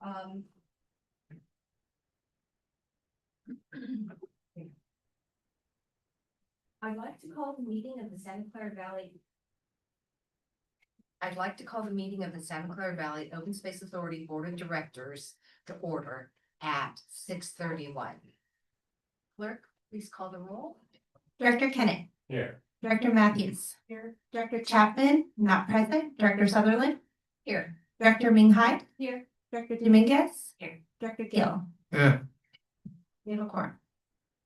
Um. I'd like to call the meeting of the Santa Clara Valley. I'd like to call the meeting of the Santa Clara Valley Open Space Authority Board of Directors to order at 6:31. Clerk, please call the roll. Director Kennett. Here. Director Matthews. Here. Director Chapman, not present. Director Sutherland. Here. Director Minghai. Here. Director Dominguez. Here. Director Gill. Yeah. We have a quorum.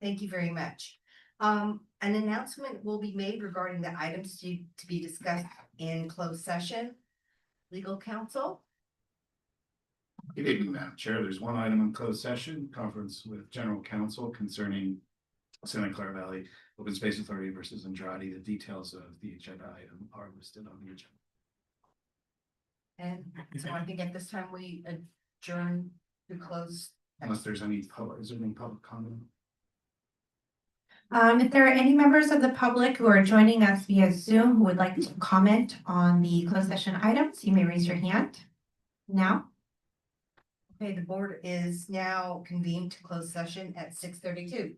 Thank you very much. An announcement will be made regarding the items to be discussed in closed session. Legal counsel. Good evening, Madam Chair. There's one item in closed session, conference with general counsel concerning Santa Clara Valley Open Space Authority versus Andrade. The details of the agenda item are listed on the agenda. And so I think at this time we adjourn to close. Unless there's any public, is there any public comment? If there are any members of the public who are joining us via Zoom who would like to comment on the closed session items, you may raise your hand now. Okay, the board is now convened to close session at 6:32.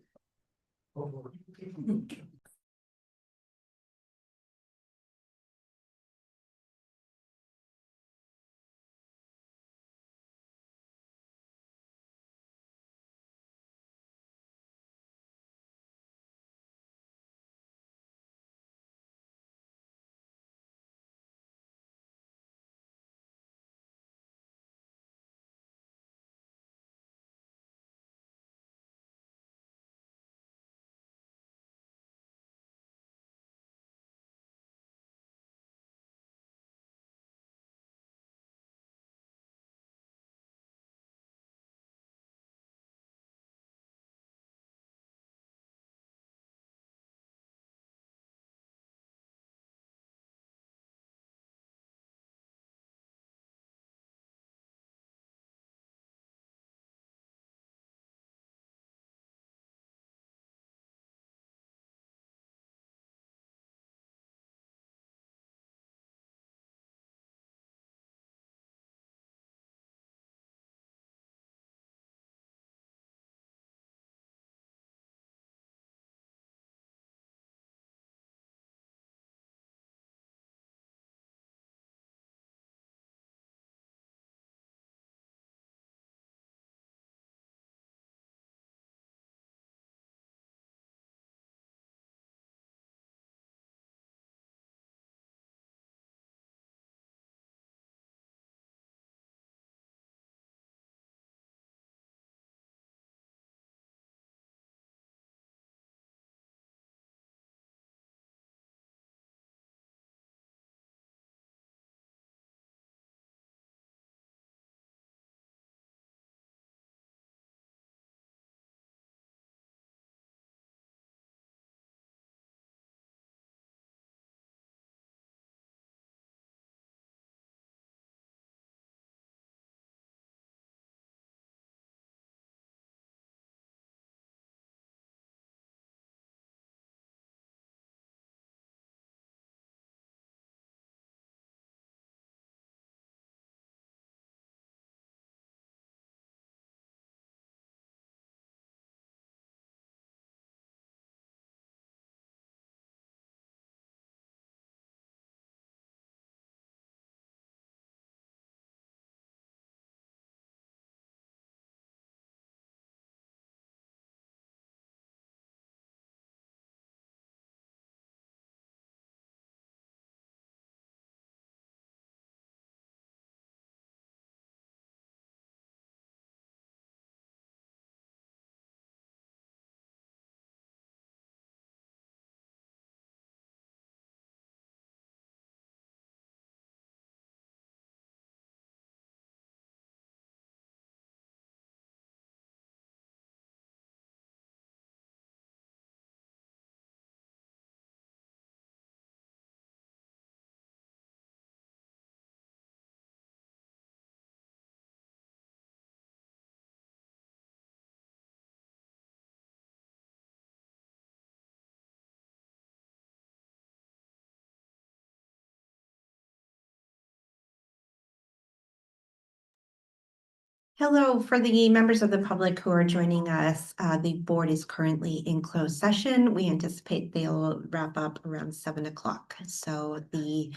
Hello, for the members of the public who are joining us, the board is currently in closed session. We anticipate they'll wrap up around 7 o'clock. So the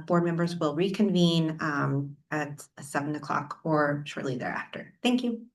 board members will reconvene at 7 o'clock or shortly thereafter. Thank you.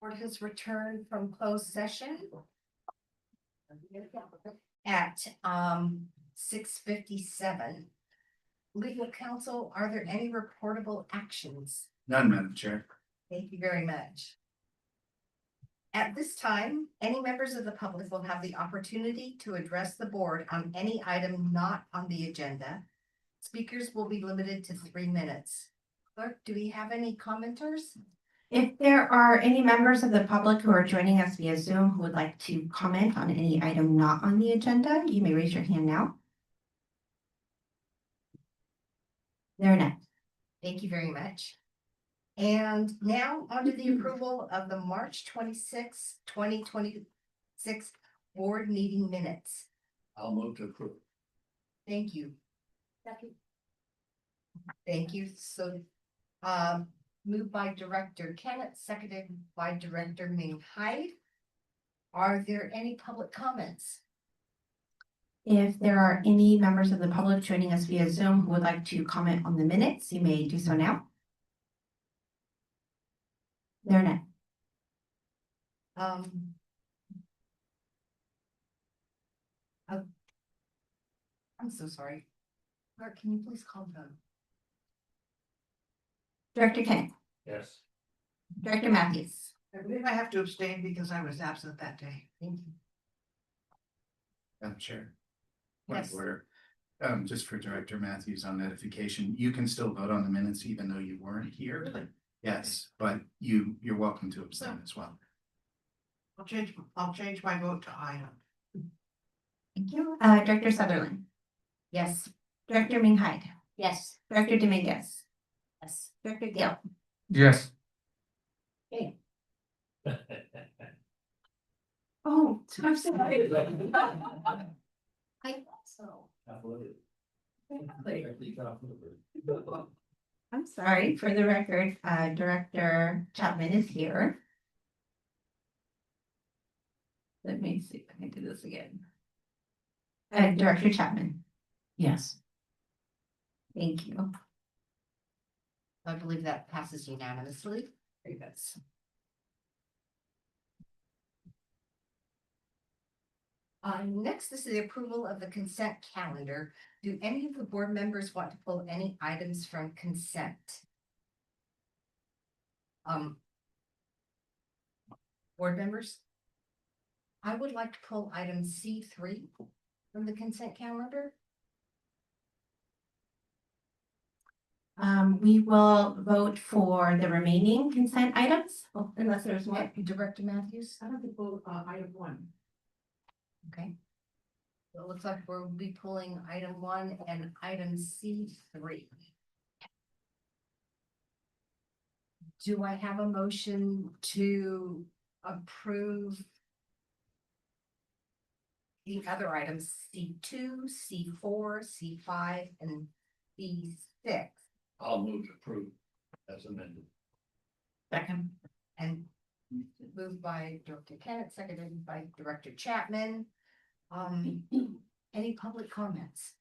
Board has returned from closed session. At 6:57. Legal counsel, are there any reportable actions? None, Madam Chair. Thank you very much. At this time, any members of the public will have the opportunity to address the board on any item not on the agenda. Speakers will be limited to 3 minutes. Clerk, do we have any commenters? If there are any members of the public who are joining us via Zoom who would like to comment on any item not on the agenda, you may raise your hand now. There are none. Thank you very much. And now on to the approval of the March 26, 2026 board meeting minutes. I'll move to approve. Thank you. Thank you. So, moved by Director Kennett, seconded by Director Ming Hyde. Are there any public comments? If there are any members of the public joining us via Zoom who would like to comment on the minutes, you may do so now. There are none. I'm so sorry. Clerk, can you please call the vote? Director Kenneth, Yes. Director Matthews, I believe I have to abstain because I was absent that day. Thank you. Madam Chair. Point of Yes. order. Just for Director Matthews on notification, you can still vote on the minutes even though you weren't here. Really? Yes, but you're welcome to abstain as well. I'll change my vote to aye. thank you. Director Sutherland, Yes. Director Ming Hyde, Yes. Director Dominguez, Yes. Director Gill. Yes. Okay. Oh, I'm sorry. I thought so. I'm sorry, for the record, Director Chapman is here. Let me see if I can do this again. Director Chapman, Yes. thank you. I believe that passes unanimously. Very good. Next is the approval of the consent calendar. Do any of the board members want to pull any items from consent? Board members? I would like to pull item C3 from the consent calendar. We will vote for the remaining consent items, unless there's more. Director Matthews? I don't think we'll, item 1. Okay. So it looks like we'll be pulling item 1 and item C3. Do I have a motion to approve the other items, C2, C4, C5, and C6? I'll move to approve as amended. Second. And moved by Director Kennett, seconded by Director Chapman. Any public comments?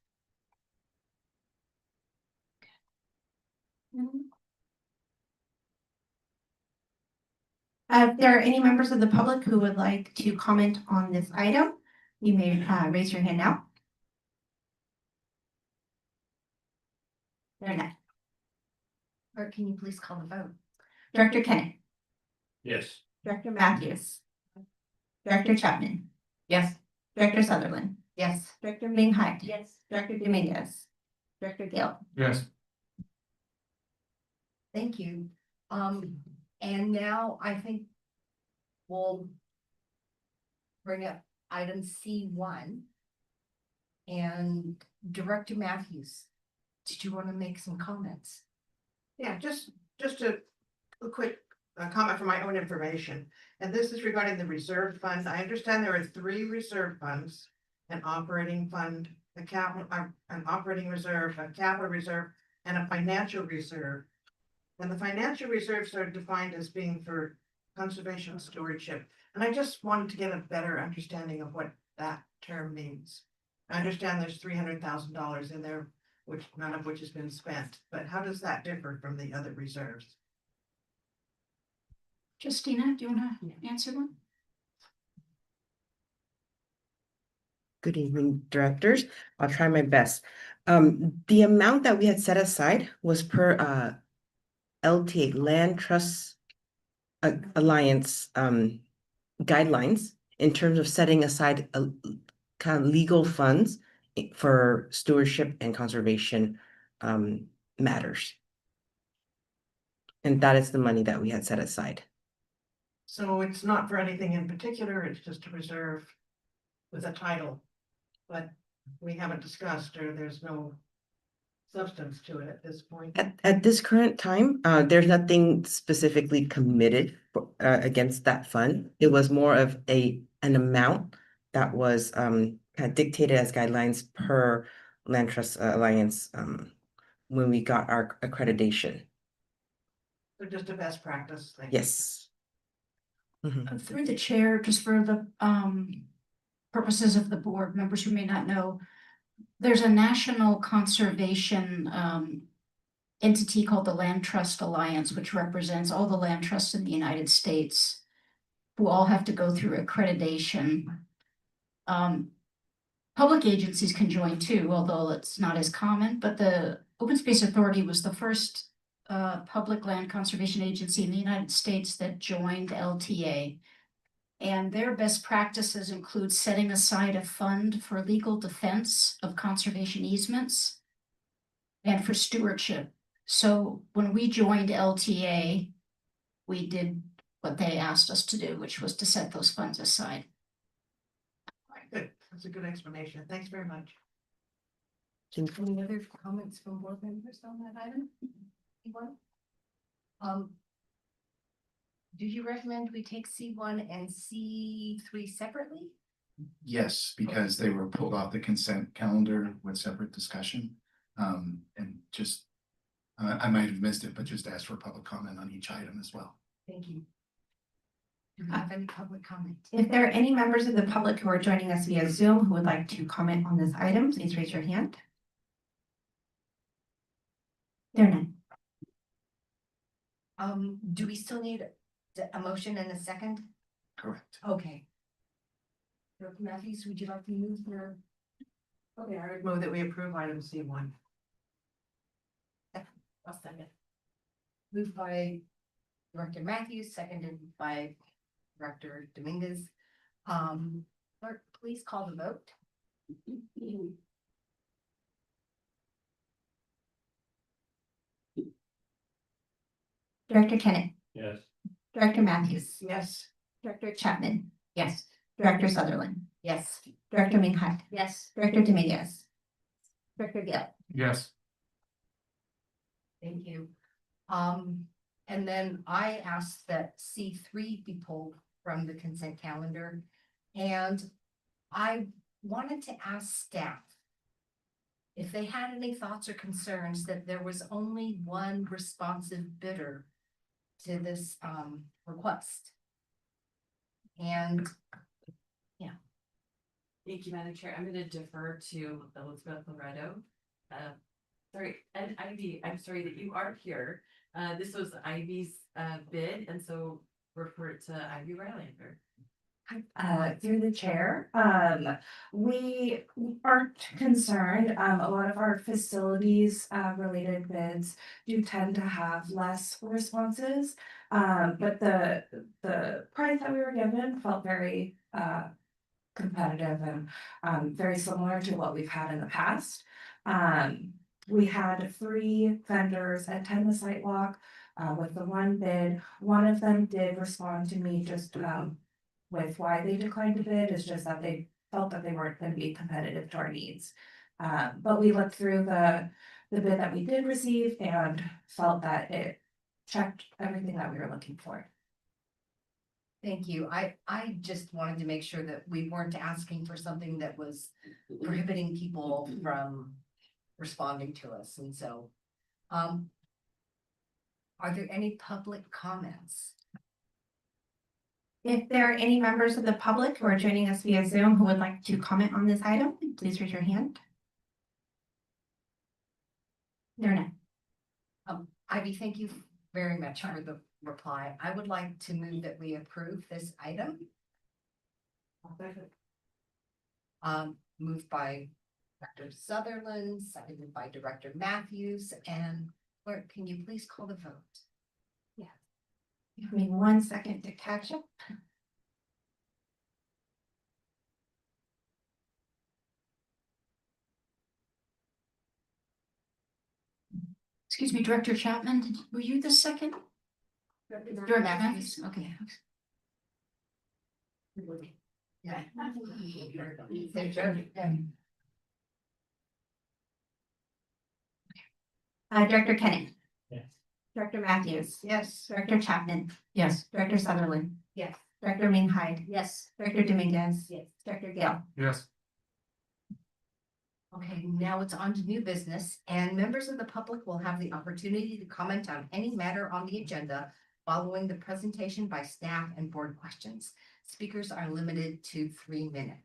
If there are any members of the public who would like to comment on this item, you may raise your hand now. There are none. Or can you please call the vote? Director Kenneth, Yes. Director Matthews, Director Chapman, Yes. Director Sutherland, Yes. Director Ming Hyde, Yes. Director Dominguez, Director Gill. Yes. Thank you. And now I think we'll bring up item C1. And Director Matthews, did you want to make some comments? Yeah, just a quick comment for my own information. And this is regarding the reserve fund. I understand there are 3 reserve funds. An operating fund, an operating reserve, a capital reserve, and a financial reserve. And the financial reserves are defined as being for conservation stewardship. And I just wanted to get a better understanding of what that term means. I understand there's $300,000 in there, which none of which has been spent, but how does that differ from the other reserves? Justina, do you want to answer one? Good evening, directors. I'll try my best. The amount that we had set aside was per LTA, Land Trust Alliance guidelines in terms of setting aside a kind of legal funds for stewardship and conservation matters. And that is the money that we had set aside. So it's not for anything in particular, it's just a reserve with a title. But we haven't discussed, or there's no substance to it at this point. At this current time, there's nothing specifically committed against that fund. It was more of an amount that was kind of dictated as guidelines per Land Trust Alliance when we got our accreditation. So just a best practice thing. Yes. Mhm. Through the chair, just for the purposes of the board members who may not know, there's a national conservation entity called the Land Trust Alliance, which represents all the land trusts in the United States, who all have to go through accreditation. Public agencies can join too, although it's not as common, but the Open Space Authority was the first public land conservation agency in the United States that joined LTA. And their best practices include setting aside a fund for legal defense of conservation easements and for stewardship. So when we joined LTA, we did what they asked us to do, which was to set those funds aside. Good, that's a good explanation. Thanks very much. Any other comments from board members on that item? Anyone? Do you recommend we take C1 and C3 separately? Yes, because they were pulled off the consent calendar with separate discussion. And just, I might have missed it, but just ask for public comment on each item as well. Thank you. Do we have any public comment? If there are any members of the public who are joining us via Zoom who would like to comment on this item, please raise your hand. There are none. Do we still need a motion and a second? Correct. Okay. Dr. Matthews, would you like to move your? Okay, I would move that we approve item C1. I'll second. Moved by Director Matthews, seconded by Director Dominguez. Clerk, please call the vote. Director Kennett, Yes. Director Matthews, Yes. Director Chapman, Yes. Director Sutherland, Yes. Director Minghut, Yes. Director Dominguez, Director Gill. Yes. Thank you. And then I asked that C3 be pulled from the consent calendar. And I wanted to ask staff if they had any thoughts or concerns that there was only one responsive bidder to this request. And Thank you, Madam Chair. I'm going to defer to Elizabeth Loretto. Sorry, and Ivy, I'm sorry that you are here. This was Ivy's bid, and so refer it to Ivy Rylander. Through the chair, we aren't concerned. A lot of our facilities related bids do tend to have less responses. But the price that we were given felt very competitive and very similar to what we've had in the past. We had 3 vendors attend the site walk with the one bid. One of them did respond to me just with why they declined to bid, is just that they felt that they weren't going to be competitive to our needs. But we looked through the bid that we did receive and felt that it checked everything that we were looking for. thank you. I just wanted to make sure that we weren't asking for something that was prohibiting people from responding to us. And so, are there any public comments? If there are any members of the public who are joining us via Zoom who would like to comment on this item, please raise your hand. There are none. Ivy, thank you very much for the reply, I would like to move that we approve this item. Moved by Dr. Sutherland, seconded by Director Matthews, and clerk, can you please call the vote? Give me 1 second to catch up. Excuse me, Director Chapman, were you the second? Director Matthews, okay. Yeah. Director Kenneth. Yes. Director Matthews. Yes. Director Chapman. Yes. Director Sutherland. Yes. Director Minhide. Yes. Director Dominguez. Yes. Director Gale. Yes. Okay, now it's on to new business, and members of the public will have the opportunity to comment on any matter on the agenda following the presentation by staff and board questions. Speakers are limited to 3 minutes.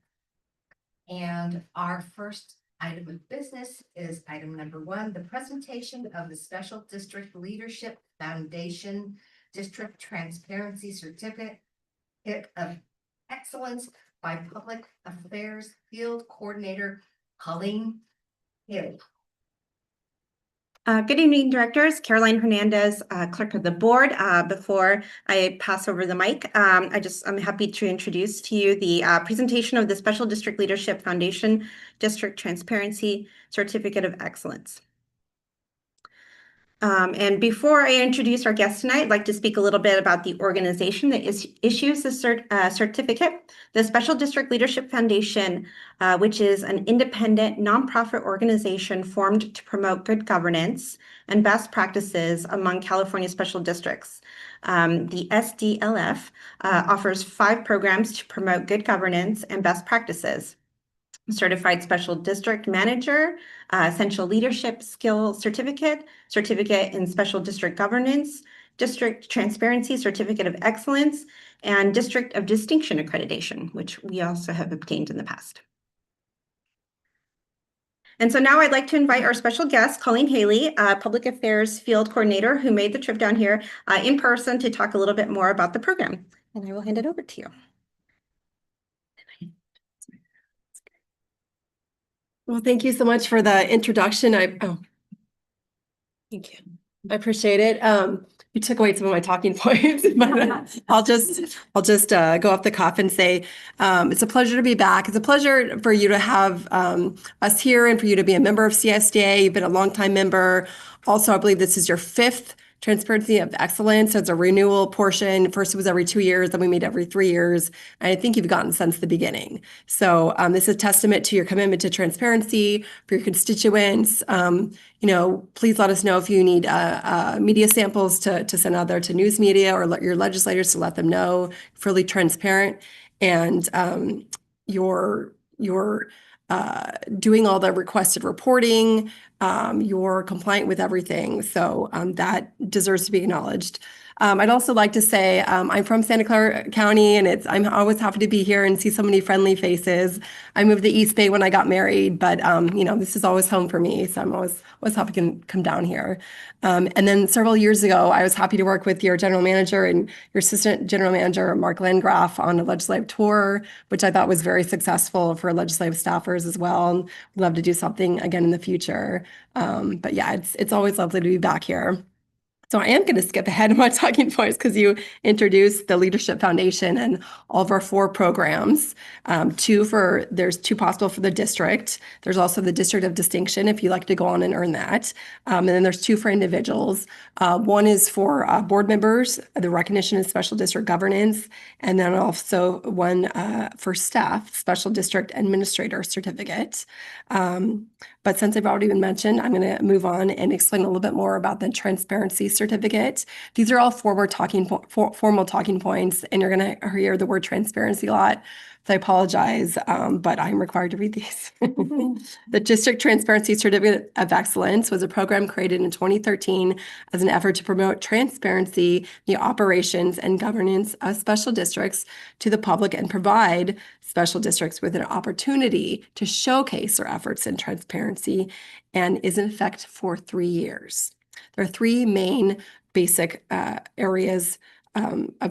And our first item of business is item number 1, the presentation of the Special District Leadership Foundation District Transparency Certificate of Excellence by Public Affairs Field Coordinator Colleen Haley. Good evening, directors. Caroline Hernandez, clerk of the board. Before I pass over the mic, I'm happy to introduce to you the presentation of the Special District Leadership Foundation District Transparency Certificate of Excellence. And before I introduce our guest tonight, I'd like to speak a little bit about the organization that issues the certificate. The Special District Leadership Foundation, which is an independent nonprofit organization formed to promote good governance and best practices among California special districts. The SDLF offers 5 programs to promote good governance and best practices. Certified Special District Manager, Essential Leadership Skill Certificate, Certificate in Special District Governance, District Transparency Certificate of Excellence, and District of Distinction Accreditation, which we also have obtained in the past. And so now I'd like to invite our special guest, Colleen Haley, Public Affairs Field Coordinator, who made the trip down here in person to talk a little bit more about the program. And I will hand it over to you. Well, thank you so much for the introduction. Thank you. I appreciate it. You took away some of my talking points, but I'll just go off the cuff and say it's a pleasure to be back. It's a pleasure for you to have us here and for you to be a member of CSDA. You've been a longtime member. Also, I believe this is your 5th Transparency of Excellence. So it's a renewal portion. First, it was every 2 years, then we meet every 3 years. And I think you've gotten since the beginning. So this is a testament to your commitment to transparency for your constituents. Please let us know if you need media samples to send out there to news media or your legislators to let them know, fully transparent. And you're doing all the requested reporting, you're compliant with everything. So that deserves to be acknowledged. I'd also like to say I'm from Santa Clara County, and I'm always happy to be here and see so many friendly faces. I moved to East Bay when I got married, but this is always home for me, so I'm always happy to come down here. And then several years ago, I was happy to work with your general manager and your assistant general manager, Mark Landgraf, on a legislative tour, which I thought was very successful for legislative staffers as well. And we'd love to do something again in the future. But yeah, it's always lovely to be back here. So I am going to skip ahead of my talking points because you introduced the Leadership Foundation and all of our 4 programs. There's 2 possible for the district. There's also the District of Distinction if you'd like to go on and earn that. And then there's 2 for individuals. One is for board members, the recognition of special district governance, and then also one for staff, Special District Administrator Certificate. But since I've already been mentioned, I'm going to move on and explain a little bit more about the Transparency Certificate. These are all formal talking points, and you're going to hear the word transparency a lot. So I apologize, but I'm required to read these. The District Transparency Certificate of Excellence was a program created in 2013 as an effort to promote transparency in the operations and governance of special districts to the public and provide special districts with an opportunity to showcase their efforts in transparency, and is in effect for 3 years. There are 3 main basic areas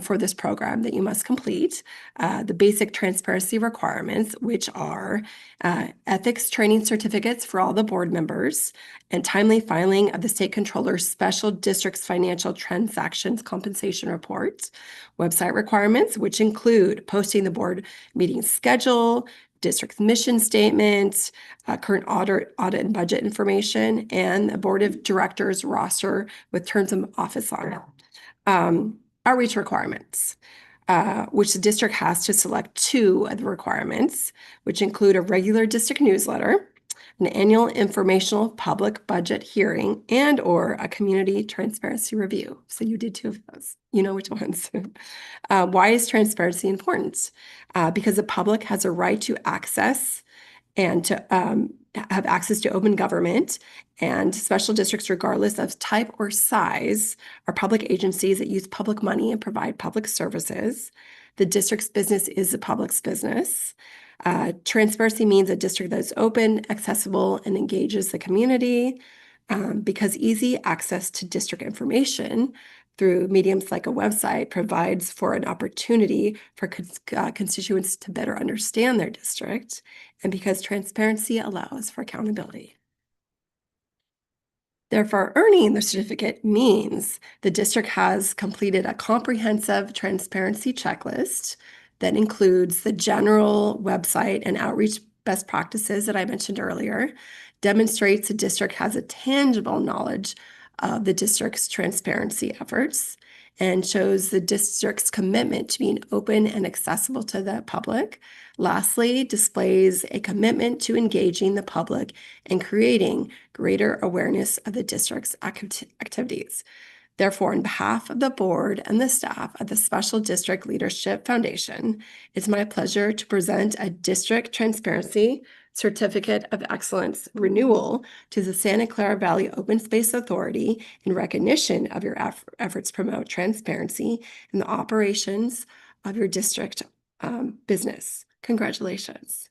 for this program that you must complete. The basic transparency requirements, which are ethics training certificates for all the board members and timely filing of the state controller's special district's financial transactions compensation report. Website requirements, which include posting the board meeting schedule, district's mission statement, current audit and budget information, and the board of directors roster with terms of office on it. Outreach requirements, which the district has to select 2 of the requirements, which include a regular district newsletter, an annual informational public budget hearing, and or a community transparency review. So you did 2 of those. You know which ones. Why is transparency important? Because the public has a right to access and to have access to open government, and special districts, regardless of type or size, are public agencies that use public money and provide public services. The district's business is the public's business. Transparency means a district that is open, accessible, and engages the community, because easy access to district information through mediums like a website provides for an opportunity for constituents to better understand their district, and because transparency allows for accountability. Therefore, earning the certificate means the district has completed a comprehensive transparency checklist that includes the general website and outreach best practices that I mentioned earlier, demonstrates the district has a tangible knowledge of the district's transparency efforts, and shows the district's commitment to being open and accessible to the public. Lastly, displays a commitment to engaging the public and creating greater awareness of the district's activities. Therefore, on behalf of the board and the staff of the Special District Leadership Foundation, it's my pleasure to present a District Transparency Certificate of Excellence renewal to the Santa Clara Valley Open Space Authority in recognition of your efforts to promote transparency in the operations of your district business. Congratulations.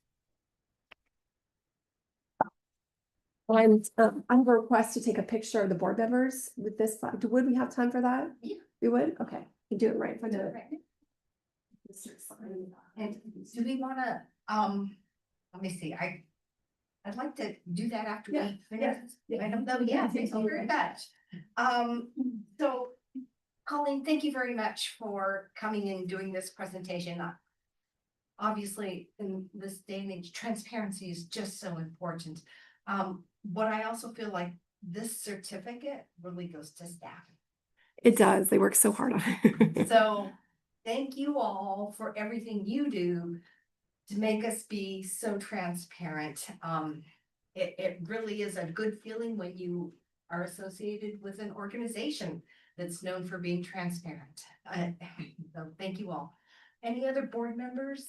I'm a request to take a picture of the board members with this. Would we have time for that? Yeah. We would? Okay, you do it right. Do it right. And do we wanna, let me see, I'd like to do that after Yeah, we finish. I don't know, yeah, thank you very much. So Colleen, thank you very much for coming and doing this presentation. Obviously, in this day and age, transparency is just so important. But I also feel like this certificate really goes to staff. It does. They work so hard on it. So thank you all for everything you do to make us be so transparent. It really is a good feeling when you are associated with an organization that's known for being transparent. So thank you all. Any other board members?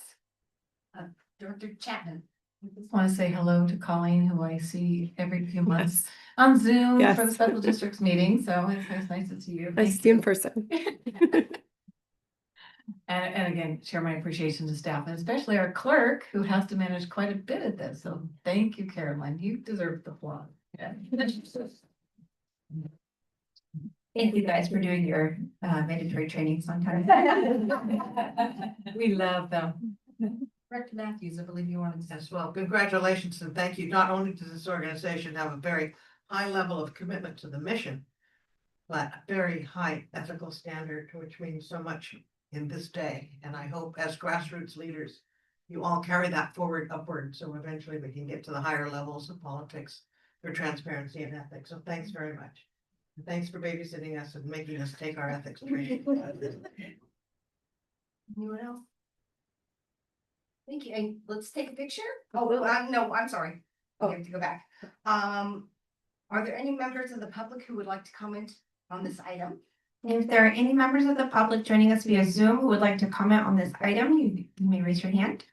Director Chapman. I just want to say hello to Colleen, who I see every few months on Zoom for Yes. the special districts meeting, so it's nice to see you. Nice to see you in person. And again, share my appreciation to staff, and especially our clerk, who has to manage quite a bit of this, so thank you, Caroline, you deserve the applause. Yeah. Thank you guys for doing your mandatory trainings on time. We love them. Director Matthews, I believe you wanted to. As well, congratulations and thank you. Not only does this organization have a very high level of commitment to the mission, but a very high ethical standard, which means so much in this day. And I hope as grassroots leaders, you all carry that forward upward. So eventually we can get to the higher levels of politics for transparency and ethics. So thanks very much. And thanks for babysitting us and making us take our ethics training. Anyone else? Thank you, and let's take a picture. Oh, no, I'm sorry. We have to go back. Are there any members of the public who would like to comment on this item? If there are any members of the public joining us via Zoom who would like to comment on this item, you may raise your hand.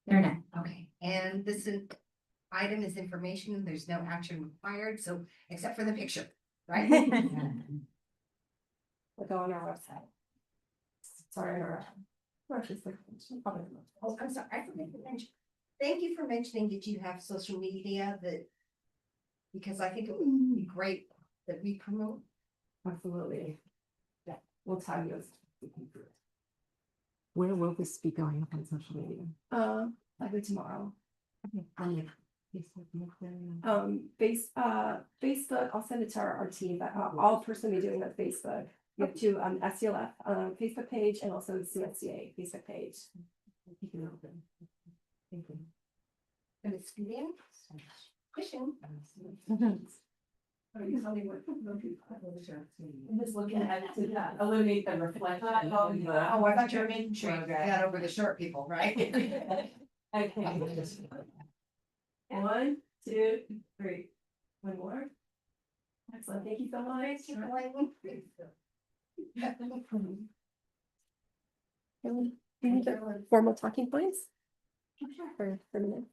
There are none. Okay, and this item is information, there's no action required, so except for the picture, right? We'll go on our website. Sorry. Oh, I'm sorry, I forgot to mention. Thank you for mentioning that you have social media that because I think it would be great that we promote. Absolutely. Yeah, we'll tell you. Where will this be going up on social media? Likely tomorrow. Facebook. Facebook, I'll send it to our team, but I'll personally be doing it on Facebook. We have two, SCLF, Facebook page and also CSCA Facebook page. And it's being Christian. I'm just looking at it to eliminate the reflection. Oh, I thought you were making sure you got over the short people, right? Okay. 1, 2, 3. One more. Excellent. Thank you so much. Any formal talking points? For a minute.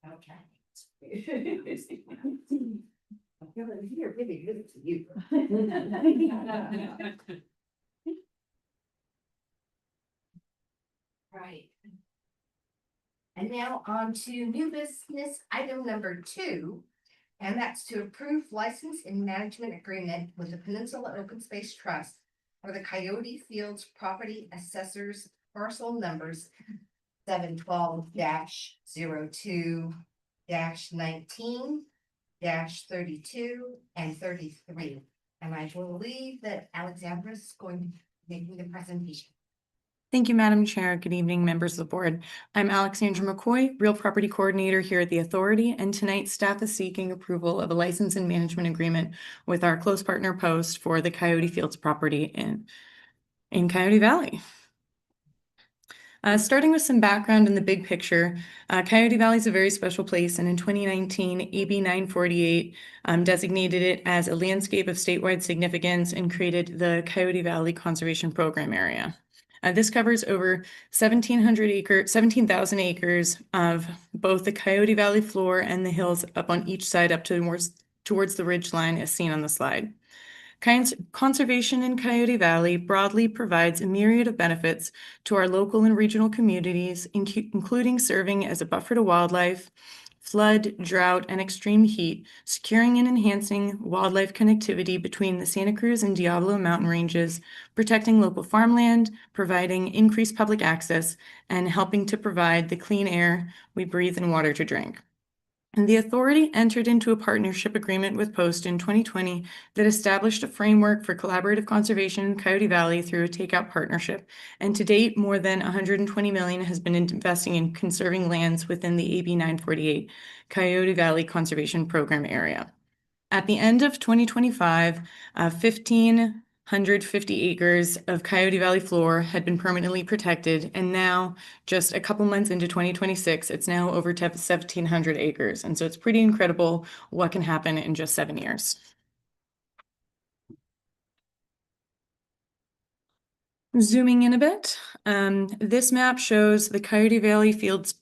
Okay. You're really good to you. Right. And now on to new business item number 2. And that's to approve license and management agreement with the Peninsula Open Space Trust for the Coyote Fields Property Assessors parcel numbers 712-02-19 -32 and 33. And I believe that Alexandra is going to make the presentation. Thank you, Madam Chair. Good evening, members of the board. I'm Alexandra McCoy, Real Property Coordinator here at the Authority, and tonight staff is seeking approval of a license and management agreement with our close partner Post for the Coyote Fields property in Coyote Valley. Starting with some background in the big picture, Coyote Valley is a very special place, and in 2019, AB 948 designated it as a landscape of statewide significance and created the Coyote Valley Conservation Program area. This covers over 17,000 acres of both the Coyote Valley floor and the hills up on each side up towards the ridgeline as seen on the slide. Conservation in Coyote Valley broadly provides a myriad of benefits to our local and regional communities, including serving as a buffer to wildlife, flood, drought, and extreme heat, securing and enhancing wildlife connectivity between the Santa Cruz and Diablo mountain ranges, protecting local farmland, providing increased public access, and helping to provide the clean air we breathe and water to drink. And the Authority entered into a partnership agreement with Post in 2020 that established a framework for collaborative conservation in Coyote Valley through a takeout partnership. And to date, more than $120 million has been investing in conserving lands within the AB 948 Coyote Valley Conservation Program area. At the end of 2025, 1,550 acres of Coyote Valley floor had been permanently protected, and now, just a couple months into 2026, it's now over 1,700 acres. And so it's pretty incredible what can happen in just 7 years. Zooming in a bit, this map shows the Coyote Fields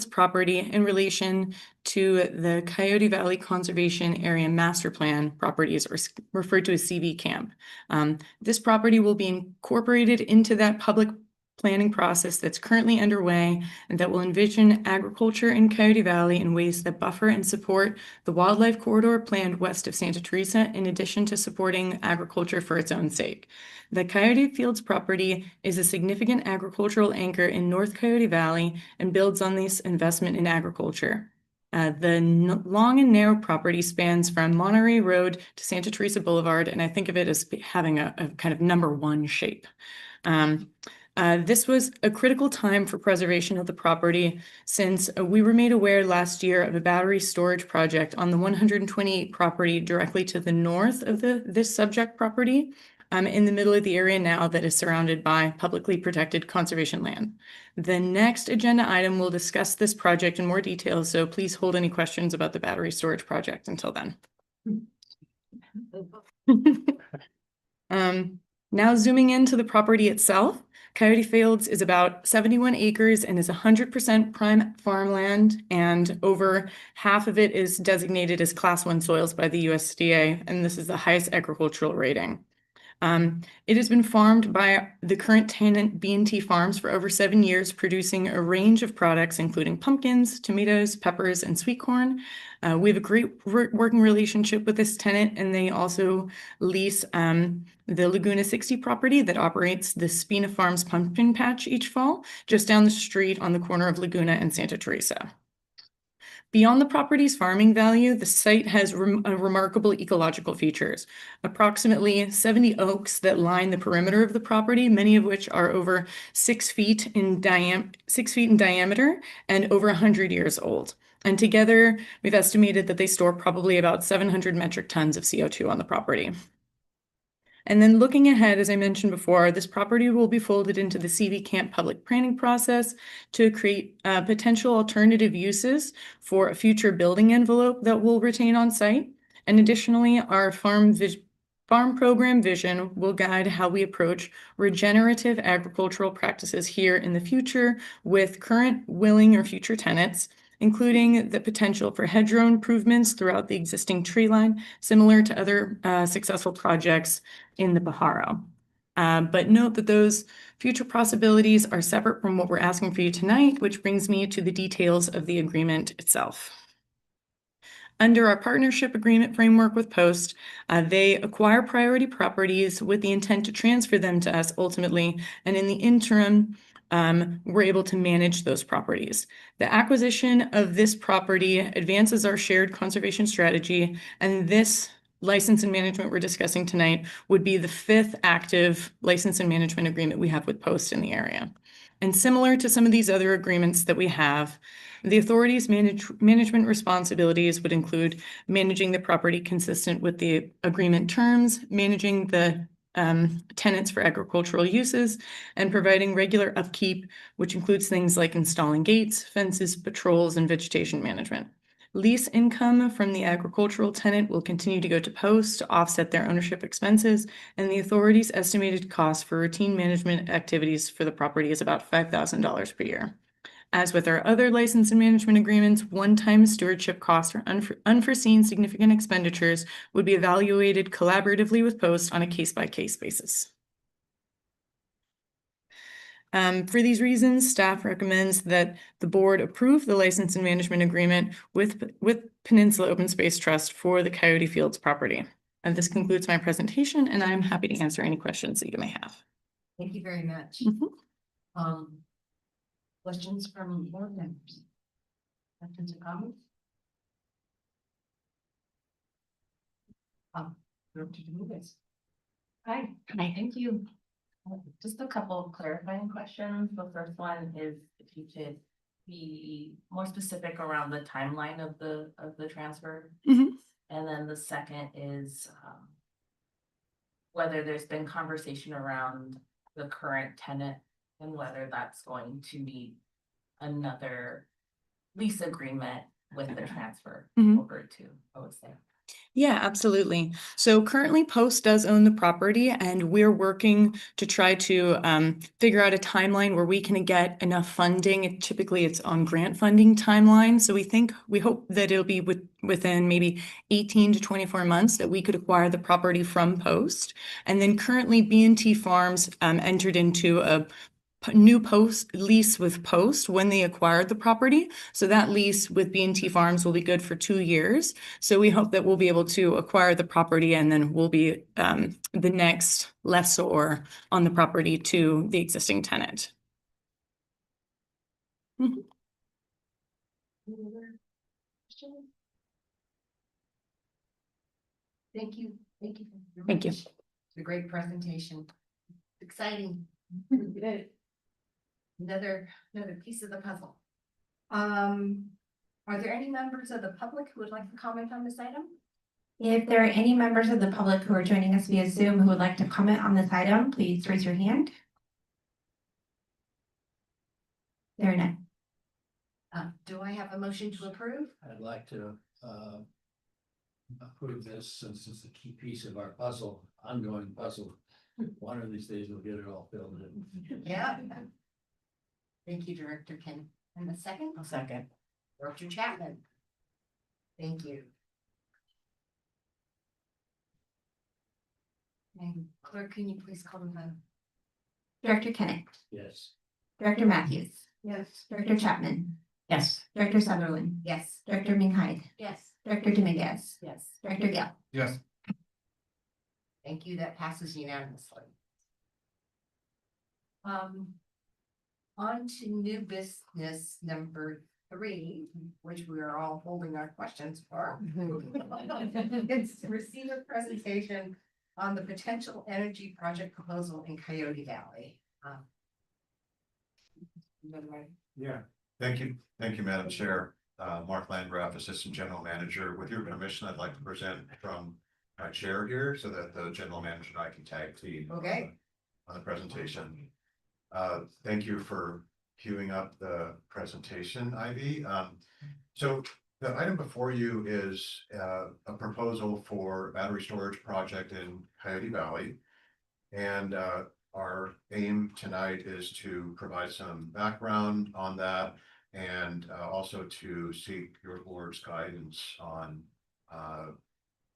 property in relation to the Coyote Valley Conservation Area Master Plan properties, or referred to as CV Camp. This property will be incorporated into that public planning process that's currently underway and that will envision agriculture in Coyote Valley in ways that buffer and support the wildlife corridor planned west of Santa Teresa, in addition to supporting agriculture for its own sake. The Coyote Fields property is a significant agricultural anchor in North Coyote Valley and builds on this investment in agriculture. The long and narrow property spans from Monterey Road to Santa Teresa Boulevard, and I think of it as having a kind of number 1 shape. This was a critical time for preservation of the property, since we were made aware last year of a battery storage project on the 128 property directly to the north of this subject property, in the middle of the area now that is surrounded by publicly protected conservation land. The next agenda item will discuss this project in more detail, so please hold any questions about the battery storage project until then. Now zooming into the property itself, Coyote Fields is about 71 acres and is 100% prime farmland, and over half of it is designated as Class 1 soils by the USDA, and this is the highest agricultural rating. It has been farmed by the current tenant B&T Farms for over 7 years, producing a range of products, including pumpkins, tomatoes, peppers, and sweet corn. We have a great working relationship with this tenant, and they also lease the Laguna 60 property that operates the Spina Farms pumpkin patch each fall, just down the street on the corner of Laguna and Santa Teresa. Beyond the property's farming value, the site has remarkable ecological features. Approximately 70 oaks that line the perimeter of the property, many of which are over 6 feet in diameter and over 100 years old. And together, we've estimated that they store probably about 700 metric tons of CO2 on the property. And then looking ahead, as I mentioned before, this property will be folded into the CV Camp public planning process to create potential alternative uses for a future building envelope that we'll retain on site. And additionally, our farm program vision will guide how we approach regenerative agricultural practices here in the future with current, willing, or future tenants, including the potential for hedgerow improvements throughout the existing tree line, similar to other successful projects in the Pajaro. But note that those future possibilities are separate from what we're asking for you tonight, which brings me to the details of the agreement itself. Under our partnership agreement framework with Post, they acquire priority properties with the intent to transfer them to us ultimately, and in the interim, we're able to manage those properties. The acquisition of this property advances our shared conservation strategy, and this license and management we're discussing tonight would be the 5th active license and management agreement we have with Post in the area. And similar to some of these other agreements that we have, the authority's management responsibilities would include managing the property consistent with the agreement terms, managing the tenants for agricultural uses, and providing regular upkeep, which includes things like installing gates, fences, patrols, and vegetation management. Lease income from the agricultural tenant will continue to go to Post to offset their ownership expenses, and the authority's estimated cost for routine management activities for the property is about $5,000 per year. As with our other license and management agreements, one-time stewardship costs or unforeseen significant expenditures would be evaluated collaboratively with Post on a case-by-case basis. For these reasons, staff recommends that the board approve the license and management agreement with Peninsula Open Space Trust for the Coyote Fields property. And this concludes my presentation, and I'm happy to answer any questions that you may have. Thank you very much. Questions from board members? Questions or comments? Director Dominguez. Hi, thank you. Just a couple of clarifying questions. The first one is if you could be more specific around the timeline of the transfer. Mhm. And then the second is whether there's been conversation around the current tenant and whether that's going to need another lease agreement with the transfer Mhm. over to OSA. Yeah, absolutely. So currently Post does own the property, and we're working to try to figure out a timeline where we can get enough funding. Typically it's on grant funding timeline. So we hope that it'll be within maybe 18 to 24 months that we could acquire the property from Post. And then currently B&T Farms entered into a new Post lease with Post when they acquired the property. So that lease with B&T Farms will be good for 2 years. So we hope that we'll be able to acquire the property, and then we'll be the next lessor on the property to the existing tenant. Mhm. Any other questions? Thank you. Thank you. very Thank you. much. It's a great presentation. Exciting. Another piece of the puzzle. Are there any members of the public who would like to comment on this item? If there are any members of the public who are joining us via Zoom who would like to comment on this item, please raise your hand. There are none. Do I have a motion to approve? I'd like to approve this since it's a key piece of our puzzle, ongoing puzzle. One of these days we'll get it all filled in. Yeah. Thank you, Director Ken. And the second? A second. Director Chapman. Thank you. And clerk, can you please call the vote? Director Kenneth, Yes. Director Matthews, Yes. Director Chapman, Yes. Director Sutherland, Yes. Director Minhide, Yes. Director Dominguez, Yes. Director Gill. Yes. Thank you. That passes unanimously. On to new business number 3, which we are all holding our questions for. It's receive a presentation on the potential energy project proposal in Coyote Valley. Yeah, thank you. Thank you, Madam Chair. Mark Landgraf, Assistant General Manager. With your permission, I'd like to present from my chair here so that the General Manager and I can tag team. Okay. On the presentation. Thank you for queuing up the presentation, Ivy. So the item before you is a proposal for battery storage project in Coyote Valley. And our aim tonight is to provide some background on that and also to seek your board's guidance on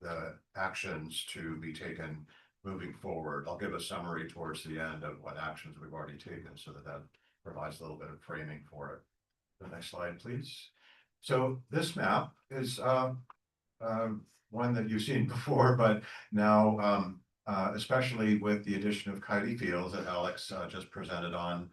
the actions to be taken moving forward. I'll give a summary towards the end of what actions we've already taken so that that provides a little bit of framing for it. The next slide, please. So this map is one that you've seen before, but now especially with the addition of Coyote Fields that Alex just presented on.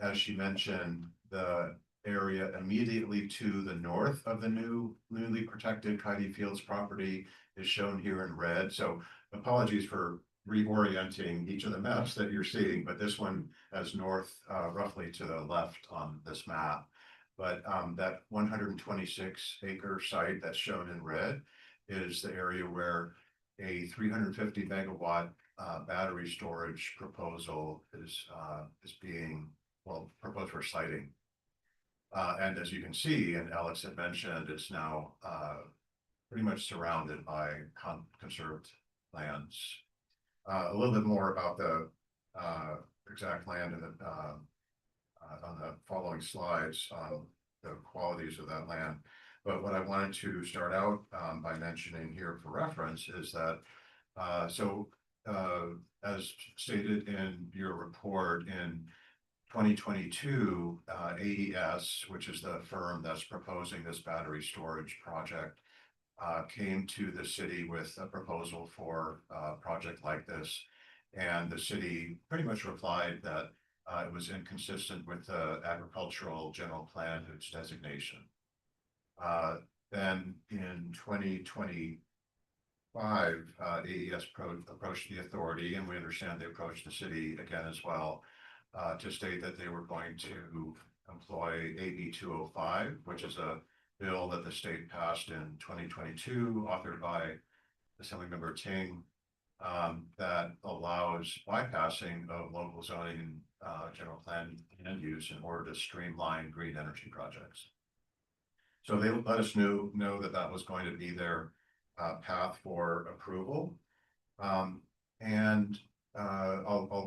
As she mentioned, the area immediately to the north of the newly protected Coyote Fields property is shown here in red. So apologies for reorienting each of the maps that you're seeing, but this one has north roughly to the left on this map. But that 126 acre site that's shown in red is the area where a 350 megawatt battery storage proposal is being, well, proposed for siting. And as you can see, and Alex had mentioned, it's now pretty much surrounded by conserved lands. A little bit more about the exact land in the on the following slides on the qualities of that land. But what I wanted to start out by mentioning here for reference is that as stated in your report in 2022, AES, which is the firm that's proposing this battery storage project, came to the city with a proposal for a project like this. And the city pretty much replied that it was inconsistent with the agricultural general plan, its designation. Then in 2025, AES approached the authority, and we understand they approached the city again as well, to state that they were going to employ AB 205, which is a bill that the state passed in 2022, authored by Assemblymember Ting, that allows bypassing of local zoning and general plan land use in order to streamline green energy projects. So they let us know that that was going to be their path for approval. I'll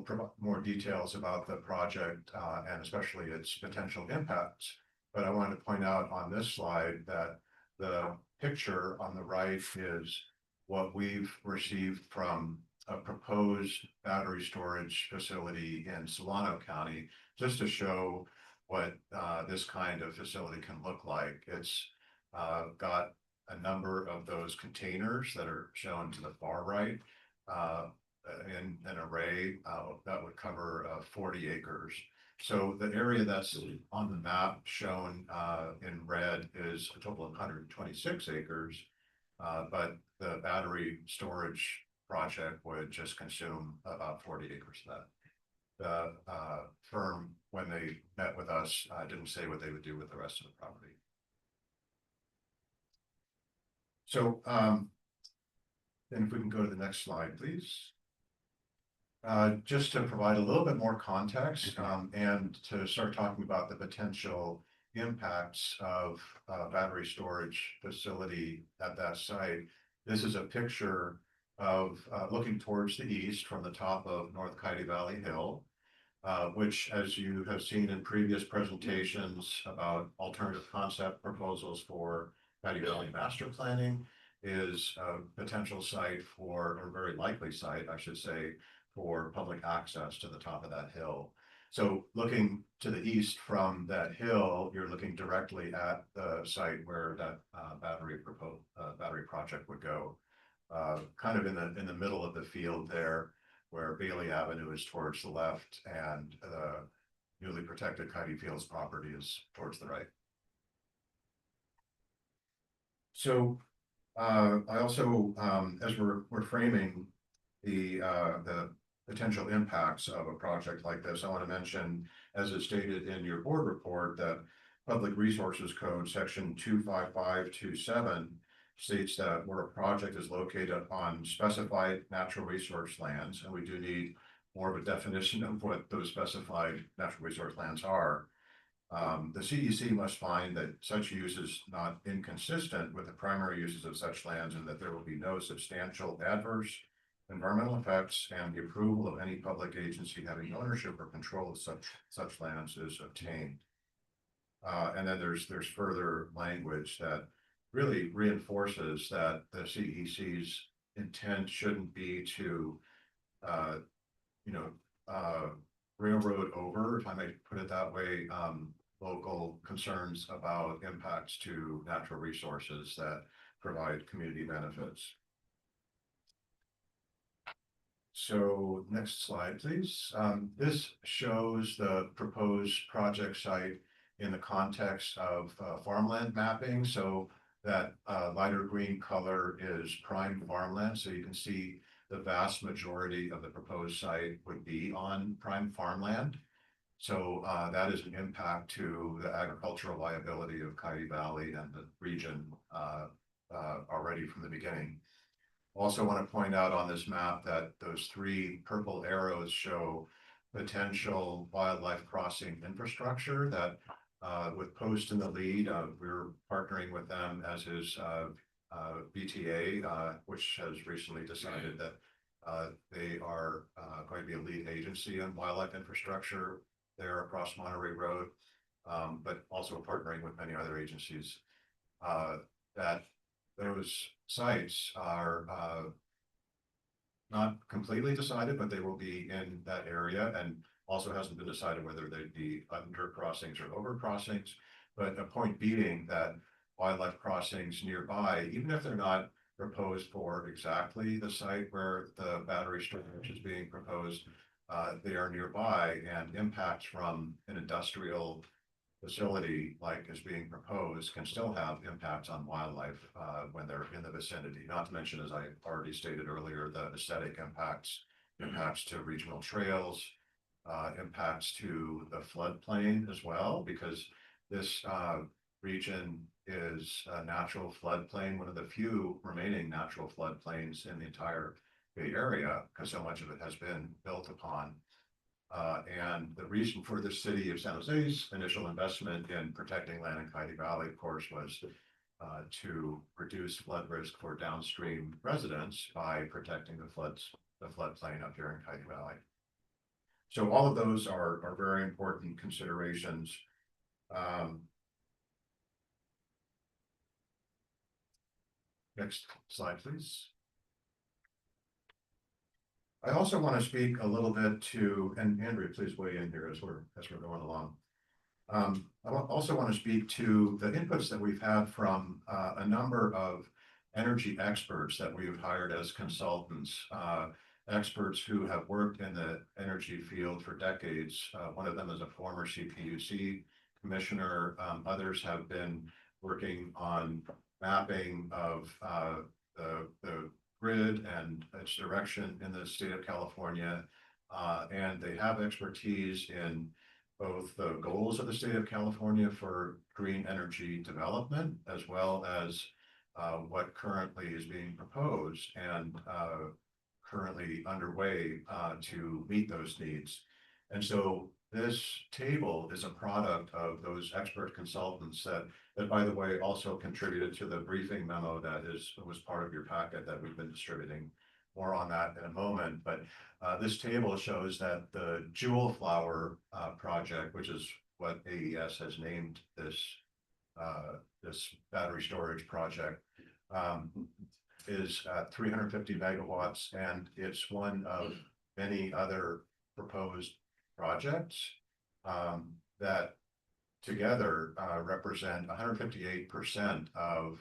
provide more details about the project and especially its potential impacts. But I wanted to point out on this slide that the picture on the right is what we've received from a proposed battery storage facility in Solano County, just to show what this kind of facility can look like. It's got a number of those containers that are shown to the far right in an array that would cover 40 acres. So the area that's on the map shown in red is a total of 126 acres, but the battery storage project would just consume about 40 acres of that. The firm, when they met with us, didn't say what they would do with the rest of the property. So then if we can go to the next slide, please. Just to provide a little bit more context and to start talking about the potential impacts of battery storage facility at that site. This is a picture of looking towards the east from the top of North Coyote Valley Hill, which, as you have seen in previous presentations about alternative concept proposals for Coyote Valley master planning, is a potential site for, or very likely site, I should say, for public access to the top of that hill. So looking to the east from that hill, you're looking directly at the site where that battery project would go. Kind of in the middle of the field there, where Bailey Avenue is towards the left and the newly protected Coyote Fields property is towards the right. So I also, as we're framing the potential impacts of a project like this, I want to mention, as is stated in your board report, that Public Resources Code section 25527 states that where a project is located on specified natural resource lands, and we do need more of a definition of what those specified natural resource lands are. The CEC must find that such use is not inconsistent with the primary uses of such lands, and that there will be no substantial adverse environmental effects, and the approval of any public agency having ownership or control of such lands is obtained. And then there's further language that really reinforces that the CEC's intent shouldn't be to, railroad over, if I may put it that way, local concerns about impacts to natural resources that provide community benefits. So next slide, please. This shows the proposed project site in the context of farmland mapping. So that lighter green color is prime farmland. So you can see the vast majority of the proposed site would be on prime farmland. So that is an impact to the agricultural viability of Coyote Valley and the region already from the beginning. Also want to point out on this map that those three purple arrows show potential wildlife crossing infrastructure that with Post in the lead, we're partnering with them, as is BTA, which has recently decided that they are going to be a lead agency on wildlife infrastructure there across Monterey Road, but also partnering with many other agencies. That those sites are not completely decided, but they will be in that area, and also hasn't been decided whether they'd be under crossings or over crossings. But a point being that wildlife crossings nearby, even if they're not proposed for exactly the site where the battery storage is being proposed, they are nearby, and impacts from an industrial facility like is being proposed can still have impacts on wildlife when they're in the vicinity. Not to mention, as I already stated earlier, the aesthetic impacts to regional trails, impacts to the floodplain as well, because this region is a natural floodplain, one of the few remaining natural floodplains in the entire Bay Area, because so much of it has been built upon. And the reason for the city of San Jose's initial investment in protecting land in Coyote Valley, of course, was to reduce flood risk for downstream residents by protecting the floodplain up here in Coyote Valley. So all of those are very important considerations. Next slide, please. I also want to speak a little bit to, and Andrea, please weigh in here as we're going along. I also want to speak to the inputs that we've had from a number of energy experts that we've hired as consultants, experts who have worked in the energy field for decades. One of them is a former CPUC commissioner. Others have been working on mapping of the grid and its direction in the state of California. And they have expertise in both the goals of the state of California for green energy development, as well as what currently is being proposed and currently underway to meet those needs. And so this table is a product of those expert consultants that by the way, also contributed to the briefing memo that was part of your packet that we've been distributing. More on that in a moment, but this table shows that the Jewel Flower project, which is what AES has named this battery storage project, is 350 megawatts, and it's one of many other proposed projects that together represent 158% of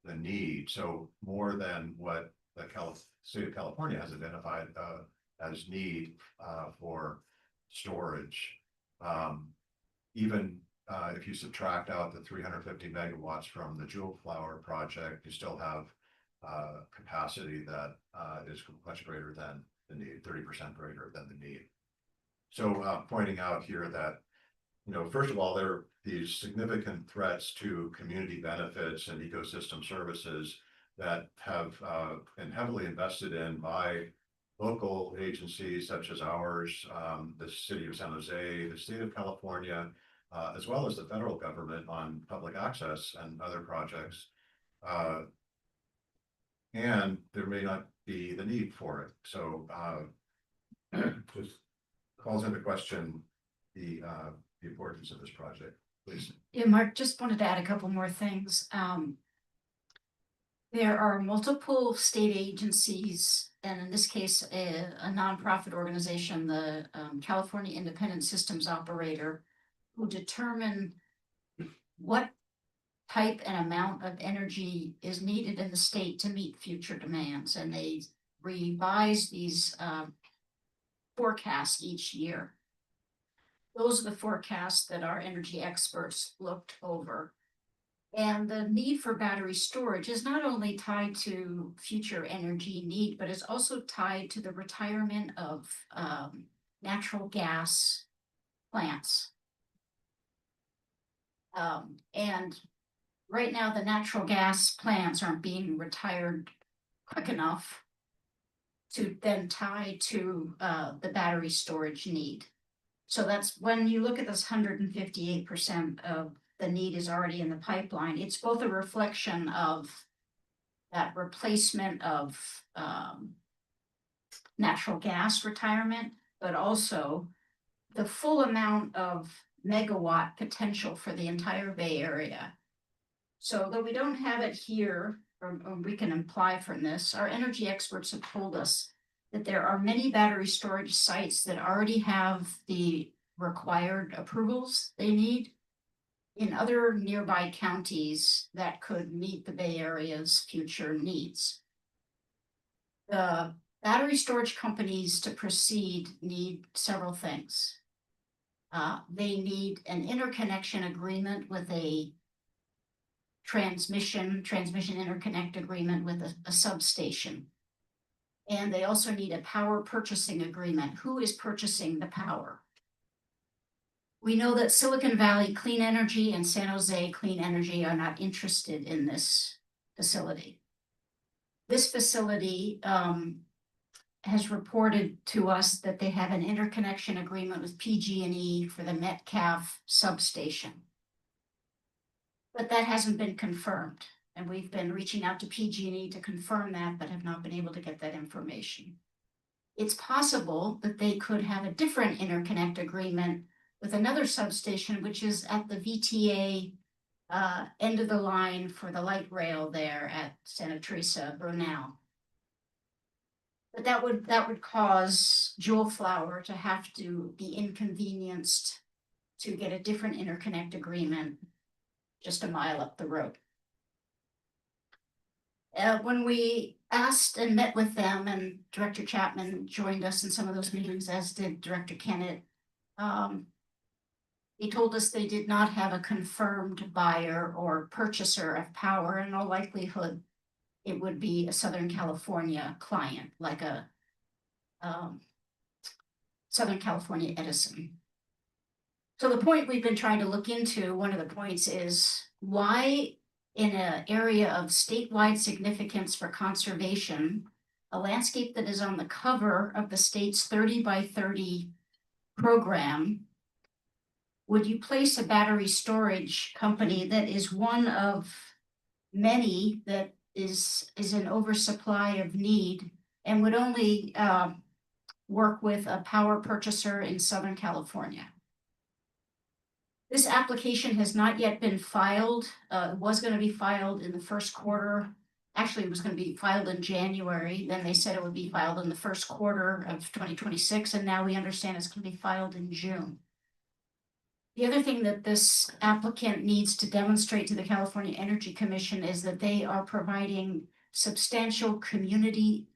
the need. So more than what the state of California has identified as need for storage. Even if you subtract out the 350 megawatts from the Jewel Flower project, you still have capacity that is much greater than the need, 30% greater than the need. So pointing out here that, you know, first of all, there are these significant threats to community benefits and ecosystem services that have been heavily invested in by local agencies such as ours, the city of San Jose, the state of California, as well as the federal government on public access and other projects. And there may not be the need for it. So just calls into question the importance of this project, please. Yeah, Mark, just wanted to add a couple more things. There are multiple state agencies, and in this case, a nonprofit organization, the California Independent Systems Operator, who determine what type and amount of energy is needed in the state to meet future demands. And they revise these forecasts each year. Those are the forecasts that our energy experts looked over. And the need for battery storage is not only tied to future energy need, but it's also tied to the retirement of natural gas plants. And right now, the natural gas plants aren't being retired quick enough to then tie to the battery storage need. So that's when you look at this 158% of the need is already in the pipeline. It's both a reflection of that replacement of natural gas retirement, but also the full amount of megawatt potential for the entire Bay Area. So though we don't have it here, or we can imply from this, our energy experts have told us that there are many battery storage sites that already have the required approvals they need in other nearby counties that could meet the Bay Area's future needs. The battery storage companies to proceed need several things. They need an interconnection agreement with a transmission interconnect agreement with a substation. And they also need a power purchasing agreement. Who is purchasing the power? We know that Silicon Valley Clean Energy and San Jose Clean Energy are not interested in this facility. This facility has reported to us that they have an interconnection agreement with PG&E for the Metcalf substation. But that hasn't been confirmed. And we've been reaching out to PG&E to confirm that, but have not been able to get that information. It's possible that they could have a different interconnect agreement with another substation, which is at the VTA end of the line for the light rail there at Santa Teresa, Brunel. But that would cause Jewel Flower to have to be inconvenienced to get a different interconnect agreement just a mile up the road. When we asked and met with them, and Director Chapman joined us in some of those meetings, as did Director Kennett, he told us they did not have a confirmed buyer or purchaser of power. In all likelihood, it would be a Southern California client, like a Southern California Edison. So the point we've been trying to look into, one of the points is why in an area of statewide significance for conservation, a landscape that is on the cover of the state's 30 by 30 program, would you place a battery storage company that is one of many that is an oversupply of need and would only work with a power purchaser in Southern California? This application has not yet been filed. It was going to be filed in the first quarter actually it was gonna be filed in January, then they said it would be filed in the first quarter of 2026, and now we understand it's gonna be filed in June. The other thing that this applicant needs to demonstrate to the California Energy Commission is that they are providing substantial community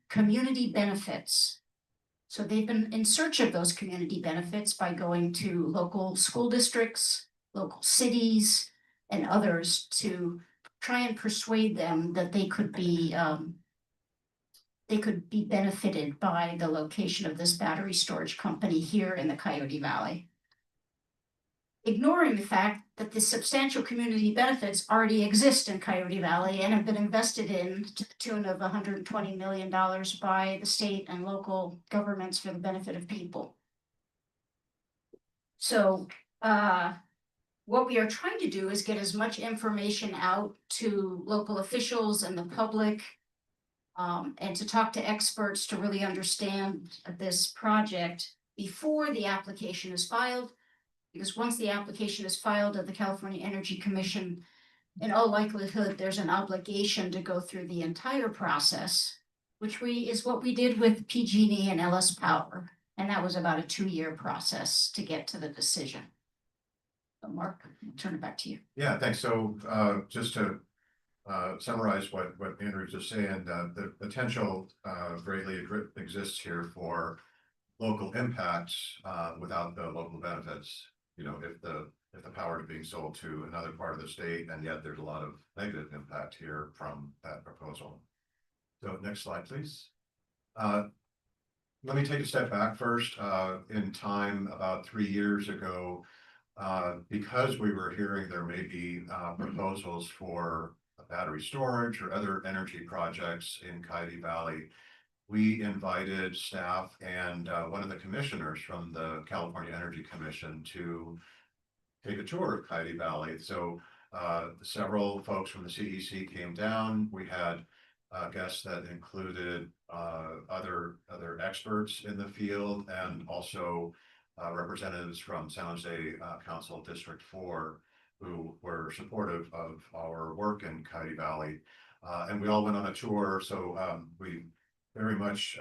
benefits. So they've been in search of those community benefits by going to local school districts, local cities, and others to try and persuade them that they could be benefited by the location of this battery storage company here in the Coyote Valley. Ignoring the fact that the substantial community benefits already exist in Coyote Valley and have been invested in to the tune of $120 million by the state and local governments for the benefit of people. So what we are trying to do is get as much information out to local officials and the public, and to talk to experts to really understand this project before the application is filed. Because once the application is filed at the California Energy Commission, in all likelihood, there's an obligation to go through the entire process, which is what we did with PG&E and LS Power. And that was about a 2-year process to get to the decision. So Mark, I'll turn it back to you. Yeah, thanks. So just to summarize what Andrew's just saying, the potential greatly exists here for local impacts without the local benefits. You know, if the power is being sold to another part of the state, and yet there's a lot of negative impact here from that proposal. So next slide, please. Let me take a step back first. In time, about 3 years ago, because we were hearing there may be proposals for battery storage or other energy projects in Coyote Valley, we invited staff and one of the commissioners from the California Energy Commission to take a tour of Coyote Valley. So several folks from the CEC came down. We had guests that included other experts in the field, and also representatives from San Jose Council District 4 who were supportive of our work in Coyote Valley. And we all went on a tour, so we very much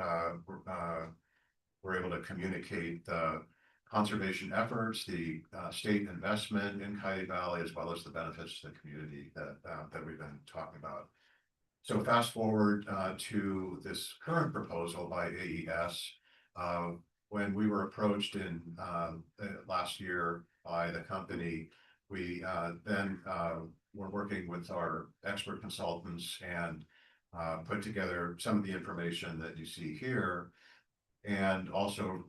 were able to communicate the conservation efforts, the state investment in Coyote Valley, as well as the benefits to the community that we've been talking about. So fast forward to this current proposal by AES. When we were approached in last year by the company, we then were working with our expert consultants and put together some of the information that you see here, and also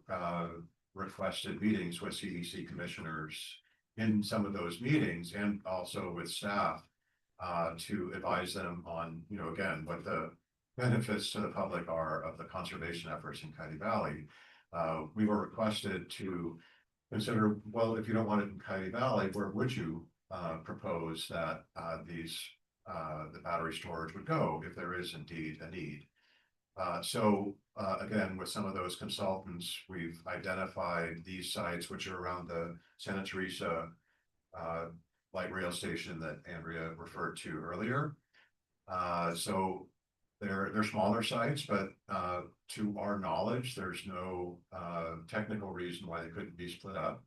requested meetings with CEC commissioners in some of those meetings, and also with staff to advise them on, you know, again, what the benefits to the public are of the conservation efforts in Coyote Valley. We were requested to consider, well, if you don't want it in Coyote Valley, where would you propose that the battery storage would go if there is indeed a need? So again, with some of those consultants, we've identified these sites, which are around the Santa Teresa light rail station that Andrea referred to earlier. So they're smaller sites, but to our knowledge, there's no technical reason why they couldn't be split up.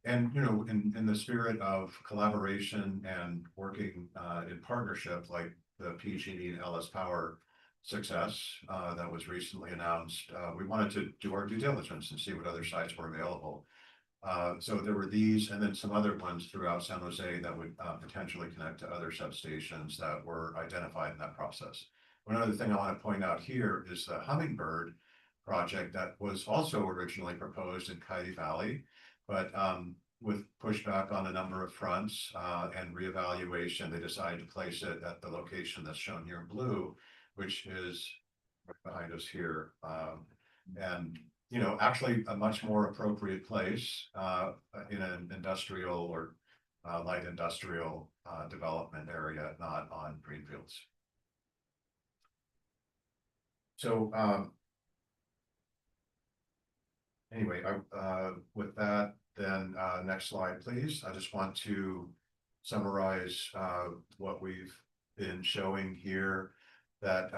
And, you know, in the spirit of collaboration and working in partnership, like the PG&E and LS Power success that was recently announced, we wanted to do our due diligence and see what other sites were available. So there were these, and then some other ones throughout San Jose that would potentially connect to other substations that were identified in that process. One other thing I want to point out here is the Hummingbird project that was also originally proposed in Coyote Valley, but with pushback on a number of fronts and reevaluation, they decided to place it at the location that's shown here in blue, which is right behind us here. And you know, actually a much more appropriate place in an industrial or light industrial development area, not on greenfields. So anyway, with that, then next slide, please. I just want to summarize what we've in showing here that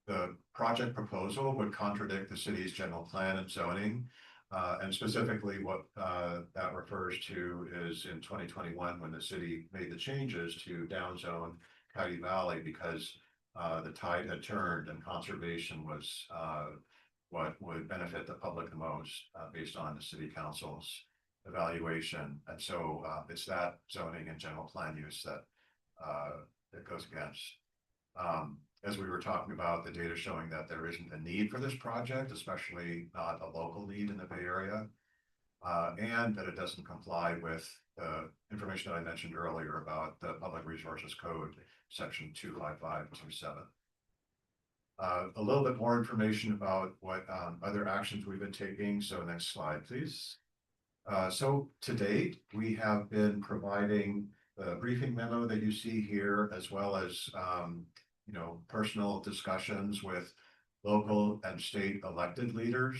the project proposal would contradict the city's general plan and zoning. And specifically what that refers to is in 2021, when the city made the changes to downzone Coyote Valley because the tide had turned and conservation was what would benefit the public the most based on the city council's evaluation. And so it's that zoning and general plan use that that goes against. As we were talking about, the data showing that there isn't a need for this project, especially not a local need in the Bay Area, and that it doesn't comply with the information that I mentioned earlier about the Public Resources Code, section 25527. A little bit more information about what other actions we've been taking. So next slide, please. So to date, we have been providing the briefing memo that you see here, as well as personal discussions with local and state elected leaders.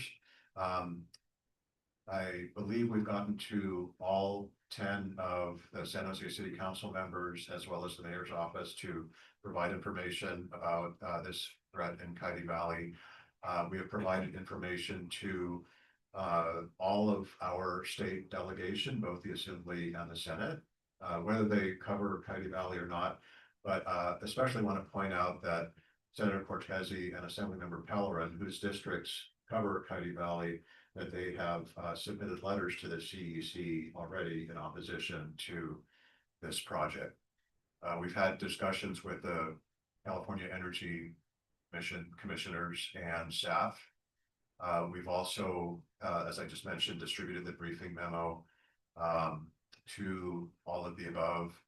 I believe we've gotten to all 10 of the San Jose City Council members, as well as the mayor's office, to provide information about this threat in Coyote Valley. We have provided information to all of our state delegation, both the Assembly and the Senate, whether they cover Coyote Valley or not. But especially want to point out that Senator Cortese and Assemblymember Pellerin, whose districts cover Coyote Valley, that they have submitted letters to the CEC already in opposition to this project. We've had discussions with the California Energy Commission commissioners and staff. We've also, as I just mentioned, distributed the briefing memo to all of the above.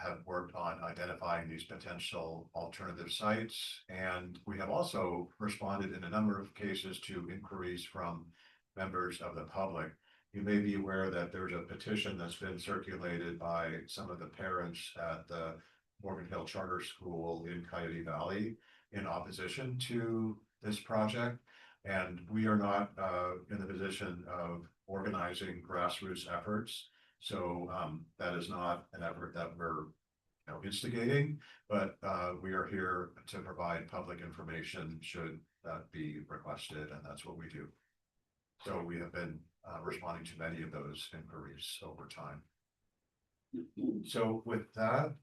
Have worked on identifying these potential alternative sites, and we have also responded in a number of cases to inquiries from members of the public. You may be aware that there's a petition that's been circulated by some of the parents at the Morgan Hill Charter School in Coyote Valley in opposition to this project, and we are not in the position of organizing grassroots efforts. So that is not an effort that we're instigating, but we are here to provide public information should that be requested, and that's what we do. So we have been responding to many of those inquiries over time. So with that,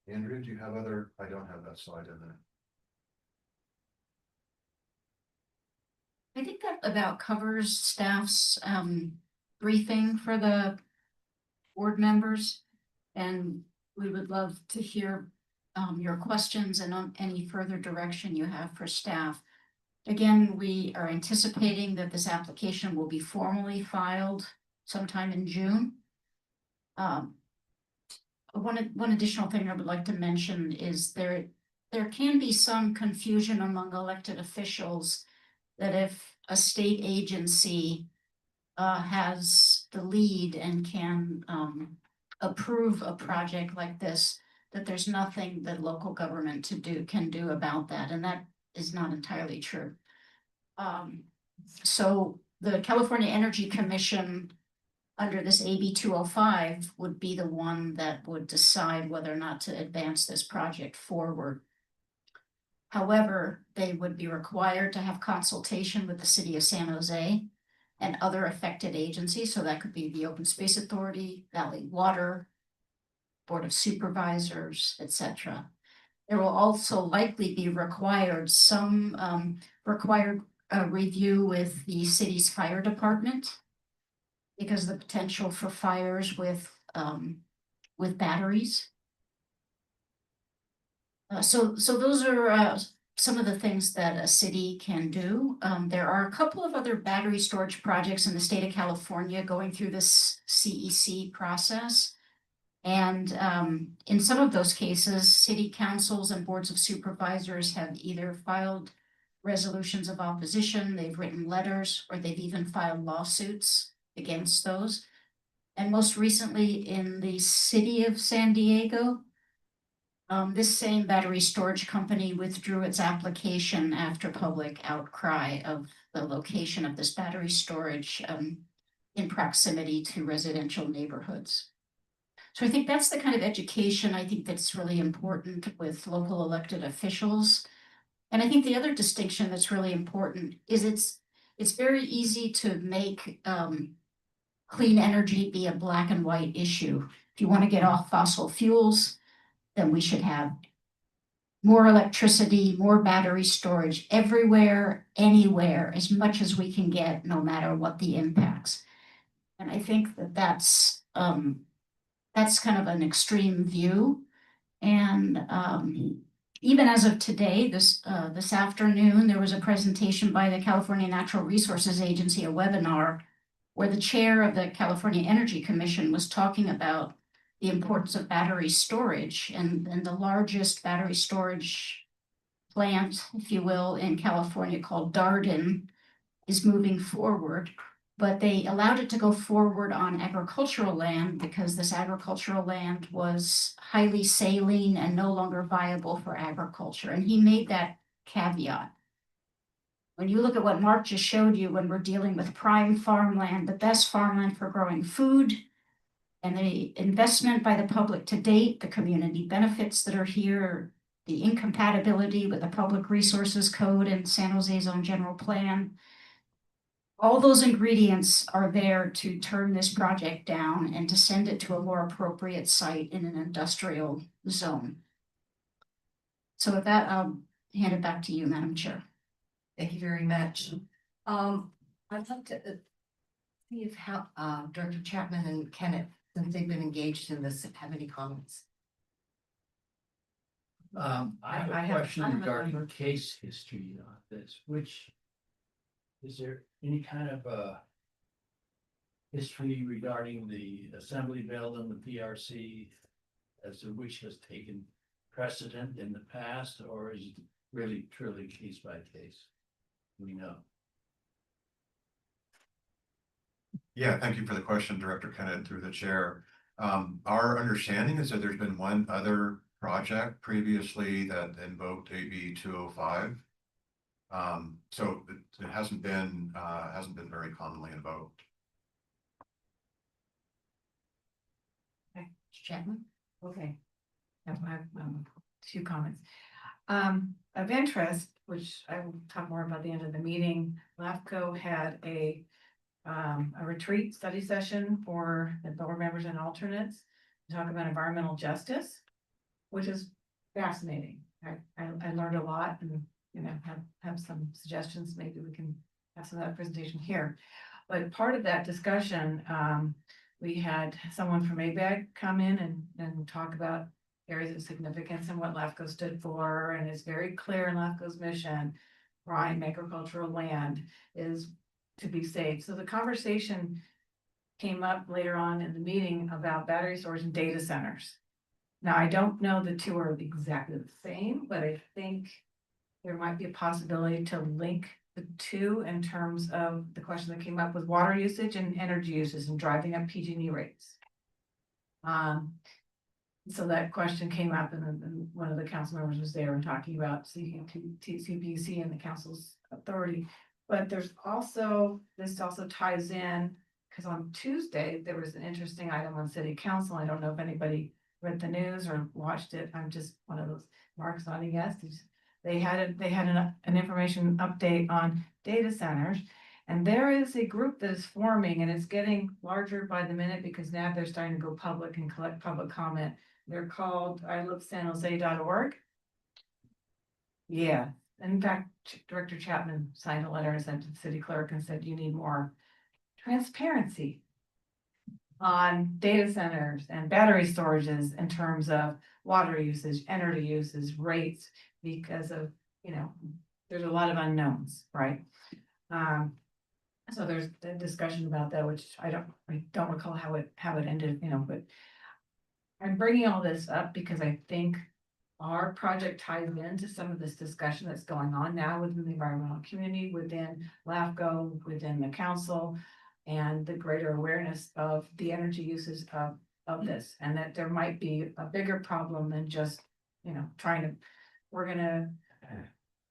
Andrea, do you have other? I don't have that slide in there. I think that about covers staff's briefing for the board members, and we would love to hear your questions and on any further direction you have for staff. Again, we are anticipating that this application will be formally filed sometime in June. One additional thing I would like to mention is there can be some confusion among elected officials that if a state agency has the lead and can approve a project like this, that there's nothing that local government can do about that, and that is not entirely true. So the California Energy Commission, under this AB 205, would be the one that would decide whether or not to advance this project forward. However, they would be required to have consultation with the city of San Jose and other affected agencies. So that could be the Open Space Authority, Valley Water, Board of Supervisors, etc. There will also likely be required some required review with the city's fire department, because of the potential for fires with batteries. So those are some of the things that a city can do. There are a couple of other battery storage projects in the state of California going through this CEC process. And in some of those cases, city councils and boards of supervisors have either filed resolutions of opposition, they've written letters, or they've even filed lawsuits against those. And most recently in the city of San Diego, this same battery storage company withdrew its application after public outcry of the location of this battery storage in proximity to residential neighborhoods. So I think that's the kind of education I think that's really important with local elected officials. And I think the other distinction that's really important is it's very easy to make clean energy be a black and white issue. If you want to get off fossil fuels, then we should have more electricity, more battery storage everywhere, anywhere, as much as we can get, no matter what the impacts. And I think that that's kind of an extreme view. And even as of today, this afternoon, there was a presentation by the California Natural Resources Agency, a webinar, where the chair of the California Energy Commission was talking about the importance of battery storage, and the largest battery storage plant, if you will, in California called Darden is moving forward. But they allowed it to go forward on agricultural land because this agricultural land was highly saline and no longer viable for agriculture. And he made that caveat. When you look at what Mark just showed you, when we're dealing with prime farmland, the best farmland for growing food, and the investment by the public to date, the community benefits that are here, the incompatibility with the Public Resources Code and San Jose Zone General Plan, all those ingredients are there to turn this project down and to send it to a more appropriate site in an industrial zone. So with that, I'll hand it back to you, Madam Chair. Thank you very much. I'd like to see if Director Chapman and Kenneth, since they've been engaged in this, have any comments. I have I a have- question I have a regarding number. case history on this, is there any kind of history regarding the Assembly Bill and the PRC as to which has taken precedent in the past, or is it really truly case by case? We know. Yeah, thank you for the question, Director Kennedy, through the chair. Our understanding is that there's been one other project previously that invoked AB 205. So it hasn't been very commonly invoked. Chapman? Okay. I have two comments. Of interest, which I will talk more about at the end of the meeting, LAFCO had a retreat study session for the board members and alternates to talk about environmental justice, which is fascinating. I learned a lot and, you know, have some suggestions. Maybe we can have some of that presentation here. But part of that discussion, we had someone from ABAG come in and talk about areas of significance and what LAFCO stood for, and it's very clear in LAFCO's mission, prime agricultural land is to be saved. So the conversation came up later on in the meeting about battery storage and data centers. Now, I don't know the two are exactly the same, but I think there might be a possibility to link the two in terms of the question that came up with water usage and energy uses and driving up PG&E rates. So that question came up and one of the council members was there and talking about CPUC and the council's authority. But there's also, this also ties in, because on Tuesday, there was an interesting item on city council. I don't know if anybody read the news or watched it. I'm just one of those, Mark's nodding yes. They had an information update on data centers. And there is a group that is forming and it's getting larger by the minute because now they're starting to go public and collect public comment. They're called ilovesanjose.org. Yeah, in fact, Director Chapman signed a letter and sent to the city clerk and said, you need more transparency on data centers and battery storages in terms of water usage, energy usage, rates, because of, you know, there's a lot of unknowns, right? So there's a discussion about that, which I don't recall how it ended, you know, but I'm bringing all this up because I think our project ties into some of this discussion that's going on now within the environmental community, within LAFCO, within the council, and the greater awareness of the energy uses of this, and that there might be a bigger problem than just, you know, we're gonna,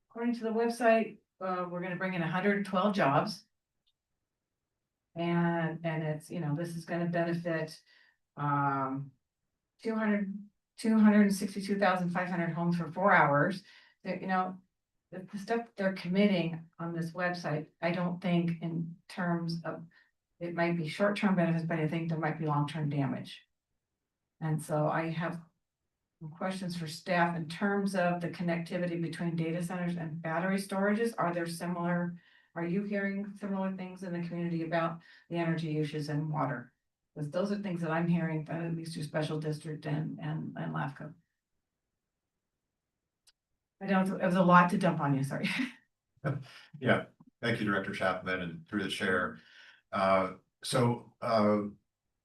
according to the website, we're gonna bring in 112 jobs. And it's, you know, this is gonna benefit 262,500 homes for 4 hours. That, the stuff they're committing on this website, I don't think in terms of, it might be short-term benefits, but I think there might be long-term damage. And so I have some questions for staff in terms of the connectivity between data centers and battery storages. Are you hearing similar things in the community about the energy issues and water? Because those are things that I'm hearing, at least through special district and LAFCO. I know it was a lot to dump on you, sorry. Yeah, thank you, Director Chapman, and through the chair.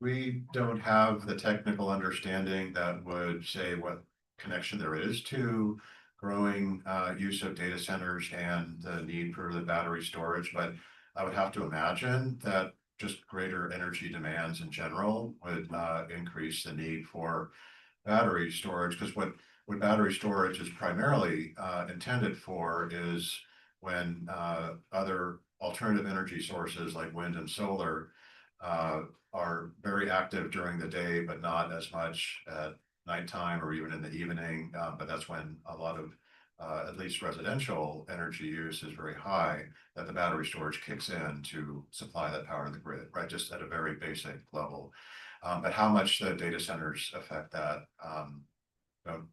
We don't have the technical understanding that would say what connection there is to growing use of data centers and the need for the battery storage, but I would have to imagine that just greater energy demands in general would increase the need for battery storage, because what battery storage is primarily intended for is when other alternative energy sources like wind and solar are very active during the day, but not as much at nighttime or even in the evening. But that's when a lot of at least residential energy use is very high, that the battery storage kicks in to supply that power to the grid, right? Just at a very basic level. But how much the data centers affect that,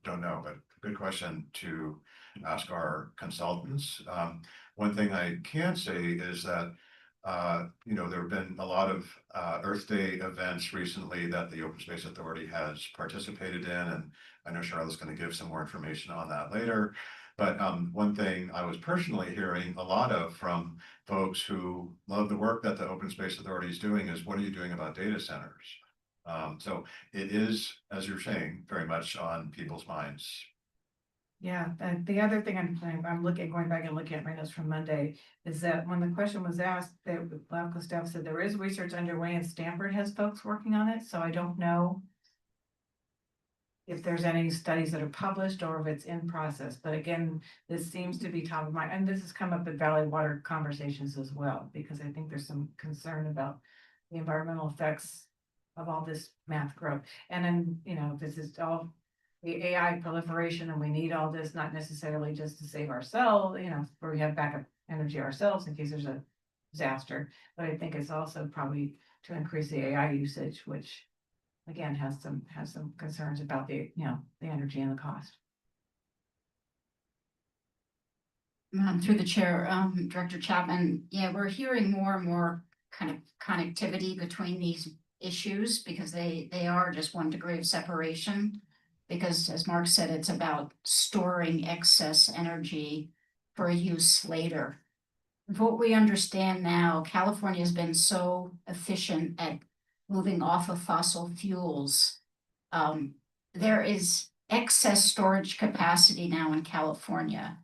don't know, but good question to ask our consultants. One thing I can say is that there have been a lot of Earth Day events recently that the Open Space Authority has participated in, and I know Charlotte's going to give some more information on that later. But one thing I was personally hearing a lot of from folks who love the work that the Open Space Authority is doing is, what are you doing about data centers? So it is, as you're saying, very much on people's minds. Yeah, the other thing I'm going back and looking at my notes from Monday, is that when the question was asked, the LAFCO staff said there is research underway and Stanford has folks working on it, so I don't know if there's any studies that are published or if it's in process. But again, this seems to be top of mind, and this has come up at Valley Water conversations as well, because I think there's some concern about the environmental effects of all this math growth. And then, this is all the AI proliferation, and we need all this, not necessarily just to save ourselves, where we have backup energy ourselves in case there's a disaster. But I think it's also probably to increase the AI usage, which again has some concerns about the energy and the cost. Through the chair, Director Chapman, yeah, we're hearing more and more kind of connectivity between these issues, because they are just 1 degree of separation. Because as Mark said, it's about storing excess energy for use later. What we understand now, California has been so efficient at moving off of fossil fuels. There is excess storage capacity now in California.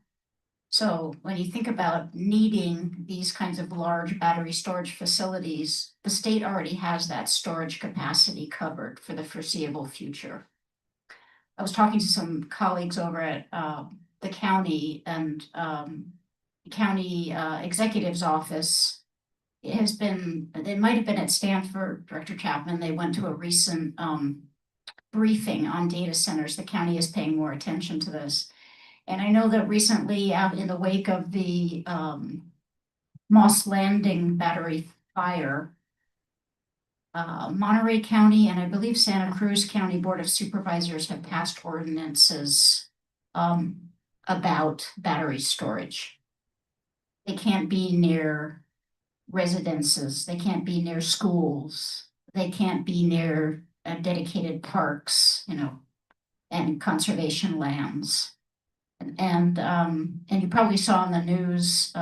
So when you think about needing these kinds of large battery storage facilities, the state already has that storage capacity covered for the foreseeable future. I was talking to some colleagues over at the county, and county executive's office they might have been at Stanford, Director Chapman. They went to a recent briefing on data centers. The county is paying more attention to this. And I know that recently, out in the wake of the Moss Landing battery fire, Monterey County and I believe Santa Cruz County Board of Supervisors have passed ordinances about battery storage. They can't be near residences. They can't be near schools. They can't be near dedicated parks, and conservation lands. And you probably saw in the news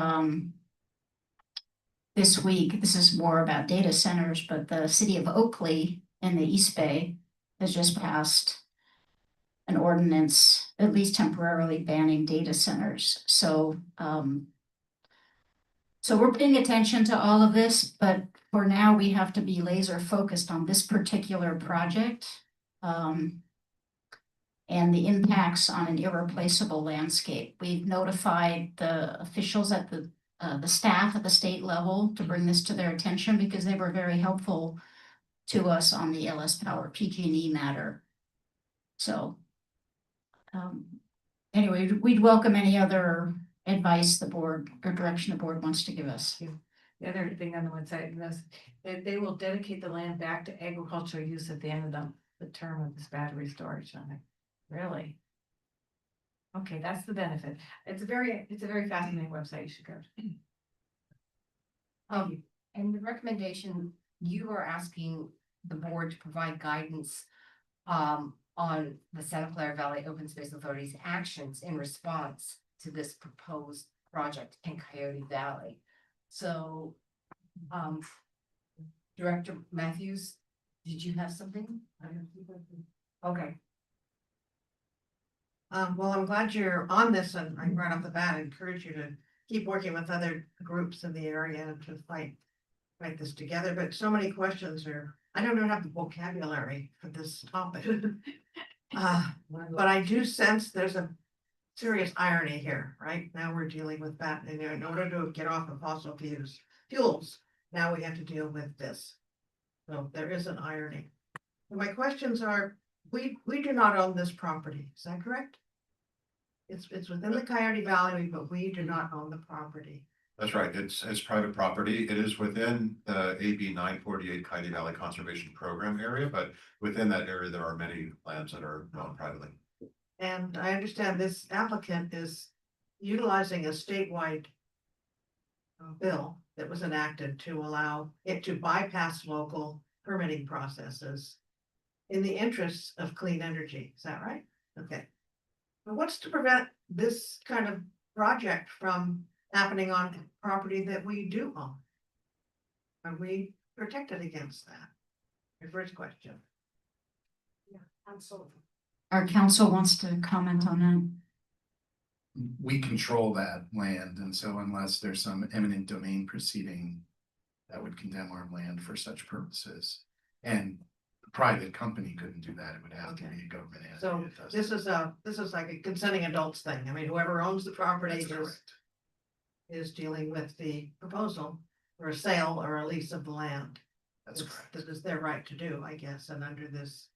this week, this is more about data centers, but the city of Oakley in the East Bay has just passed an ordinance, at least temporarily banning data centers. So we're paying attention to all of this, but for now we have to be laser focused on this particular project and the impacts on an irreplaceable landscape. We've notified the officials at the staff at the state level to bring this to their attention, because they were very helpful to us on the LS Power PG&E matter. So. Anyway, we'd welcome any other advice the board or direction the board wants to give us. The other thing on the website was that they will dedicate the land back to agricultural use at the end of the term of this battery storage. I'm like, really? Okay, that's the benefit. It's a very fascinating website. You should go. And the recommendation, you are asking the board to provide guidance on the Santa Clara Valley Open Space Authority's actions in response to this proposed project in Coyote Valley. So, Director Matthews, did you have something? Okay. Well, I'm glad you're on this, and I right off the bat encourage you to keep working with other groups in the area to fight this together, but so many questions are, I don't even have the vocabulary for this topic. But I do sense there's a serious irony here, right? Now we're dealing with that, and in order to get off of fossil fuels, now we have to deal with this. So there is an irony. And my questions are, we do not own this property, is that correct? It's within the Coyote Valley, but we do not own the property. That's right. It's private property. It is within the AB 948 Coyote Valley Conservation Program area, but within that area, there are many lands that are owned privately. And I understand this applicant is utilizing a statewide bill that was enacted to allow it to bypass local permitting processes in the interests of clean energy. Is that right? Okay. But what's to prevent this kind of project from happening on property that we do own? Are we protected against that? My first question. Yeah, absolutely. Our council wants to comment on that. We control that land, and so unless there's some eminent domain proceeding that would condemn our land for such purposes, and a private company couldn't do that, it would have to be a government entity. So that does it. this is like a consenting adults thing. I mean, whoever owns the property That's correct. is dealing with the proposal for a sale or a lease of the land. That's correct. This is their right to do, I guess, and under this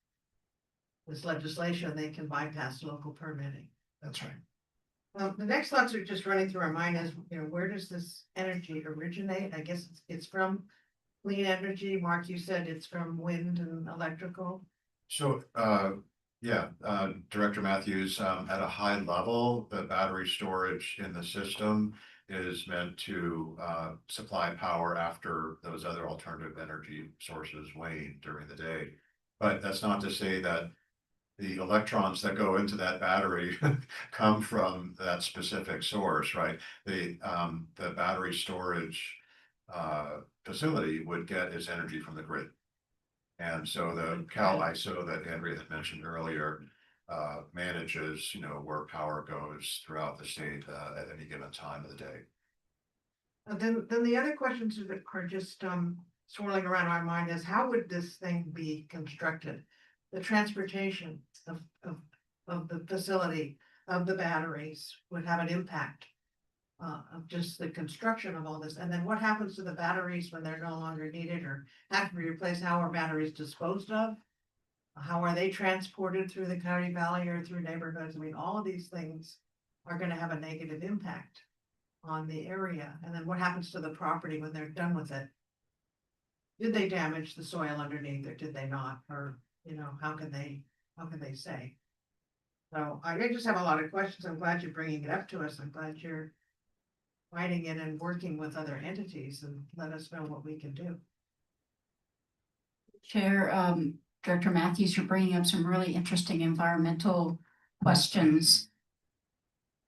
legislation, they can bypass local permitting. That's right. The next thoughts are just running through our mind is, where does this energy originate? I guess it's from clean energy. Mark, you said it's from wind and electrical. So, Director Matthews, at a high level, the battery storage in the system is meant to supply power after those other alternative energy sources wane during the day. But that's not to say that the electrons that go into that battery come from that specific source, right? The battery storage facility would get its energy from the grid. And so the Cal ISO that Andrea had mentioned earlier manages, where power goes throughout the state at any given time of the day. Then the other questions that are just swirling around my mind is, how would this thing be constructed? The transportation of the facility of the batteries would have an impact of just the construction of all this. And then what happens to the batteries when they're no longer needed or have to be replaced? How are batteries disposed of? How are they transported through the Coyote Valley or through neighborhoods? I mean, all of these things are going to have a negative impact on the area. And then what happens to the property when they're done with it? Did they damage the soil underneath or did they not? Or, how can they say? So I just have a lot of questions. I'm glad you're bringing it up to us. I'm glad you're fighting it and working with other entities, and let us know what we can do. Chair, Director Matthews, you're bringing up some really interesting environmental questions.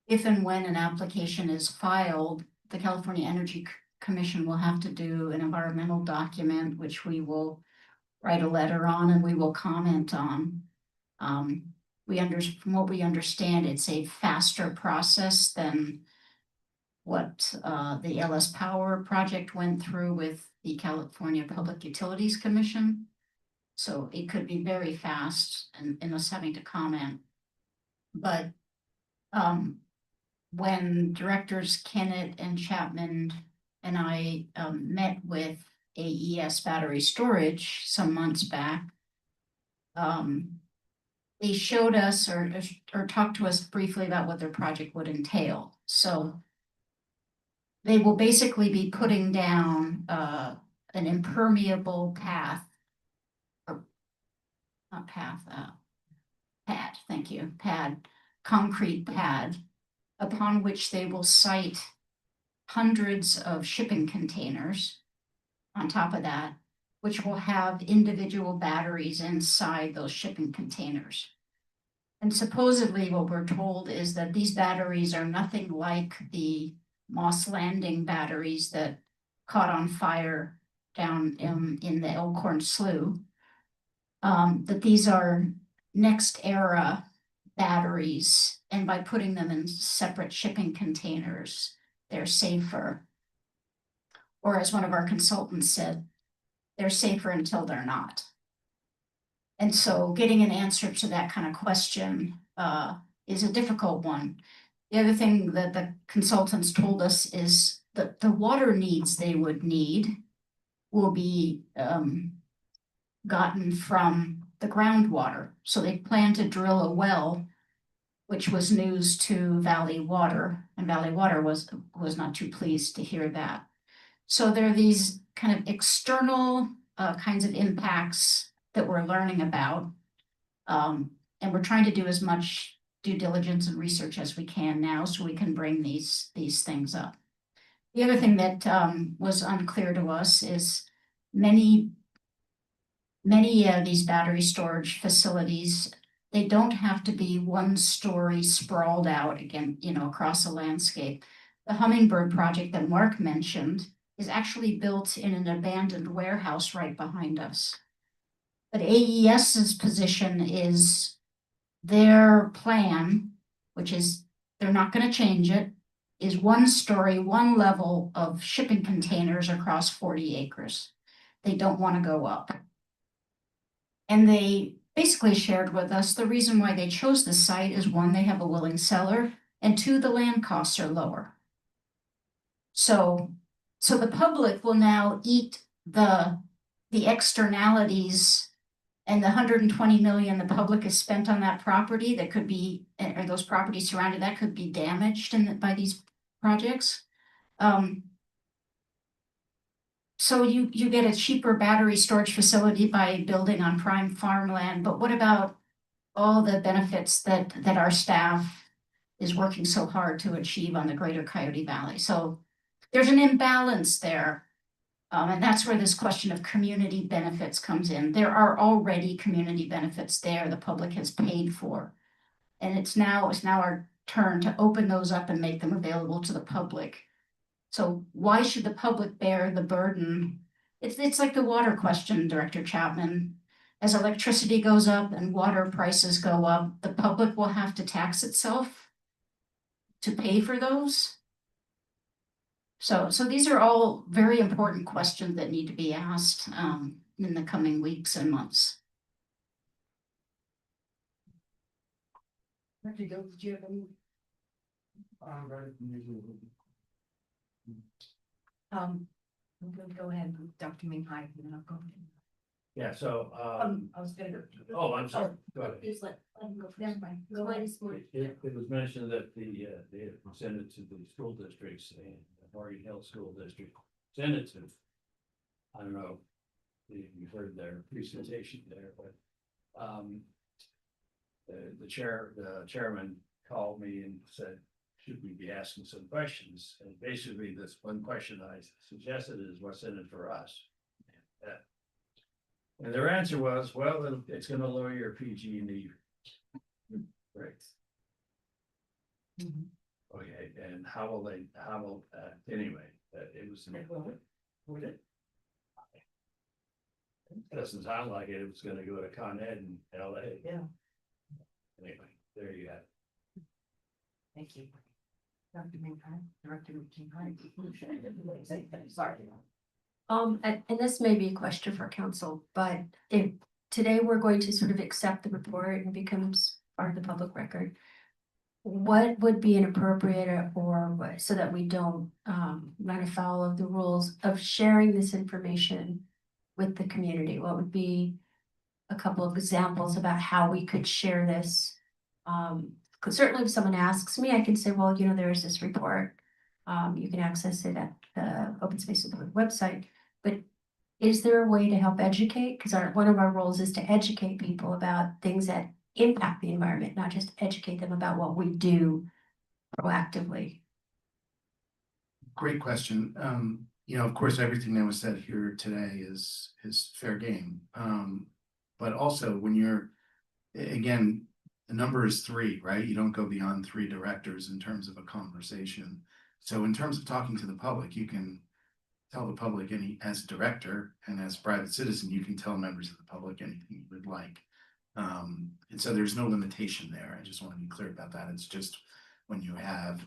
If and when an application is filed, the California Energy Commission will have to do an environmental document, which we will write a letter on and we will comment on. From what we understand, it's a faster process than what the LS Power project went through with the California Public Utilities Commission. So it could be very fast in us having to comment. But when directors Kennett and Chapman and I met with AES Battery Storage some months back, they showed us or talked to us briefly about what their project would entail. So they will basically be putting down an impermeable path. Or not path, pad, thank you, pad, concrete pad, upon which they will site hundreds of shipping containers on top of that, which will have individual batteries inside those shipping containers. And supposedly what we're told is that these batteries are nothing like the Moss Landing batteries that caught on fire down in the Elkhorn Slough. That these are next era batteries, and by putting them in separate shipping containers, they're safer. Or as one of our consultants said, they're safer until they're not. And so getting an answer to that kind of question is a difficult one. The other thing that the consultants told us is that the water needs they would need will be gotten from the groundwater. So they plan to drill a well, which was news to Valley Water, and Valley Water was not too pleased to hear that. So there are these kind of external kinds of impacts that we're learning about. And we're trying to do as much due diligence and research as we can now so we can bring these things up. The other thing that was unclear to us is many of these battery storage facilities, they don't have to be one story sprawled out again, across a landscape. The Hummingbird project that Mark mentioned is actually built in an abandoned warehouse right behind us. But AES's position is their plan, which is they're not going to change it, is one story, one level of shipping containers across 40 acres. They don't want to go up. And they basically shared with us the reason why they chose the site is one, they have a willing seller, and two, the land costs are lower. So the public will now eat the externalities and the 120 million the public has spent on that property that could be, or those properties surrounded that could be damaged by these projects. So you get a cheaper battery storage facility by building on prime farmland, but what about all the benefits that our staff is working so hard to achieve on the greater Coyote Valley? So there's an imbalance there. And that's where this question of community benefits comes in. There are already community benefits there the public has paid for. And it's now our turn to open those up and make them available to the public. So why should the public bear the burden? It's like the water question, Director Chapman. As electricity goes up and water prices go up, the public will have to tax itself to pay for those. So these are all very important questions that need to be asked in the coming weeks and months. Go ahead, Dr. Minghai, and then I'll go. Yeah, so, I was gonna go. oh, I'm sorry, go ahead. Just let him go. Never mind. Go ahead. It was mentioned that they had presented to the school districts and the Morgan Hill School District sent it to. I don't know if you heard their presentation there, but the chairman called me and said, should we be asking some questions? And basically, this one question I suggested is what's in it for us? And their answer was, well, it's gonna lower your PG&E rates. Okay, and how will anyway, it was. It doesn't sound like it was gonna go to Con Ed in LA. Yeah. Anyway, there you have it. Thank you. Dr. Minghai, Director Minghai. Sorry. And this may be a question for council, but if today we're going to sort of accept the report and becomes part of the public record, what would be an appropriate or so that we don't run afoul of the rules of sharing this information with the community? What would be a couple of examples about how we could share this. 'Cause certainly if someone asks me, I can say, well, you know, there's this report. You can access it at the Open Space Authority website, but is there a way to help educate? Because one of our roles is to educate people about things that impact the environment, not just educate them about what we do proactively. Great question. You know, of course, everything that was said here today is fair game. But also when you're, again, the number is 3, right? You don't go beyond 3 directors in terms of a conversation. So in terms of talking to the public, you can tell the public as a director and as a private citizen, you can tell members of the public anything you would like. And so there's no limitation there. I just want to be clear about that. It's just when you have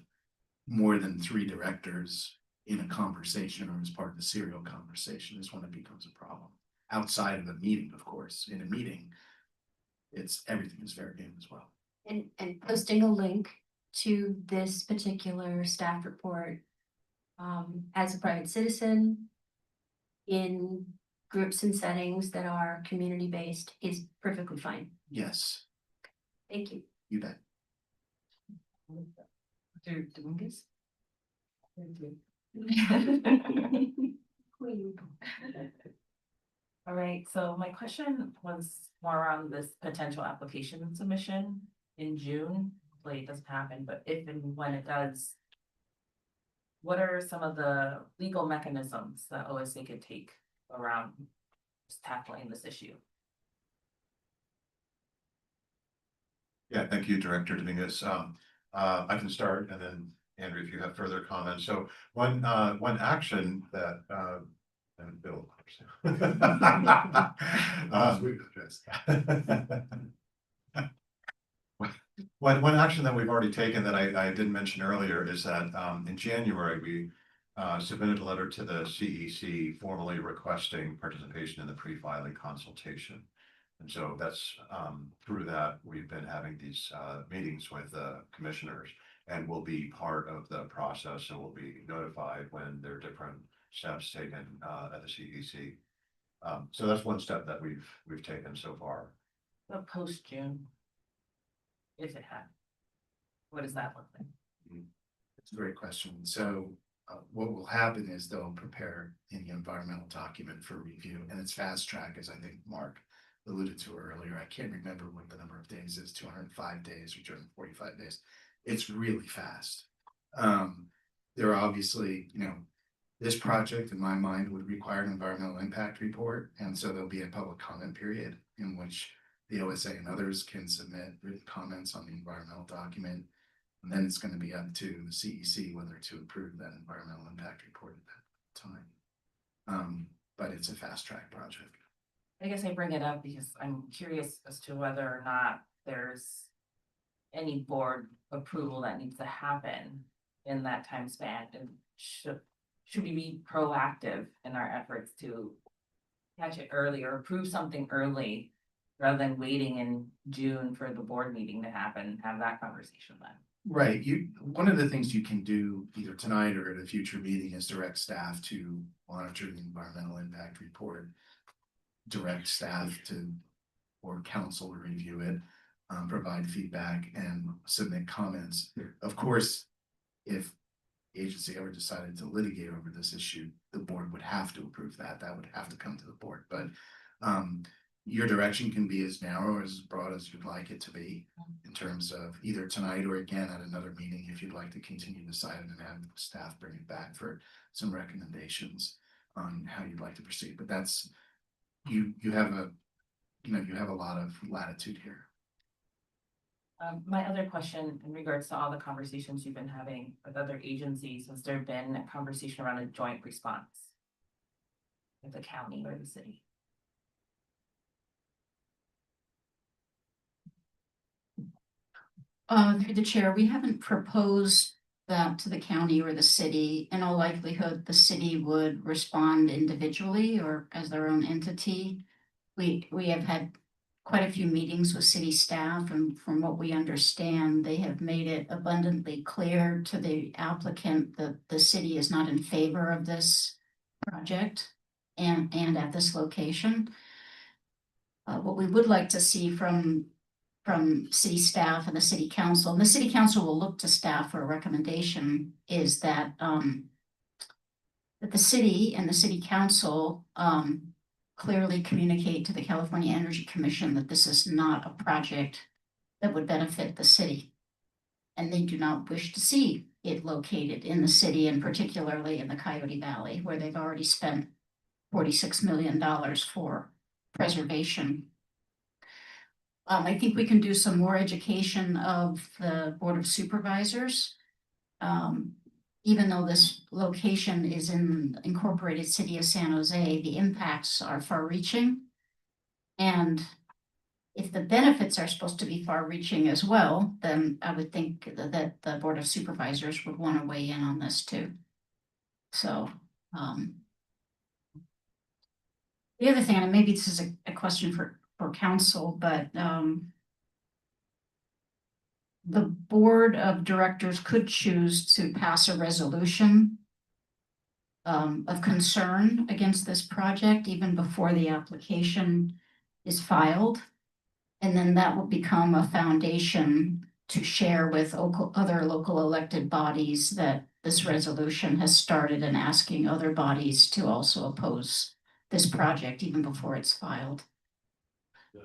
more than 3 directors in a conversation or as part of the serial conversation is when it becomes a problem. Outside of a meeting, of course, in a meeting, everything is fair game as well. And posting a link to this particular staff report as a private citizen in groups and settings that are community-based is perfectly fine. Yes, Thank you. you bet. Dominguez? All right, so my question was more around this potential application submission in June. Hopefully it doesn't happen, but if and when it does, what are some of the legal mechanisms that OSA could take around just tackling this issue? Yeah, thank you, Director Dominguez. I can start and then Andrew, if you have further comments. So one action that, and Bill. One action that we've already taken that I did mention earlier is that in January, we submitted a letter to the CEC formally requesting participation in the pre-filing consultation. And so that's through that, we've been having these meetings with commissioners and will be part of the process and will be notified when there are different steps taken at the CEC. So that's one step that we've taken so far. But post-June, if it had, what does that look like? It's a great question. So what will happen is they'll prepare any environmental document for review, and it's fast track, as I think Mark alluded to earlier. I can't remember what the number of days is, 205 days or 245 days. It's really fast. There are obviously, you know, this project in my mind would require an environmental impact report. And so there'll be a public comment period in which the OSA and others can submit written comments on the environmental document. And then it's going to be up to the CEC whether to approve that environmental impact report at that time. But it's a fast track project. I guess I bring it up because I'm curious as to whether or not there's any board approval that needs to happen in that time span, and should we be proactive in our efforts to catch it early or approve something early rather than waiting in June for the board meeting to happen, have that conversation then? Right. One of the things you can do either tonight or at a future meeting is direct staff to monitor the environmental impact report, direct staff to or council to review it, provide feedback and submit comments. Of course, if the agency ever decided to litigate over this issue, the board would have to approve that. That would have to come to the board. But your direction can be as narrow or as broad as you'd like it to be in terms of either tonight or again at another meeting if you'd like to continue this item and have staff bring it back for some recommendations on how you'd like to proceed. But that's you have a lot of latitude here. My other question in regards to all the conversations you've been having with other agencies, has there been a conversation around a joint response with the county or the city? Through the chair, we haven't proposed that to the county or the city. In all likelihood, the city would respond individually or as their own entity. We have had quite a few meetings with city staff, and from what we understand, they have made it abundantly clear to the applicant that the city is not in favor of this project and at this location. What we would like to see from city staff and the city council, and the city council will look to staff for a recommendation, is that that the city and the city council clearly communicate to the California Energy Commission that this is not a project that would benefit the city. And they do not wish to see it located in the city, and particularly in the Coyote Valley, where they've already spent $46 million for preservation. I think we can do some more education of the Board of Supervisors. Even though this location is in incorporated city of San Jose, the impacts are far-reaching. And if the benefits are supposed to be far-reaching as well, then I would think that the Board of Supervisors would want to weigh in on this too. So, the other thing, and maybe this is a question for council, but the board of directors could choose to pass a resolution of concern against this project even before the application is filed. And then that will become a foundation to share with other local elected bodies that this resolution has started, and asking other bodies to also oppose this project even before it's filed.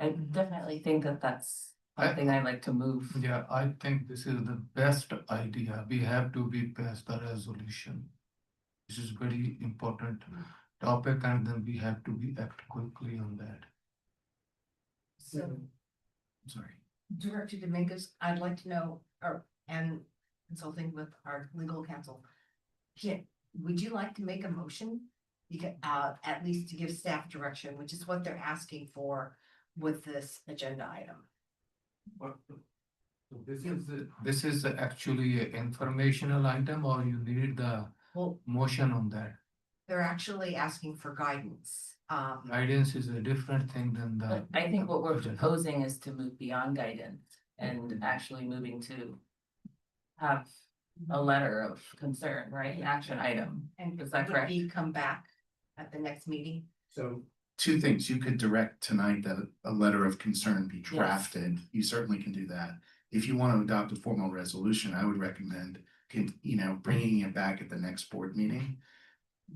I definitely think that that's something I'd like to move. Yeah, I think this is the best idea. We have to be pass the resolution. This is very important topic, and then we have to be act quickly on that. So, Sorry. Director Dominguez, I'd like to know, and consulting with our legal counsel. Would you like to make a motion? You can, at least to give staff direction, which is what they're asking for with this agenda item. This is actually an informational item, or you need the Well, motion on that? they're actually asking for guidance. Guidance is a different thing than the. But I think what we're proposing is to move beyond guidance and actually moving to have a letter of concern, right? An action item. And Is that would correct? we come back at the next meeting? So two things, you could direct tonight that a letter of concern be Yes. drafted. You certainly can do that. If you want to adopt a formal resolution, I would recommend, bringing it back at the next board meeting,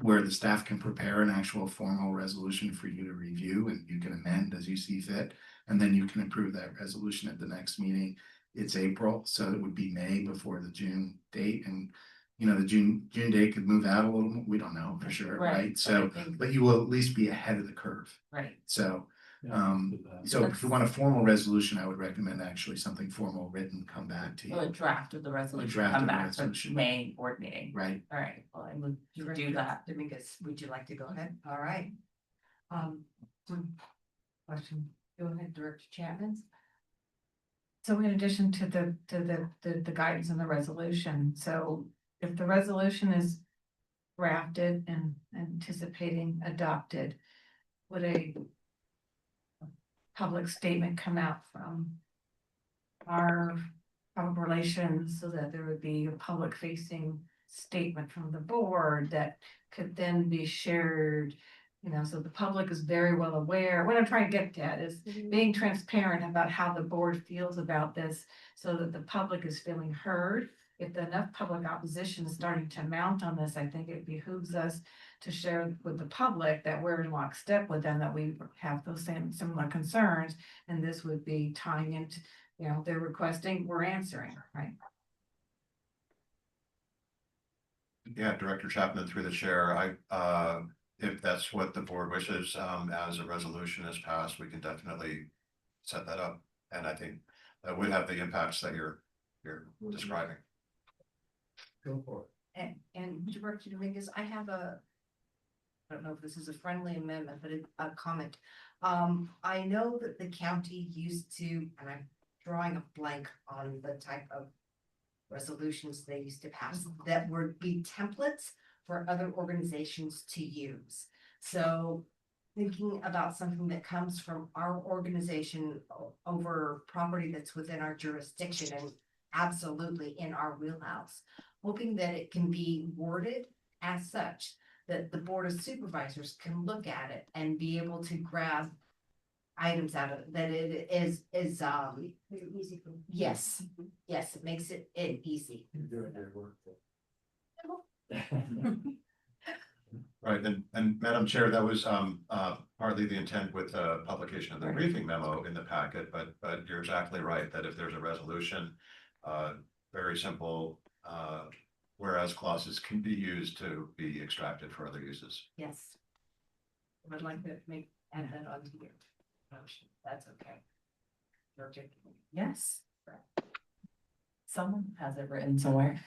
where the staff can prepare an actual formal resolution for you to review, and you can amend as you see fit. And then you can approve that resolution at the next meeting. It's April, so it would be May before the June date, and the June date could move out a little more. We don't know for sure, Right, right? So, but I think- but you will at least be ahead of the curve. Right. So, Yeah, so if you want a formal resolution, I would recommend actually something formal written, come back to So a you, draft of the resolution, draft come of the back for resolution. May board meeting. right? All right, well, I would do Director that. Dominguez, would you like to go ahead? All right. Question, go ahead, Director Chapman. So in addition to the guidance and the resolution, so if the resolution is drafted and anticipating adopted, would a public statement come out from our public relations so that there would be a public facing statement from the board that could then be shared? So the public is very well aware. What I'm trying to get at is being transparent about how the board feels about this so that the public is feeling heard. If enough public opposition is starting to mount on this, I think it behooves us to share with the public that we're in lockstep with them, that we have those same similar concerns. And this would be tying into, they're requesting, we're answering, right? Yeah, Director Chapman, through the chair, if that's what the board wishes, as a resolution is passed, we can definitely set that up. And I think that would have the impacts that you're describing. Go for it. And Director Dominguez, I don't know if this is a friendly amendment, but a comment. I know that the county used to, and I'm drawing a blank on the type of resolutions they used to pass, that would be templates for other organizations to use. So thinking about something that comes from our organization over property that's within our jurisdiction and absolutely in our wheelhouse, hoping that it can be worded as such that the Board of Supervisors can look at it and be able to grab items out of, that it is, yes, yes, it makes it easy. Right, and Madam Chair, that was partly the intent with the publication of the briefing memo in the packet, but you're exactly right, that if there's a resolution, very simple, whereas clauses can be used to be extracted for other uses. Yes. I would like to add that onto your motion, that's okay. Yes. Someone has it written somewhere.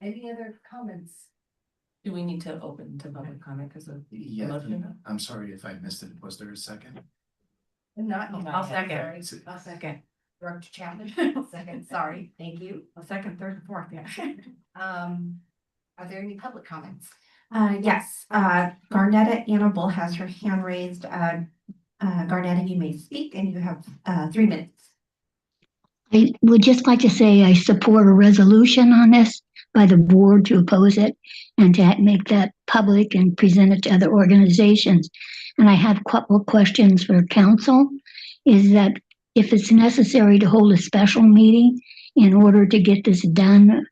Any other comments? Do we need to open to public comment because of the Yeah, motion? I'm sorry if I missed it. Was there a second? Not. I'll second. Sorry. I'll second. Director Chapman, second, sorry, thank you. A second, third, and fourth, yeah. Are there any public comments? Yes, Garnetta Annable has her hand raised. Garnetta, you may speak and you have 3 minutes. I would just like to say I support a resolution on this by the board to oppose it and to make that public and present it to other organizations. And I have a couple of questions for council. Is that if it's necessary to hold a special meeting in order to get this done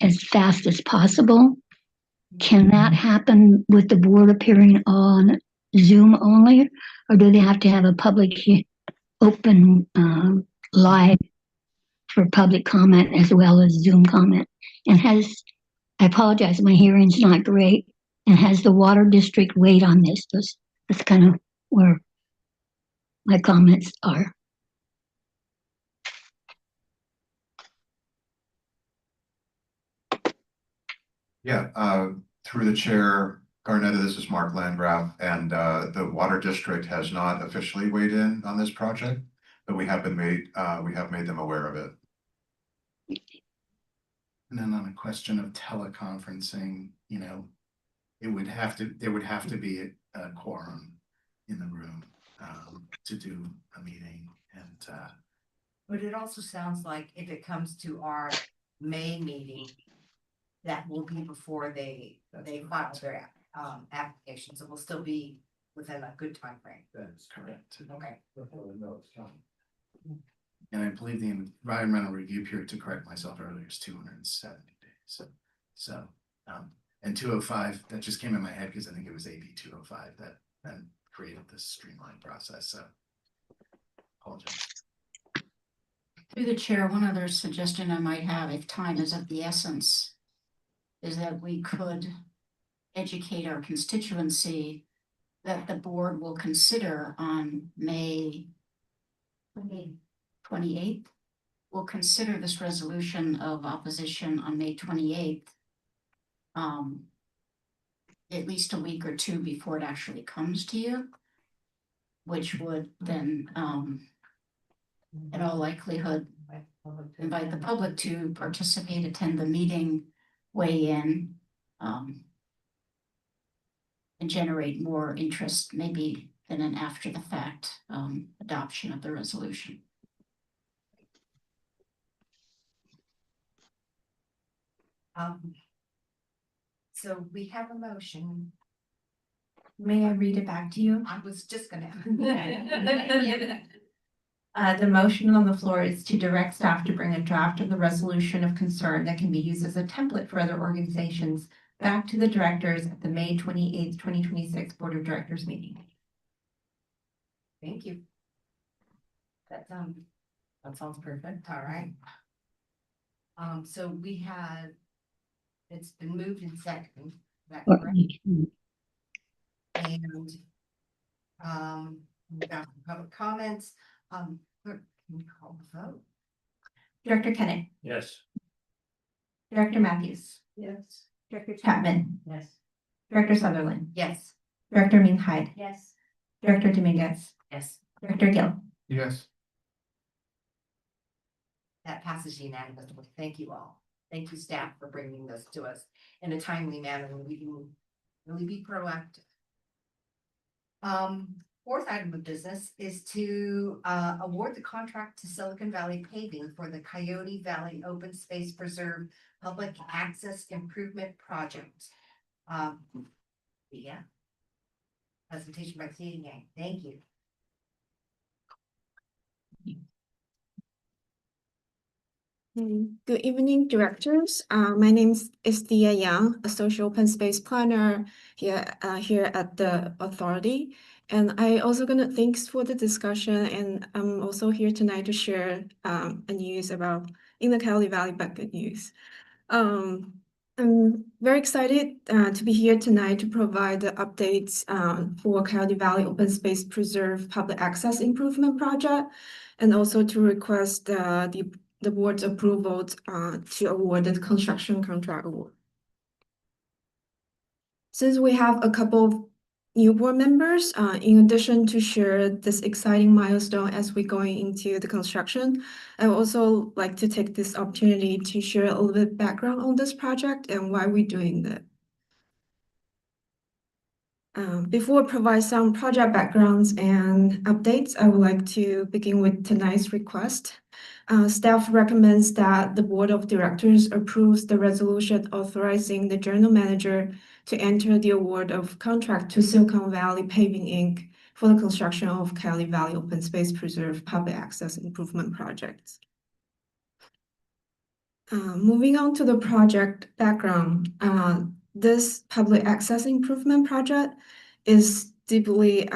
as fast as possible, can that happen with the board appearing on Zoom only? Or do they have to have a public open live for public comment as well as Zoom comment? And I apologize, my hearing's not great. And has the water district weighed on this? That's kind of where my comments are. Yeah, through the chair, Garnetta, this is Mark Landgraf, and the Water District has not officially weighed in on this project, but we have made them aware of it. And then on a question of teleconferencing, there would have to be a quorum in the room to do a meeting and But it also sounds like if it comes to our May meeting, that will be before they file their applications. It will still be within a good time frame. that's correct. Okay. And I believe the environmental review period, to correct myself earlier, is 270 days. So, and 205, that just came in my head because I think it was AB 205 that created this streamlined process. So, apologize. Through the chair, one other suggestion I might have, if time is of the essence, is that we could educate our constituency that the board will consider on May 28th. We'll consider this resolution of opposition on May 28th. At least a week or two before it actually comes to you, which would then, in all likelihood, invite the public to participate, attend the meeting, weigh in, and generate more interest maybe than an after the fact adoption of the resolution. So we have a motion. May I read it back to you? I was just gonna. The motion on the floor is to direct staff to bring a draft of the resolution of concern that can be used as a template for other organizations back to the directors at the May 28th, 2026 Board of Directors meeting. Thank you. That sounds perfect. All right. So we had, it's been moved in second, is that correct? And we got public comments. Clerk, can you call the vote? Director Kennett, Yes. Director Matthews, Yes. Director Chapman, Yes. Director Sutherland, Yes. Director Minhide, Yes. Director Dominguez, Yes. Director Gill. Yes. That passes unanimously. Thank you all. Thank you, staff, for bringing this to us in a timely manner when we can really be proactive. Fourth item of business is to award the contract to Silicon Valley Paving for the Coyote Valley Open Space Preserve Public Access Improvement Project. Yeah. presentation by Tina Yang. Thank you. Good evening, directors. My name is Thea Yang, a social open space planner here at the authority. And I also gonna thanks for the discussion, and I'm also here tonight to share a news about in the Cali Valley Bucket News. I'm very excited to be here tonight to provide the updates for Coyote Valley Open Space Preserve Public Access Improvement Project, and also to request the board's approval to award the construction contract award. Since we have a couple of new board members, in addition to share this exciting milestone as we going into the construction, I would also like to take this opportunity to share a little bit background on this project and why we're doing that. Before I provide some project backgrounds and updates, I would like to begin with tonight's request. Staff recommends that the Board of Directors approves the resolution authorizing the General Manager to enter the award of contract to Silicon Valley Paving, Inc. for the construction of Cali Valley Open Space Preserve Public Access Improvement Projects. Moving on to the project background, this public access improvement project is deeply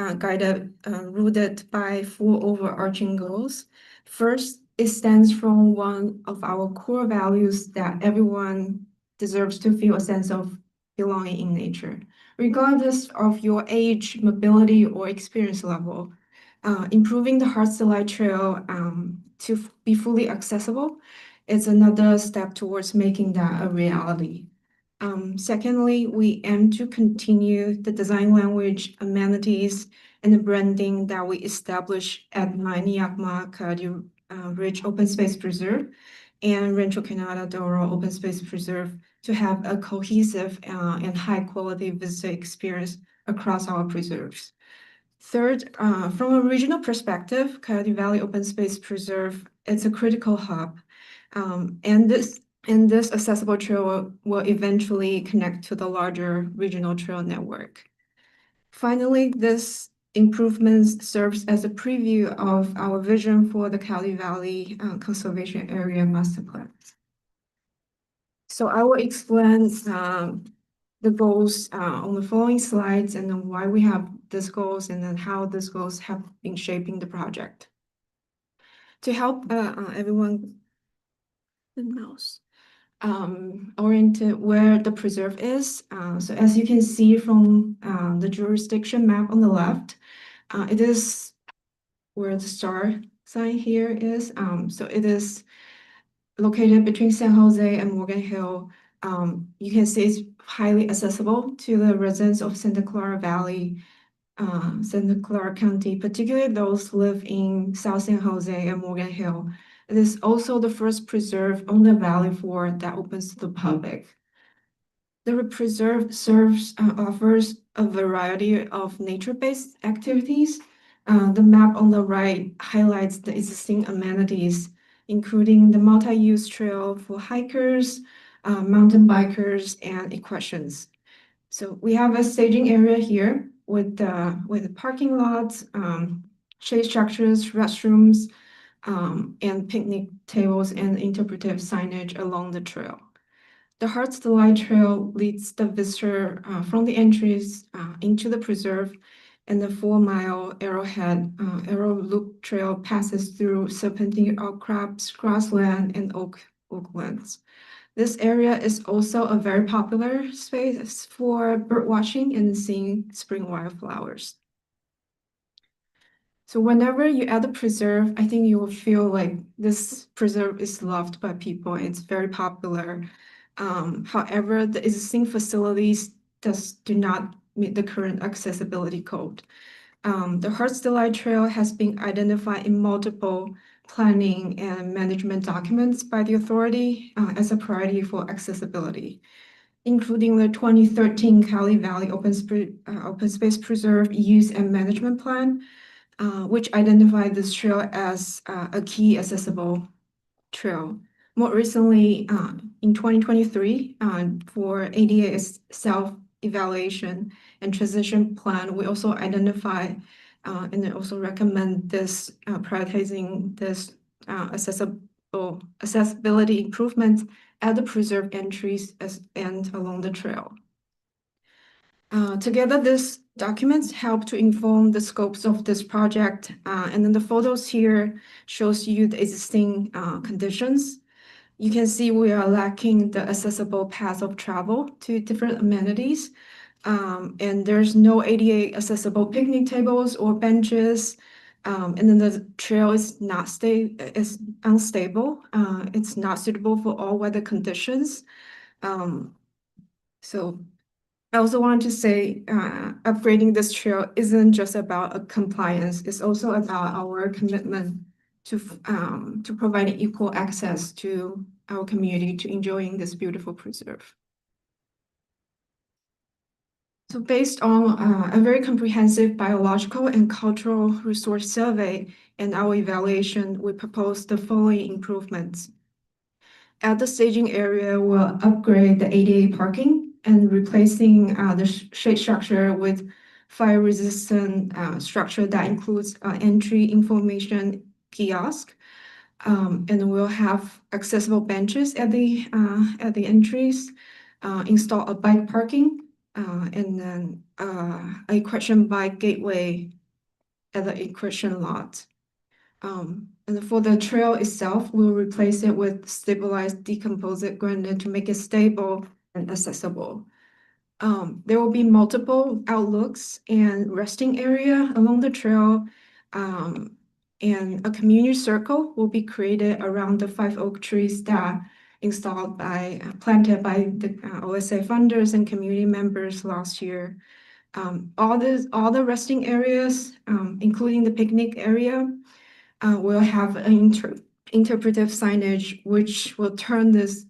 rooted by 4 overarching goals. First, it stands from one of our core values that everyone deserves to feel a sense of belonging in nature, regardless of your age, mobility, or experience level. Improving the Hearts Delight Trail to be fully accessible is another step towards making that a reality. Secondly, we aim to continue the design language, amenities, and the branding that we established at Miami Yakima Coyote Ridge Open Space Preserve and Rancho Canada de Oro Open Space Preserve to have a cohesive and high-quality visitor experience across our preserves. Third, from a regional perspective, Coyote Valley Open Space Preserve is a critical hub, and this accessible trail will eventually connect to the larger regional trail network. Finally, this improvement serves as a preview of our vision for the Cali Valley Conservation Area Master Plan. So I will explain the goals on the following slides, and then why we have these goals, and then how these goals have been shaping the project. To help everyone, the mouse, oriented where the preserve is. So as you can see from the jurisdiction map on the left, it is where the star sign here is. So it is located between San Jose and Morgan Hill. You can see it's highly accessible to the residents of Santa Clara Valley, Santa Clara County, particularly those who live in South San Jose and Morgan Hill. It is also the first preserve on the valley floor that opens to the public. The preserve offers a variety of nature-based activities. The map on the right highlights the existing amenities, including the multi-use trail for hikers, mountain bikers, and equestrians. So we have a staging area here with parking lots, shade structures, restrooms, and picnic tables and interpretive signage along the trail. The Hearts Delight Trail leads the visitor from the entries into the preserve, and the 4-mile Arrowhead Arrow Loop Trail passes through serpentine outcrops, grassland, and oaklands. This area is also a very popular space for bird watching and seeing spring wildflowers. So whenever you add a preserve, I think you will feel like this preserve is loved by people. It's very popular. However, the existing facilities do not meet the current accessibility code. The Hearts Delight Trail has been identified in multiple planning and management documents by the authority as a priority for accessibility, including the 2013 Cali Valley Open Space Preserve Use and Management Plan, which identified this trail as a key accessible trail. More recently, in 2023, for ADA evaluation and transition plan, we also identify and then also recommend this prioritizing this accessibility improvements at the preserve entries and along the trail. Together, these documents help to inform the scopes of this project. And then the photos here shows you the existing conditions. You can see we are lacking the accessible paths of travel to different amenities. And there's no ADA accessible picnic tables or benches. And then the trail is unstable. It's not suitable for all weather conditions. So I also want to say upgrading this trail isn't just about a compliance, it's also about our commitment to providing equal access to our community to enjoying this beautiful preserve. So based on a very comprehensive biological and cultural resource survey and our evaluation, we propose the following improvements. At the staging area, we'll upgrade the ADA parking and replacing the shade structure with fire-resistant structure that includes entry information kiosk. And we'll have accessible benches at the entries, install a bike parking, and then a equestrian bike gateway at the equestrian lot. And for the trail itself, we'll replace it with stabilized decomposite granite to make it stable and accessible. There will be multiple outlooks and resting area along the trail. And a community circle will be created around the 5 oak trees that planted by the OSA funders and community members last year. All the resting areas, including the picnic area, will have an interpretive signage, which will turn this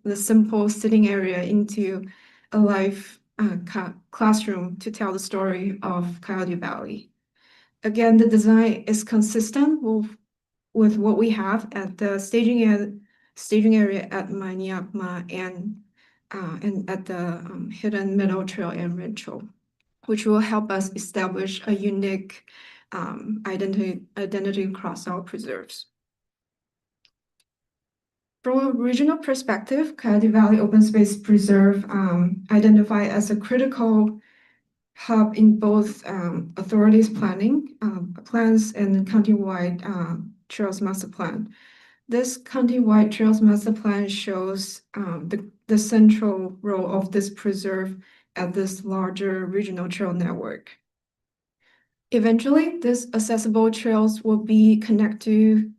the simple sitting area into a live classroom to tell the story of Coyote Valley. Again, the design is consistent with what we have at the staging area at Maniakma and at the Hidden Meadow Trail and Rancho, which will help us establish a unique identity across our preserves. From a regional perspective, Coyote Valley Open Space Preserve identified as a critical hub in both authorities plans and countywide trails master plan. This countywide trails master plan shows the central role of this preserve at this larger regional trail network. Eventually, these accessible trails will be connected to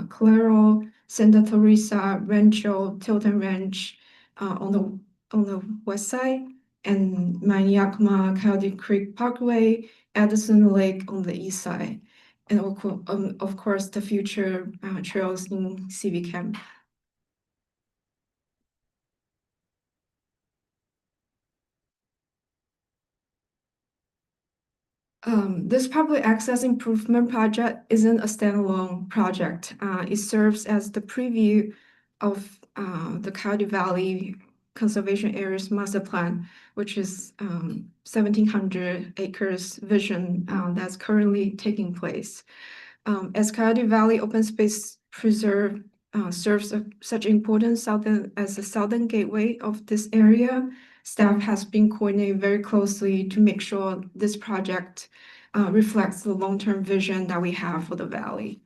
Calero, Santa Teresa, Rancho, Tilton Ranch on the west side, and Maniakma, Coyote Creek Parkway, Addison Lake on the east side, and of course the future trails in CV Camp. This public access improvement project isn't a standalone project. It serves as the preview of the Coyote Valley Conservation Areas Master Plan, which is 1,700 acres vision that's currently taking place. As Coyote Valley Open Space Preserve serves such importance as the southern gateway of this area, staff has been coordinating very closely to make sure this project reflects the long-term vision that we have for the valley.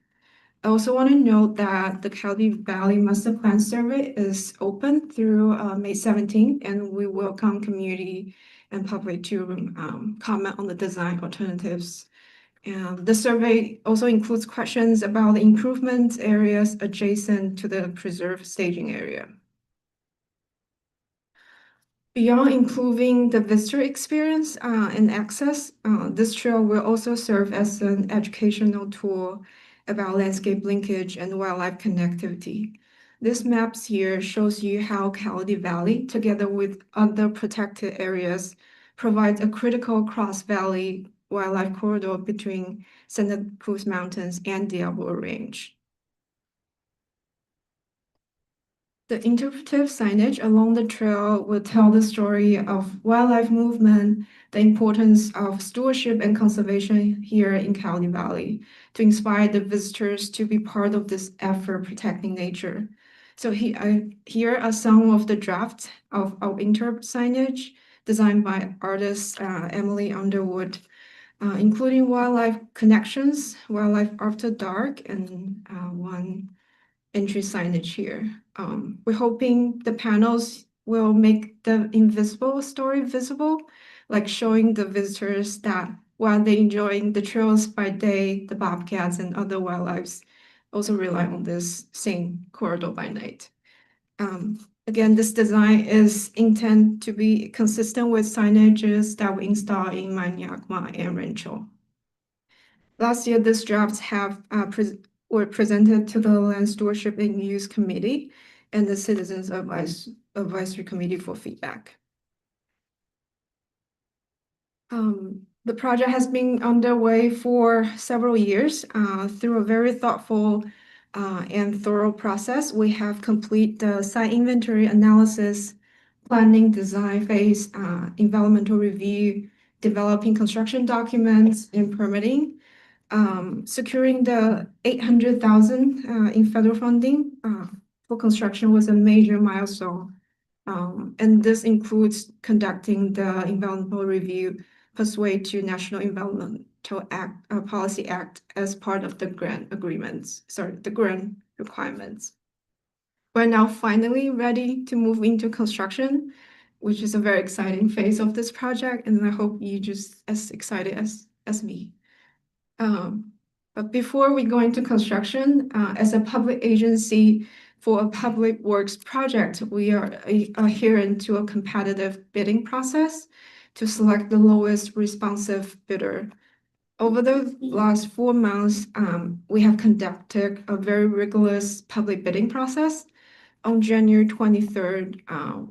I also want to note that the Coyote Valley Master Plan survey is open through May 17th, and we welcome community and public to comment on the design alternatives. And the survey also includes questions about the improvement areas adjacent to the preserve staging area. Beyond improving the visitor experience and access, this trail will also serve as an educational tool about landscape linkage and wildlife connectivity. This maps here shows you how Coyote Valley, together with other protected areas, provides a critical cross-valley wildlife corridor between Santa Cruz Mountains and Diablo Range. The interpretive signage along the trail will tell the story of wildlife movement, the importance of stewardship and conservation here in Coyote Valley to inspire the visitors to be part of this effort protecting nature. So here are some of the drafts of our interpretive signage designed by artist Emily Underwood, including wildlife connections, wildlife after dark, and one entry signage here. We're hoping the panels will make the invisible story visible, like showing the visitors that while they enjoying the trails by day, the bobcats and other wildlife also rely on this same corridor by night. Again, this design is intended to be consistent with signages that we install in Maniacma and Rancho. Last year, these drafts were presented to the Land Stewardship and Use Committee and the Citizens Advisory Committee for feedback. The project has been underway for several years through a very thoughtful and thorough process. We have completed the site inventory analysis, planning design phase, environmental review, developing construction documents, and permitting. Securing the 800,000 in federal funding for construction was a major milestone. And this includes conducting the environmental review pursuant to National Environmental Policy Act as part of the grant requirements. We're now finally ready to move into construction, which is a very exciting phase of this project, and I hope you're just as excited as me. But before we go into construction, as a public agency for a public works project, we are adhering to a competitive bidding process to select the lowest responsive bidder. Over the last 4 months, we have conducted a very rigorous public bidding process. On January 23rd,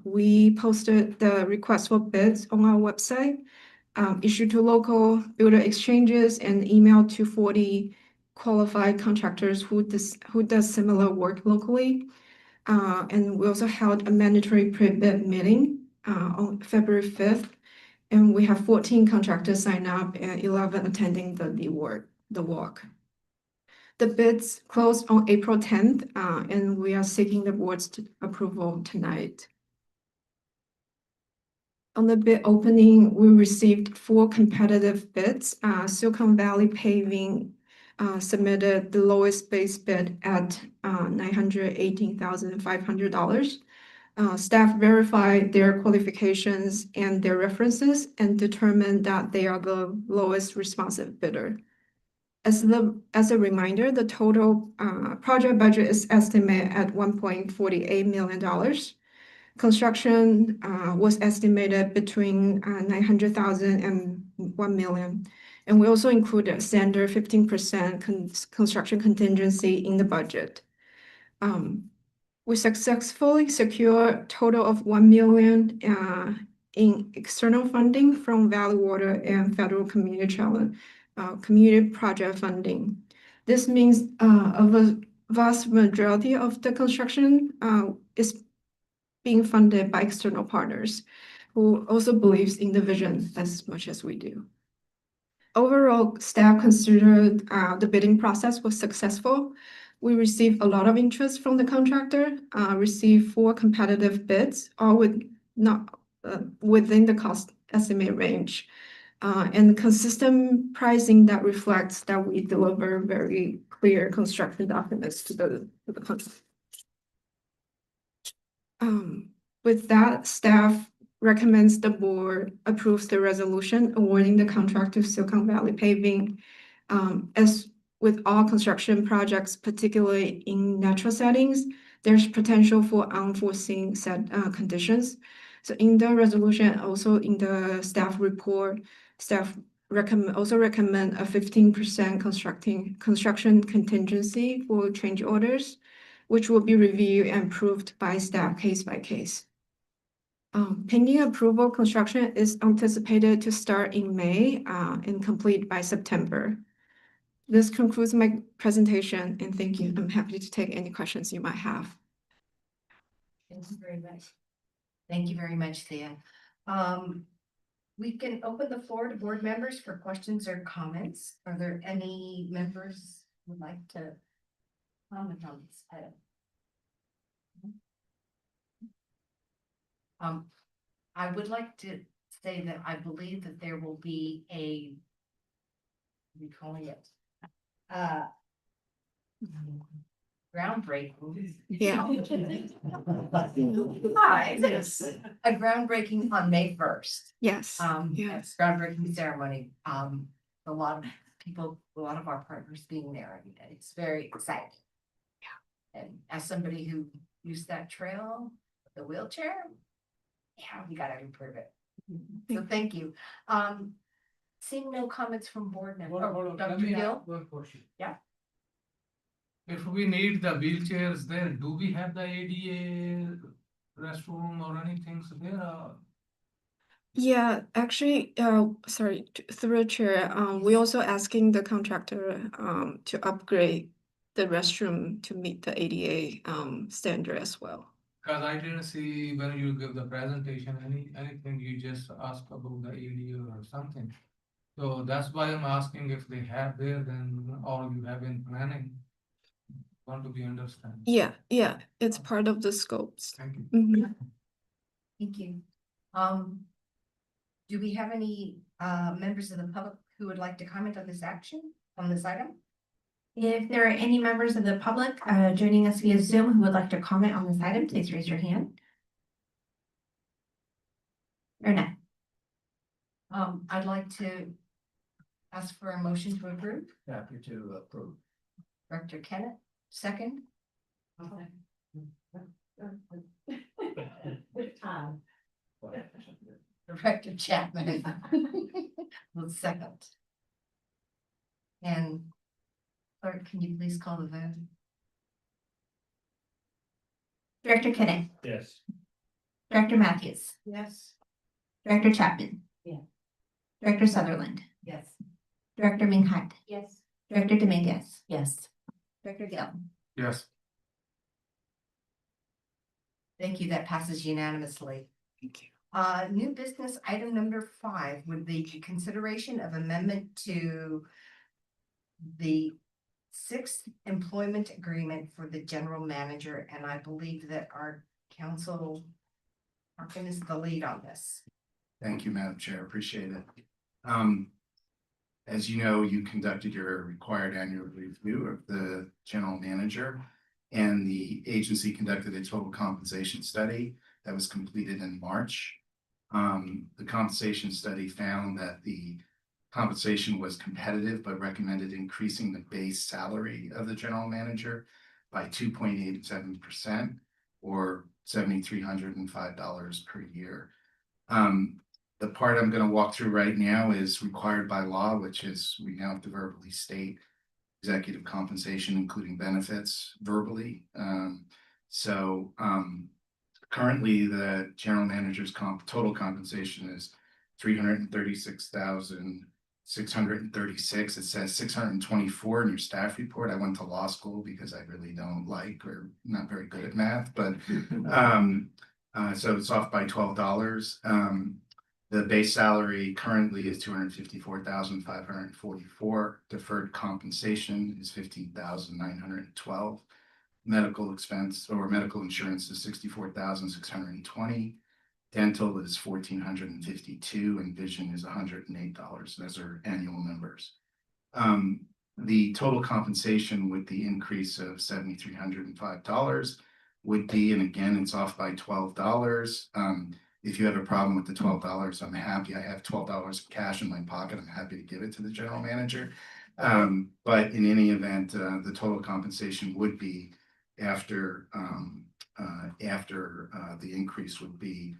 we posted the request for bids on our website, issued to local builder exchanges and emailed to 40 qualified contractors who does similar work locally. And we also held a mandatory pre-bid meeting on February 5th. And we have 14 contractors sign up and 11 attending the walk. The bids closed on April 10th, and we are seeking the board's approval tonight. On the bid opening, we received 4 competitive bids. Silicon Valley Paving submitted the lowest base bid at $918,500. Staff verified their qualifications and their references and determined that they are the lowest responsive bidder. As a reminder, the total project budget is estimated at $1.48 million. Construction was estimated between $900,000 and $1 million. And we also included a standard 15% construction contingency in the budget. We successfully secured a total of $1 million in external funding from Valley Water and Federal Community Project funding. This means a vast majority of the construction is being funded by external partners who also believes in the vision as much as we do. Overall, staff considered the bidding process was successful. We received a lot of interest from the contractor, received 4 competitive bids, all within the cost estimate range, and consistent pricing that reflects that we deliver very clear construction documents to the contractor. With that, staff recommends the board approves the resolution awarding the contract to Silicon Valley Paving. As with all construction projects, particularly in natural settings, there's potential for unforeseen conditions. So in the resolution, also in the staff report, staff also recommend a 15% construction contingency for change orders, which will be reviewed and approved by staff case by case. Pending approval, construction is anticipated to start in May and complete by September. This concludes my presentation, and thank you. I'm happy to take any questions you might have. Thank you very much. Thank you very much, Thea. We can open the floor to board members for questions or comments. Are there any members who would like to comment on this item? I would like to say that I believe that there will be a, what are we calling it? Groundbreaking. Yeah. Yes. A groundbreaking on May 1st. Yes. Yes, groundbreaking ceremony. A lot of people, a lot of our partners being there, and it's very exciting. Yeah. And as somebody who used that trail, the wheelchair, yeah, we gotta improve it. So thank you. Seeing no comments from board members. Oh, Dr. Gill? Yeah. If we need the wheelchairs there, do we have the ADA restroom or anything there? Yeah, actually, sorry, through chair, we also asking the contractor, to upgrade the restroom to meet the ADA, standard as well. Cause I didn't see when you give the presentation, anything, you just ask about the ADA or something. So that's why I'm asking if they have there, then, or you have in planning. Want to be understand. Yeah, it's part of the scopes. Thank you. Mhm. Thank you. Do we have any members of the public who would like to comment on this action, on this item? If there are any members of the public joining us via Zoom who would like to comment on this item, please raise your hand. Or no? I'd like to ask for a motion to approve. Happy to approve. Director Kennett, second. Director Chapman. The second. And clerk, can you please call the vote? Director Kenneth, Yes. Director Matthews, Yes. Director Chapman. Yeah. Director Sutherland, Yes. Director Minghut, Yes. Director Dominguez, Yes. Director Gill. Yes. Thank you. That passes unanimously. Thank you. New business item number 5 would be consideration of amendment to the 6th employment agreement for the general manager, and I believe that our council Martin is the lead on this. Thank you, Madam Chair. Appreciate it. As you know, you conducted your required annual review of the general manager, and the agency conducted a total compensation study that was completed in March. The compensation study found that the compensation was competitive, but recommended increasing the base salary of the general manager by 2.87%, or $7,305 per year. The part I'm going to walk through right now is required by law, which is we now have to verbally state executive compensation, including benefits, verbally. Currently, the general manager's total compensation is $336,636. It says 624 in your staff report. I went to law school because I really don't like or not very good at math, but so it's off by $12. The base salary currently is $254,544. Deferred compensation is $15,912. Medical expense or medical insurance is $64,620. Dental is $1,452, and vision is $108. Those are annual numbers. The total compensation with the increase of $7,305 would be, and again, it's off by $12. If you have a problem with the $12, I'm happy. I have $12 cash in my pocket. I'm happy to give it to the general manager. But in any event, the total compensation would be after the increase would be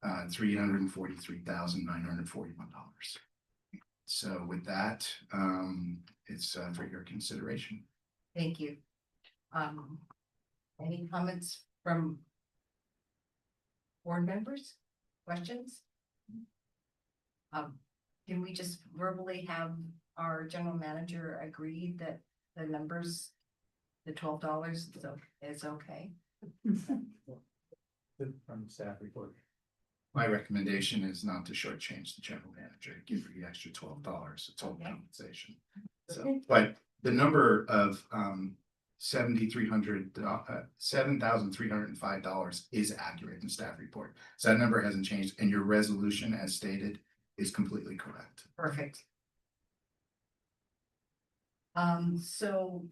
$343,941. So with that, it's for your consideration. Thank you. Any comments from board members? Questions? Can we just verbally have our general manager agree that the numbers, the $12 is okay? from the staff report. My recommendation is not to shortchange the general manager, give her the extra $12 total compensation. So, but the number of $7,305 is accurate in the staff report. So that number hasn't changed, and your resolution as stated is completely correct. Perfect. So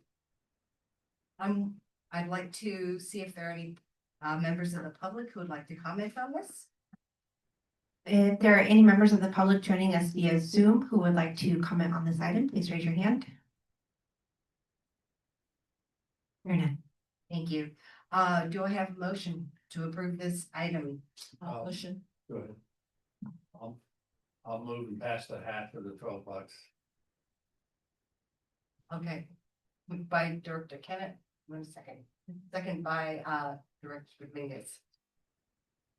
I'd like to see if there are any members of the public who would like to comment on this. If there are any members of the public joining us via Zoom who would like to comment on this item, please raise your hand. There are none. Thank you. Do I have a motion to approve this item? Motion. Go ahead. I'll move and pass the hat for the $12. Okay. Moved by Director Kenneth, 1 second. Second by Director Dominguez.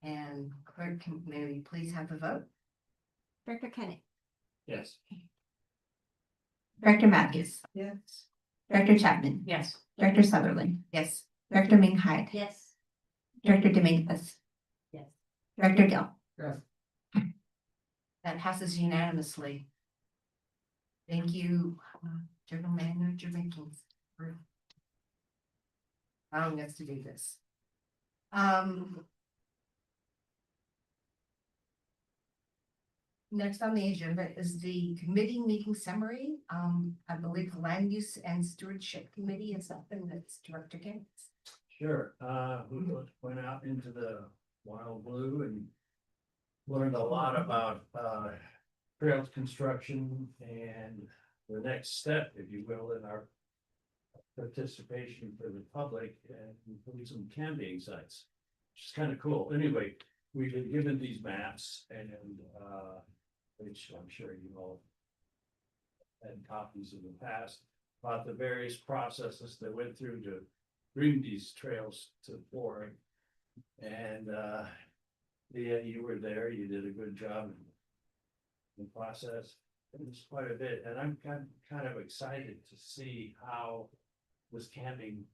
And clerk, may we please have the vote? Director Kenneth. Yes. Director Matthews. Yes. Director Chapman. Yes. Director Sutherland. Yes. Director Ming Hyde. Yes. Director Dominguez. Yes. Director Gill. Yes. That passes unanimously. Thank you, General Manager Jenkins, for allowing us to do this. Next on the agenda is the committee meeting summary. I believe the Land Use and Stewardship Committee is something that's Director Gaines. Sure, we went out into the wild blue and learned a lot about trails construction and the next step, if you will, in our participation for the public and include some camping sites, which is kind of cool. Anyway, we've been given these maps and which I'm sure you all had copies in the past about the various processes that went through to bring these trails to fore. And yeah, you were there, you did a good job in the process. It was quite a bit, and I'm kind of excited to see how this camping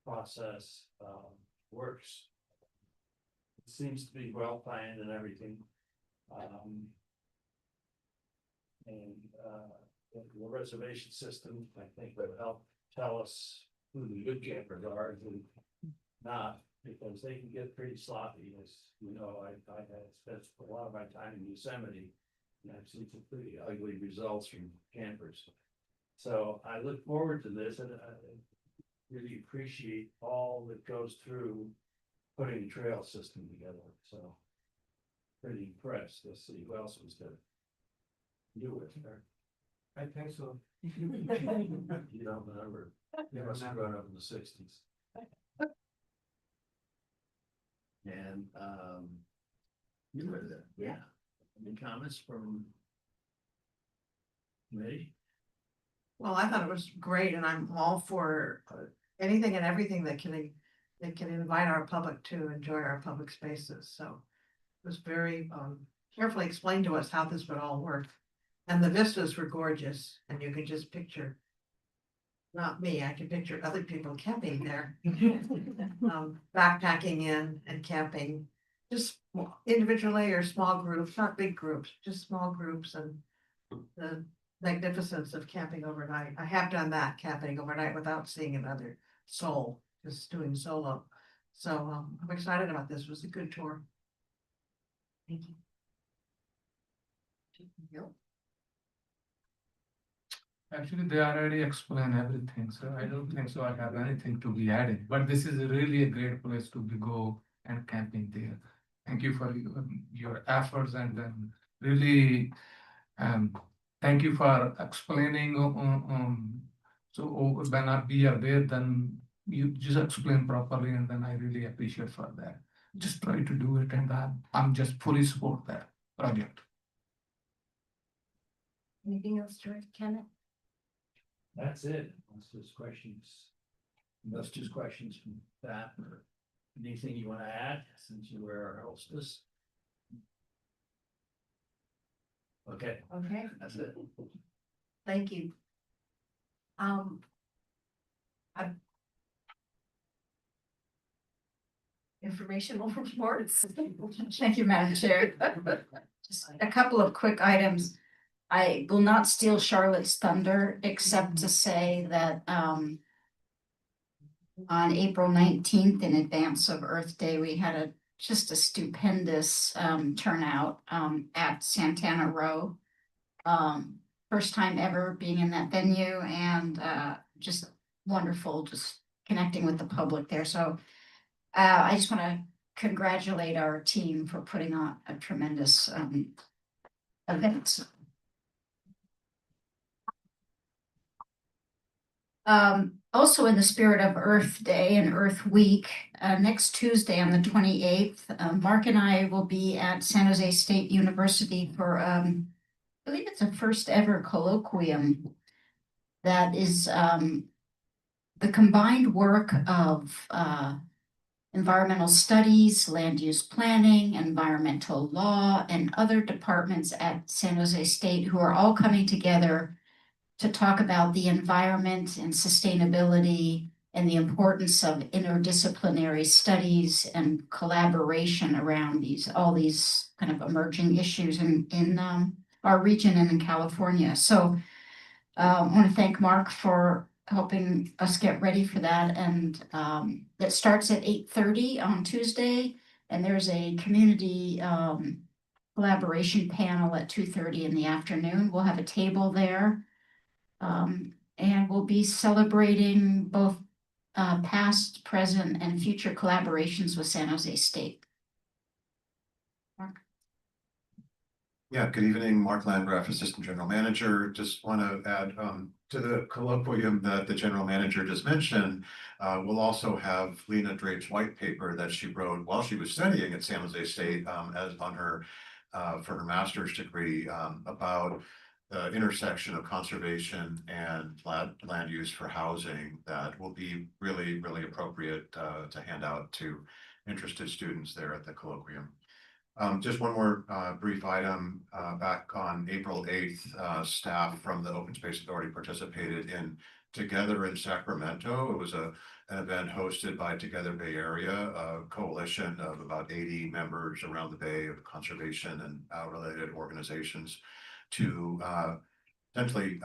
process works. It seems to be well planned and everything. The reservation system, I think, will help tell us who the good campers are and who not, because they can get pretty sloppy. As you know, I had spent a lot of my time in Yosemite, and I've seen some pretty ugly results from campers. So I look forward to this, and I really appreciate all that goes through putting the trail system together. So pretty impressed. Let's see who else was there. You were there. I think so. You don't remember. You must have grown up in the '60s. And you were there. Yeah. Any comments from me? Well, I thought it was great, and I'm all for anything and everything that can invite our public to enjoy our public spaces. So it was very carefully explained to us how this would all work. And the vistas were gorgeous, and you could just picture, not me, I can picture other people camping there. Backpacking in and camping, just individually or small groups, not big groups, just small groups, and the magnificence of camping overnight. I have done that, camping overnight without seeing another soul, just doing solo. So I'm excited about this. It was a good tour. Thank you. Bill? Actually, they already explained everything, so I don't think so I have anything to be added, but this is really a great place to go and camping there. Thank you for your efforts, and then really, thank you for explaining, so when I be aware, then you just explain properly, and then I really appreciate for that. Just try to do it, and I'm just fully support that project. Anything else, Director Kenneth? That's it. That's just questions. That's just questions from that or anything you want to add since you were our hostess. Okay. Okay. That's it. Thank you. informational reports. Thank you, Madam Chair. Just a couple of quick items. I will not steal Charlotte's thunder, except to say that on April 19th, in advance of Earth Day, we had just a stupendous turnout at Santana Row. First time ever being in that venue, and just wonderful, just connecting with the public there. So I just want to congratulate our team for putting on a tremendous event. Also in the spirit of Earth Day and Earth Week, next Tuesday on the 28th, Mark and I will be at San Jose State University for, I believe it's a first ever colloquium that is the combined work of environmental studies, land use planning, environmental law, and other departments at San Jose State who are all coming together to talk about the environment and sustainability and the importance of interdisciplinary studies and collaboration around all these kind of emerging issues in our region and in California. So I want to thank Mark for helping us get ready for that. And that starts at 8:30 on Tuesday. And there's a community collaboration panel at 2:30 in the afternoon. We'll have a table there. And we'll be celebrating both past, present, and future collaborations with San Jose State. Mark? Yeah, good evening, Mark Landgraf, Assistant General Manager. Just want to add to the colloquium that the General Manager just mentioned. We'll also have Lena Drape's white paper that she wrote while she was studying at San Jose State as on her for her master's degree about the intersection of conservation and land use for housing that will be really, really appropriate to hand out to interested students there at the colloquium. Just one more brief item. Back on April 8th, staff from the Open Space Authority participated in Together in Sacramento. It was an event hosted by Together Bay Area, a coalition of about 80 members around the Bay of conservation and related organizations to essentially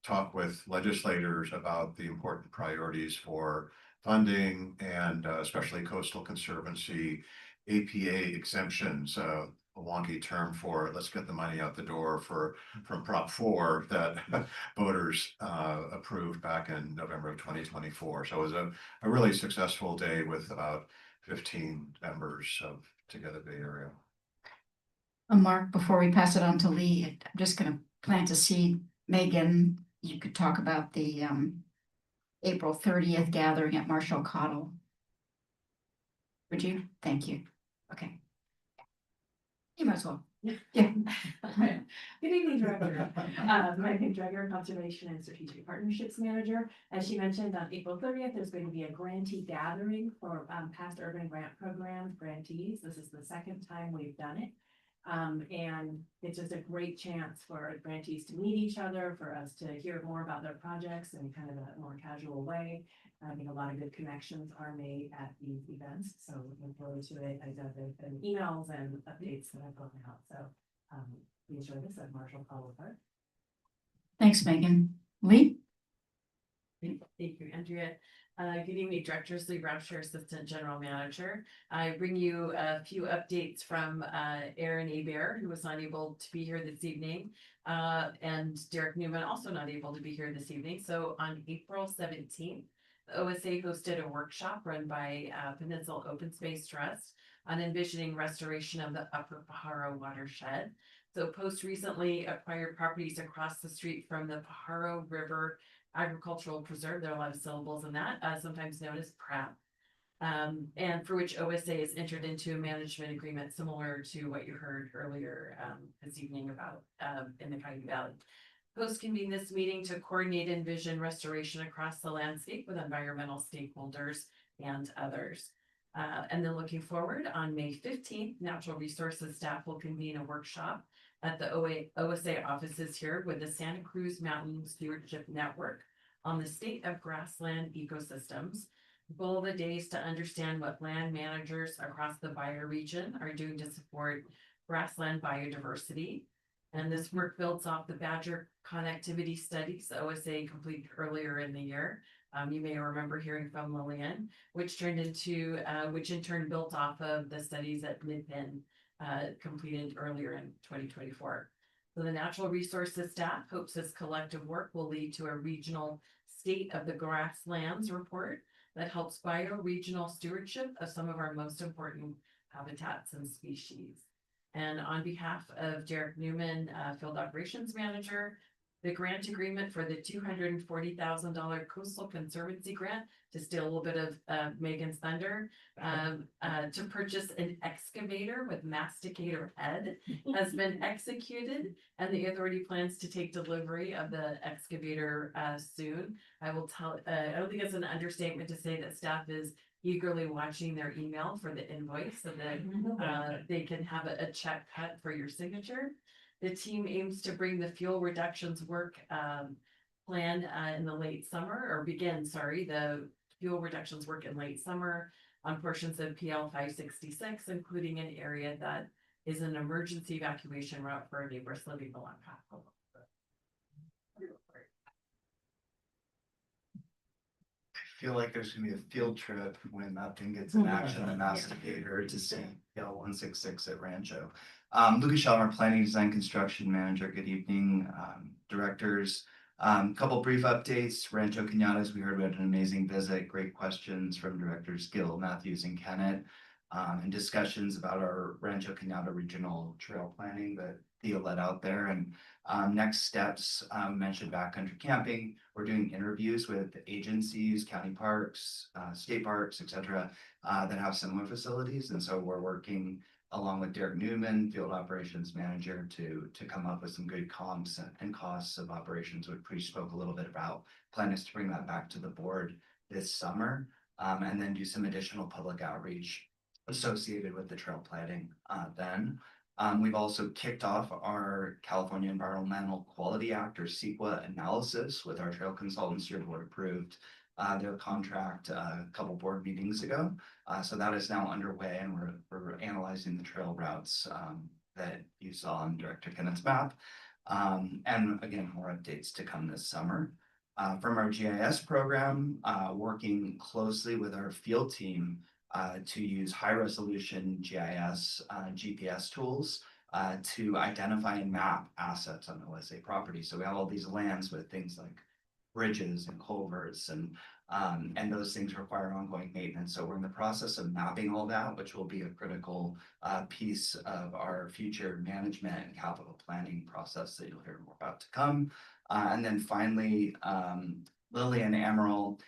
talk with legislators about the important priorities for funding and especially coastal conservancy, APA exemptions, a wonky term for let's get the money out the door from Prop 4 that voters approved back in November of 2024. So it was a really successful day with about 15 members of Together Bay Area. Mark, before we pass it on to Lee, I'm just going to plant a seed. Megan, you could talk about the April 30th gathering at Marshall Cottle. Would you? Thank you. Okay. You might as well. Yeah. Good evening, Director. Megan Dreger, Conservation and Strategic Partnerships Manager. As she mentioned, on April 30th, there's going to be a grantee gathering for past urban grant program grantees. This is the second time we've done it. And it's just a great chance for grantees to meet each other, for us to hear more about their projects in kind of a more casual way. I think a lot of good connections are made at these events, so looking forward to it. I know there's been emails and updates that I've gotten out, so we enjoy this at Marshall Cottle Park. Thanks, Megan. Lee? Thank you, Andrea. Good evening, Directors. Lee Rapture, Assistant General Manager. I bring you a few updates from Aaron Hebert, who was not able to be here this evening, and Derek Newman, also not able to be here this evening. So on April 17th, the OSA hosted a workshop run by Peninsula Open Space Trust on envisioning restoration of the Upper Pajaro watershed. So Post recently acquired properties across the street from the Pajaro River Agricultural Preserve. There are a lot of syllables in that, sometimes known as PRAP, and for which OSA has entered into a management agreement similar to what you heard earlier this evening about in the Coyote Valley. Post convened this meeting to coordinate and envision restoration across the landscape with environmental stakeholders and others. And then looking forward, on May 15th, Natural Resources staff will convene a workshop at the OSA offices here with the Santa Cruz Mountain Stewardship Network on the state of grassland ecosystems. Goal of the day is to understand what land managers across the Bayou region are doing to support grassland biodiversity. And this work builds off the Badger connectivity studies OSA completed earlier in the year. You may remember hearing from Lillian, which in turn built off of the studies that MidPen completed earlier in 2024. So the Natural Resources staff hopes this collective work will lead to a regional State of the Grasslands report that helps bioregional stewardship of some of our most important habitats and species. And on behalf of Derek Newman, Field Operations Manager, the grant agreement for the $240,000 Coastal Conservancy grant, to steal a little bit of Megan's thunder, to purchase an excavator with masticator head has been executed, and the authority plans to take delivery of the excavator soon. I will tell, I don't think it's an understatement to say that staff is eagerly watching their email for the invoice so that they can have a check cut for your signature. The team aims to bring the fuel reductions work plan in the late summer, or begin, sorry, the fuel reductions work in late summer on portions of PL 566, including an area that is an emergency evacuation route for neighbors living along path. I feel like there's gonna be a field trip when that thing gets in action, the masticator to see PL 166 at Rancho. Lucas Shelmer, Planning Design Construction Manager. Good evening, directors. Couple brief updates. Rancho Cañadas, we heard we had an amazing visit. Great questions from Directors Gill, Matthews, and Kennett, and discussions about our Rancho Cañada regional trail planning that Theo led out there. And next steps, mentioned backcountry camping. We're doing interviews with agencies, county parks, state parks, etc., that have similar facilities. And so we're working along with Derek Newman, Field Operations Manager, to come up with some good comps and costs of operations, which we spoke a little bit about. Plan is to bring that back to the board this summer, and then do some additional public outreach associated with the trail planning then. We've also kicked off our California Environmental Quality Act, or CEQA, analysis with our trail consultants. Your board approved their contract a couple board meetings ago. So that is now underway, and we're analyzing the trail routes that you saw on Director Kennett's map. And again, more updates to come this summer. From our GIS program, working closely with our field team to use high resolution GIS GPS tools to identify and map assets on OSA property. So we have all these lands with things like bridges and culverts, and those things require ongoing maintenance. So we're in the process of mapping all that, which will be a critical piece of our future management and capital planning process that you'll hear more about to come. And then finally, Lillian Amaral,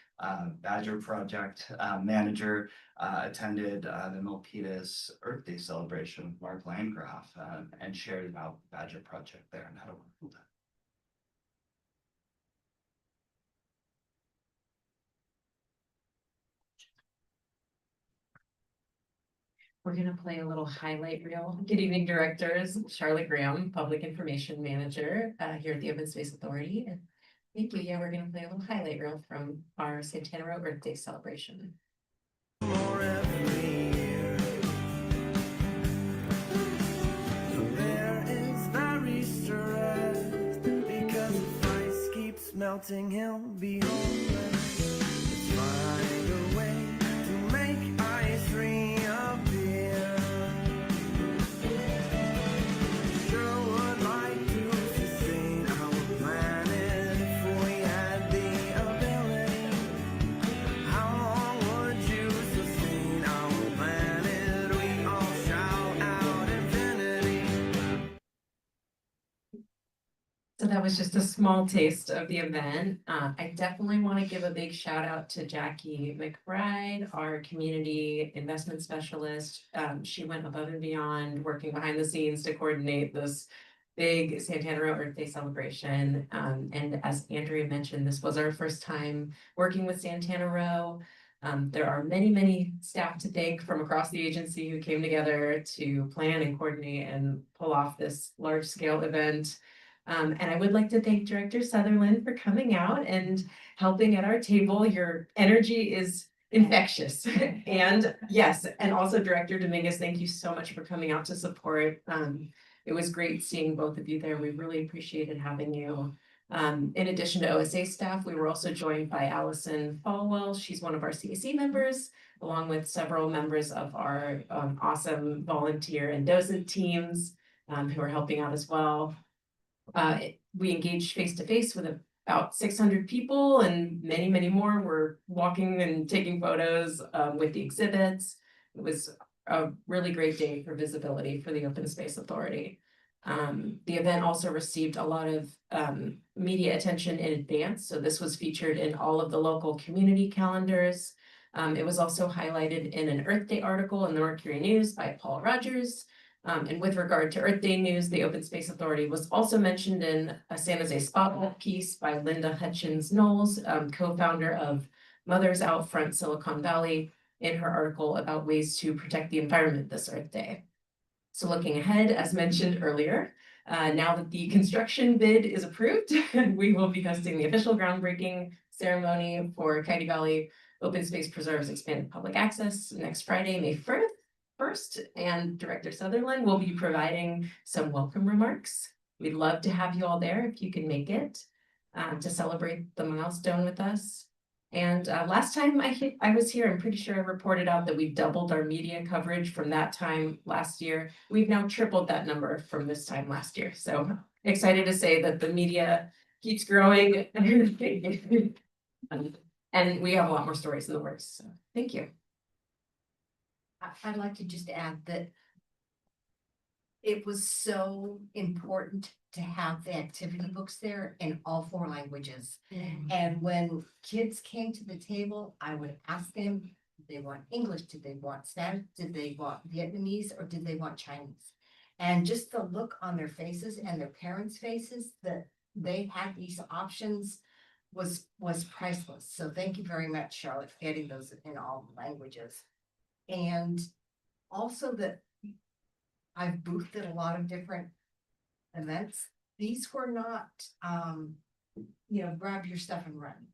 Badger Project Manager, attended the Milpitas Earth Day celebration with Mark Landgraf, and shared about the Badger Project there and how to work with that. We're gonna play a little highlight reel. Good evening, directors. Charlotte Graham, Public Information Manager here at the Open Space Authority. And thank you. Yeah, we're gonna play a little highlight reel from our Santana Row Earth Day celebration. Melting, he'll be homeless. Let's find a way to make ice reappear. Sure would like to sustain our planet if we had the ability. How long would you sustain our planet? We all shout out infinity. So that was just a small taste of the event. I definitely want to give a big shout out to Jackie McBride, our community investment specialist. She went above and beyond, working behind the scenes to coordinate this big Santana Row Earth Day celebration. And as Andrea mentioned, this was our first time working with Santana Row. There are many, many staff to thank from across the agency who came together to plan and coordinate and pull off this large scale event. And I would like to thank Director Sutherland for coming out and helping at our table. Your energy is infectious. And yes, and also Director Dominguez, thank you so much for coming out to support. It was great seeing both of you there. We really appreciated having you. In addition to OSA staff, we were also joined by Allison Falwell. She's one of our CAC members, along with several members of our awesome volunteer and docent teams who are helping out as well. We engaged face-to-face with about 600 people, and many, many more were walking and taking photos with the exhibits. It was a really great day for visibility for the Open Space Authority. The event also received a lot of media attention in advance, so this was featured in all of the local community calendars. It was also highlighted in an Earth Day article in the Mercury News by Paul Rogers. And with regard to Earth Day news, the Open Space Authority was also mentioned in a San Jose Spotlight piece by Linda Hutchins Knowles, co-founder of Mothers Out Front Silicon Valley, in her article about ways to protect the environment this Earth Day. So looking ahead, as mentioned earlier, now that the construction bid is approved, we will be hosting the official groundbreaking ceremony for Coyote Valley Open Space Preserve's expanded public access next Friday, May 1st, and Director Sutherland will be providing some welcome remarks. We'd love to have you all there if you can make it to celebrate the milestone with us. And last time I was here, I'm pretty sure I reported out that we doubled our media coverage from that time last year. We've now tripled that number from this time last year. So excited to say that the media keeps growing. And we have a lot more stories in the works. So thank you. I'd like to just add that it was so important to have the activity books there in all 4 languages. And when kids came to the table, I would ask them, did they want English? Did they want Spanish? Did they want Vietnamese? Or did they want Chinese? And just the look on their faces and their parents' faces that they had these options was priceless. So thank you very much, Charlotte, for getting those in all languages. And also that I've boothed at a lot of different events. These were not, grab your stuff and run.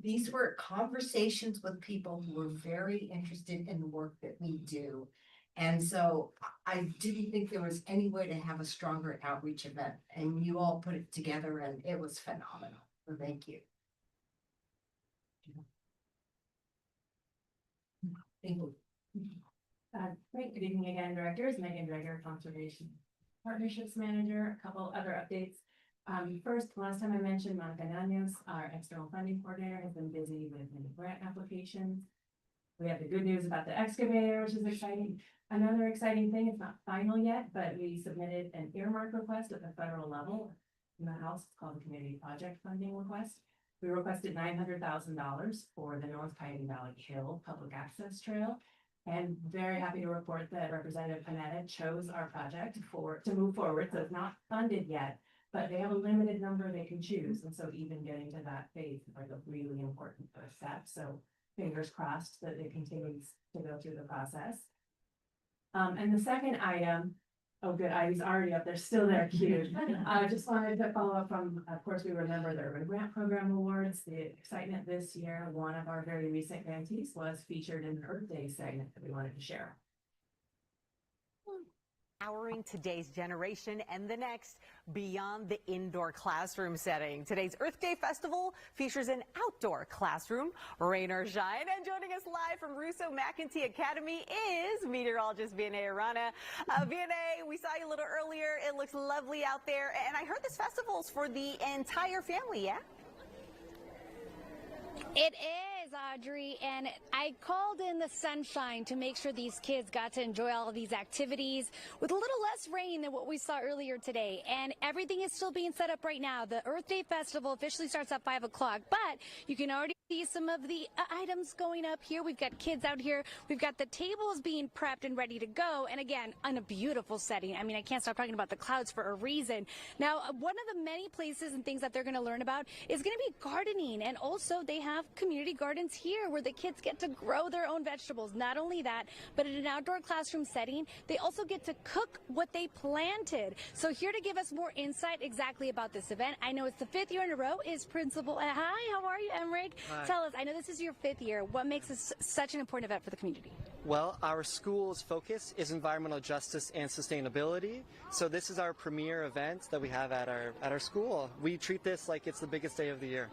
These were conversations with people who were very interested in the work that we do. And so I didn't think there was any way to have a stronger outreach event, and you all put it together and it was phenomenal. So thank you. Thank you. Great, good evening again, directors. Megan Dreger, Conservation Partnerships Manager. A couple other updates. First, last time I mentioned Monica Nanos, our external funding coordinator, has been busy with many grant applications. We have the good news about the excavator, which is exciting. Another exciting thing, it's not final yet, but we submitted an earmark request at the federal level in the House. It's called the Community Project Funding Request. We requested $900,000 for the North Coyote Valley Hill Public Access Trail. And very happy to report that Representative Panetta chose our project to move forward. So it's not funded yet, but they have a limited number they can choose. And so even getting to that phase is like a really important first step. So fingers crossed that it continues to go through the process. And the second item, oh good, Ivy's already up there, still there, cute. I just wanted to follow up from, of course, we remember the Urban Grant Program Awards, the excitement this year. One of our very recent grantees was featured in the Earth Day segment that we wanted to share. Powering today's generation and the next beyond the indoor classroom setting. Today's Earth Day Festival features an outdoor classroom, rain or shine. And joining us live from Russo McEntee Academy is meteorologist Vianney Arana. Vianney, we saw you a little earlier. It looks lovely out there. And I heard this festival is for the entire family, yeah? It is, Audrey, and I called in the sunshine to make sure these kids got to enjoy all of these activities with a little less rain than what we saw earlier today. And everything is still being set up right now. The Earth Day Festival officially starts at 5 o'clock, but you can already see some of the items going up here. We've got kids out here. We've got the tables being prepped and ready to go. And again, in a beautiful setting. I mean, I can't stop talking about the clouds for a reason. Now, one of the many places and things that they're going to learn about is going to be gardening. And also they have community gardens here where the kids get to grow their own vegetables. Not only that, but in an outdoor classroom setting, they also get to cook what they planted. So here to give us more insight exactly about this event, I know it's the 5th year in a row, is Principal. Hi, how are you, Emmerich? Tell us, I know this is your 5th year. What makes this such an important event for the community? Well, our school's focus is environmental justice and sustainability. So this is our premier event that we have at our school. We treat this like it's the biggest day of the year.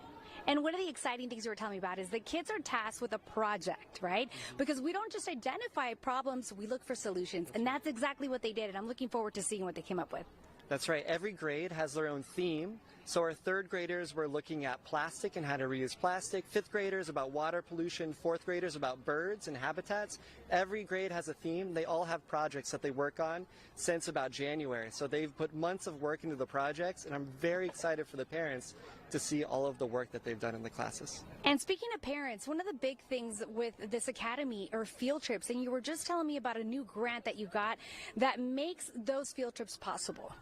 And one of the exciting things you were telling me about is that kids are tasked with a project, right? Because we don't just identify problems, we look for solutions. And that's exactly what they did. And I'm looking forward to seeing what they came up with. That's right. Every grade has their own theme. So our 3rd graders were looking at plastic and how to reuse plastic. 5th graders about water pollution. 4th graders about birds and habitats. Every grade has a theme. They all have projects that they work on since about January. So they've put months of work into the projects, and I'm very excited for the parents to see all of the work that they've done in the classes. And speaking of parents, one of the big things with this academy are field trips. And you were just telling me about a new grant that you got that makes those field trips possible.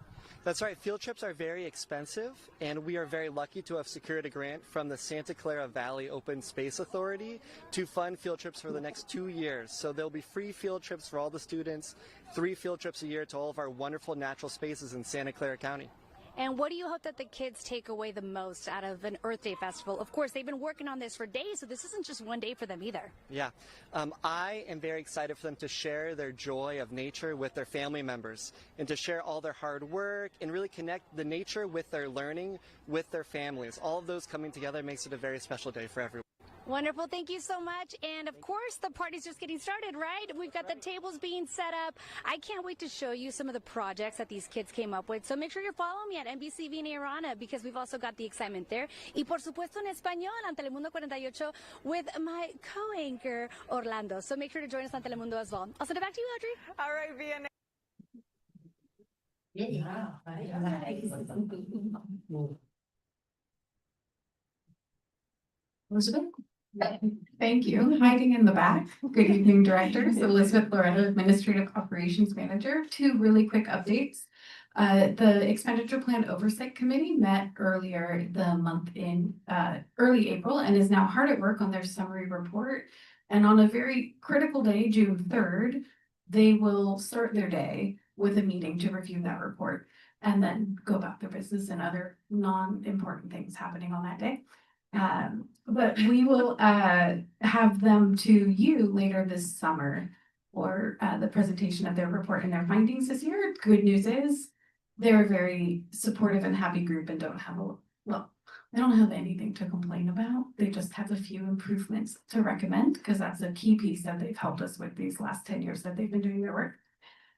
That's right. Field trips are very expensive, and we are very lucky to have secured a grant from the Santa Clara Valley Open Space Authority to fund field trips for the next 2 years. So there'll be free field trips for all the students, 3 field trips a year to all of our wonderful natural spaces in Santa Clara County. And what do you hope that the kids take away the most out of an Earth Day festival? Of course, they've been working on this for days, so this isn't just one day for them either. Yeah, I am very excited for them to share their joy of nature with their family members and to share all their hard work and really connect the nature with their learning with their families. All of those coming together makes it a very special day for everyone. Wonderful. Thank you so much. And of course, the party's just getting started, right? We've got the tables being set up. I can't wait to show you some of the projects that these kids came up with. So make sure you're following me at NBC Vina Arana because we've also got the excitement there. Y por supuesto en español on Telemundo 48 with my co-anchor Orlando. So make sure to join us on Telemundo as well. I'll send it back to you, Audrey. All right, Vienna. Elizabeth? Thank you. Hiding in the back. Good evening, directors. Elizabeth Loretto, Administrative Operations Manager. 2 really quick updates. The Expenditure Plan Oversight Committee met earlier the month in early April and is now hard at work on their summary report. And on a very critical day, June 3rd, they will start their day with a meeting to review that report and then go about their business and other non-important things happening on that day. But we will have them to you later this summer for the presentation of their report and their findings this year. Good news is they're a very supportive and happy group and don't have they don't have anything to complain about. They just have a few improvements to recommend because that's a key piece that they've helped us with these last 10 years that they've been doing their work.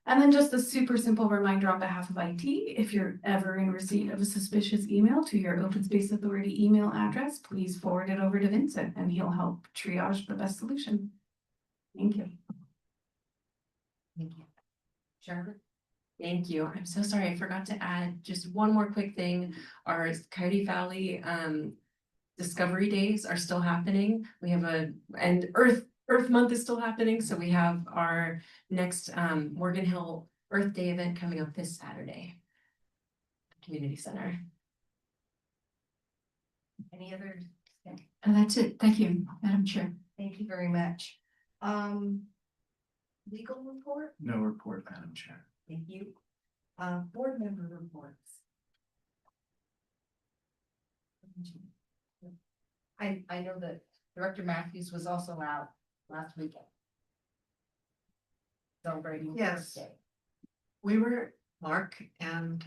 And then just a super simple reminder on behalf of IT, if you're ever in receipt of a suspicious email to your Open Space Authority email address, please forward it over to Vincent and he'll help triage the best solution. Thank you. Thank you. Charlotte? Thank you. I'm so sorry. I forgot to add just one more quick thing. Our Coyote Valley Discovery Days are still happening. We have and Earth Month is still happening, so we have our next Morgan Hill Earth Day event coming up this Saturday. Community Center. Any other? That's it. Thank you, Madam Chair. Thank you very much. Legal report? No report, Madam Chair. Thank you. Board member reports. I know that Director Matthews was also out last weekend. Celebrating. Yes. Earth Day. We were, Mark and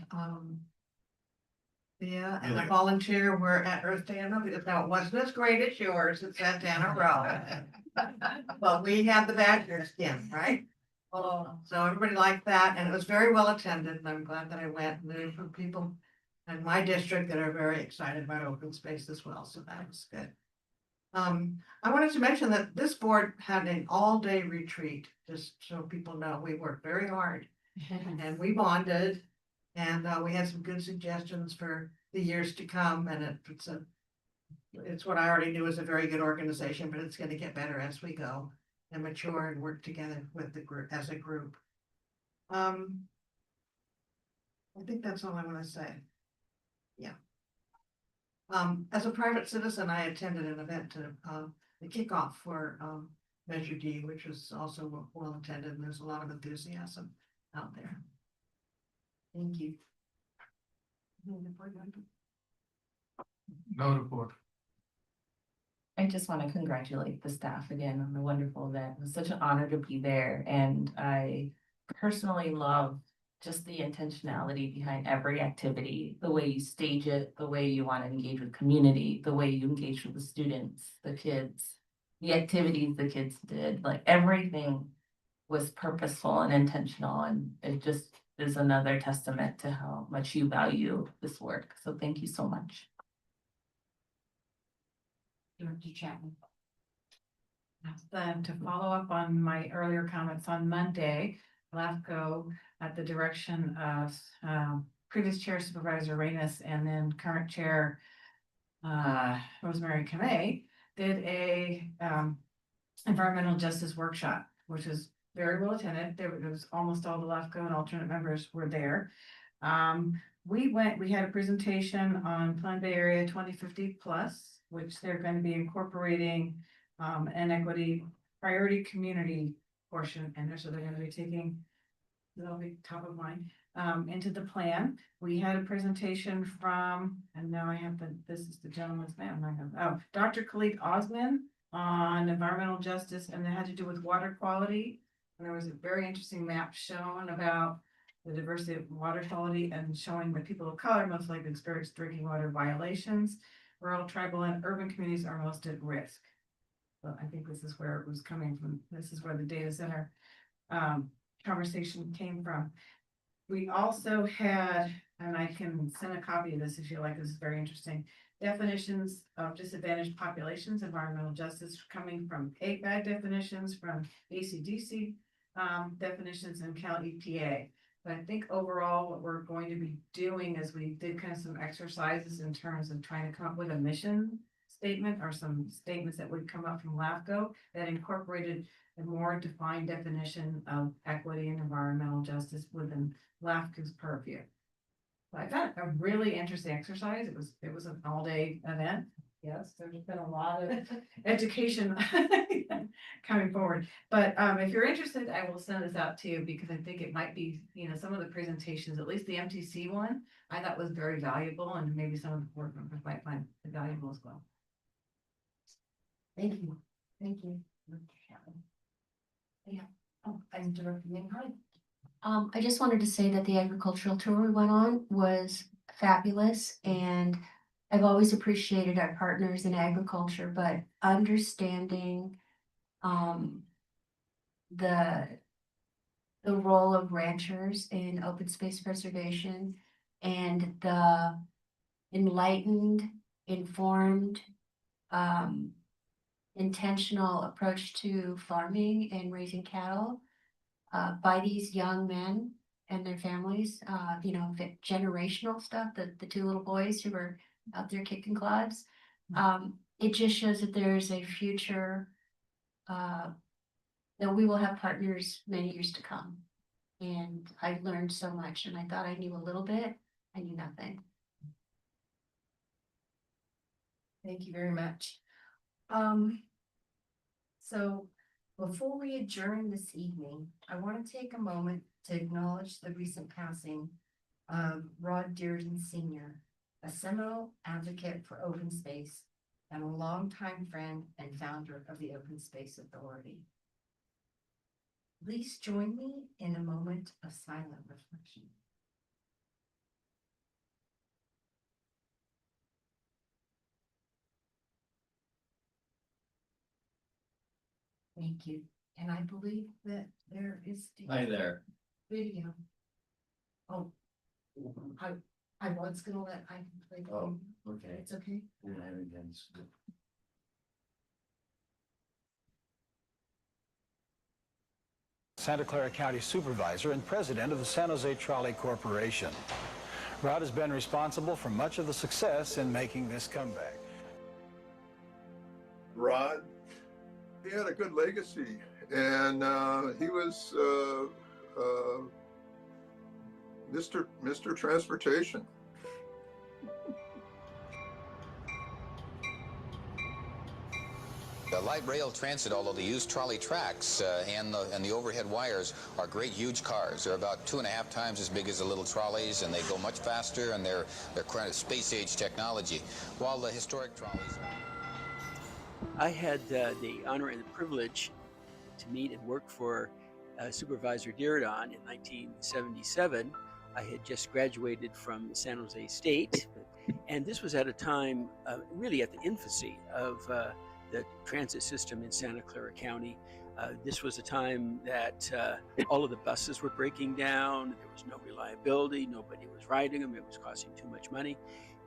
Thea and a volunteer were at Earth Day in Memphis. Now, it wasn't as great as yours at Santana Row. But we had the badger skin, right? Oh, so everybody liked that and it was very well attended and I'm glad that I went. And there were people in my district that are very excited about open space as well, so that was good. I wanted to mention that this board had an all-day retreat, just so people know, we worked very hard. And we bonded, and we had some good suggestions for the years to come, and it's what I already knew was a very good organization, but it's gonna get better as we go and mature and work together with the group, as a group. I think that's all I wanna say. Yeah. As a private citizen, I attended an event to the kickoff for Measure D, which was also well attended, and there's a lot of enthusiasm out there. Thank you. No report. I just want to congratulate the staff again on the wonderful event. It was such an honor to be there, and I personally love just the intentionality behind every activity, the way you stage it, the way you want to engage with community, the way you engage with the students, the kids, the activities the kids did, like everything was purposeful and intentional, and it just is another testament to how much you value this work. So thank you so much. Director Chapman. Then to follow up on my earlier comments on Monday, LAFCO at the direction of previous chair Supervisor Reyes and then current chair Rosemary Kamei did a environmental justice workshop, which was very well attended. There was almost all the LAFCO and alternate members were there. We had a presentation on Plan Bay Area 2050 plus, which they're going to be incorporating an equity priority community portion in there. So they're going to be taking, that'll be top of mind, into the plan. We had a presentation from, and now I have this is the gentleman's name, Dr. Khalid Osman on environmental justice, and it had to do with water quality. And there was a very interesting map shown about the diversity of water quality and showing that people of color most likely experience drinking water violations. Rural, tribal, and urban communities are most at risk. So I think this is where it was coming from. This is where the data center conversation came from. We also had, and I can send a copy of this if you like, this is very interesting, definitions of disadvantaged populations, environmental justice coming from APAG definitions, from ACDC definitions, and Cal EPA. But I think overall what we're going to be doing is we did kind of some exercises in terms of trying to come up with a mission statement or some statements that would come up from LAFCO that incorporated a more defined definition of equity and environmental justice within LAFCO's purview. So I found it a really interesting exercise. It was an all-day event. Yes, there's been a lot of education coming forward. But if you're interested, I will send this out to you because I think it might be, some of the presentations, at least the MTC one, I thought was very valuable, and maybe some of the board members might find it valuable as well. Thank you. Thank you. Yeah. Oh, I'm Director Minhai. I just wanted to say that the agricultural tour we went on was fabulous, and I've always appreciated our partners in agriculture, but understanding the role of ranchers in open space preservation and the enlightened, informed, intentional approach to farming and raising cattle by these young men and their families, the generational stuff, the two little boys who were out there kicking clods. It just shows that there is a future that we will have partners many years to come. And I learned so much, and I thought I knew a little bit. I knew nothing. Thank you very much. So before we adjourn this evening, I want to take a moment to acknowledge the recent passing of Rod Dearden Sr., a Seminole advocate for open space and a longtime friend and founder of the Open Space Authority. Please join me in a moment of silent reflection. Thank you. And I believe that there is. Hi there. Video. Oh, I was gonna let I play. Oh, okay. It's okay. Santa Clara County Supervisor and President of the San Jose Trolley Corporation. Rod has been responsible for much of the success in making this comeback. Rod, he had a good legacy, and he was Mr. Transportation. The light rail transit, although they use trolley tracks and the overhead wires, are great huge cars. They're about 2.5 times as big as the little trolleys, and they go much faster, and they're kind of space age technology. While the historic trolleys. I had the honor and the privilege to meet and work for Supervisor Diridon in 1977. I had just graduated from San Jose State, and this was at a time really at the infancy of the transit system in Santa Clara County. This was a time that all of the buses were breaking down. There was no reliability. Nobody was riding them. It was costing too much money.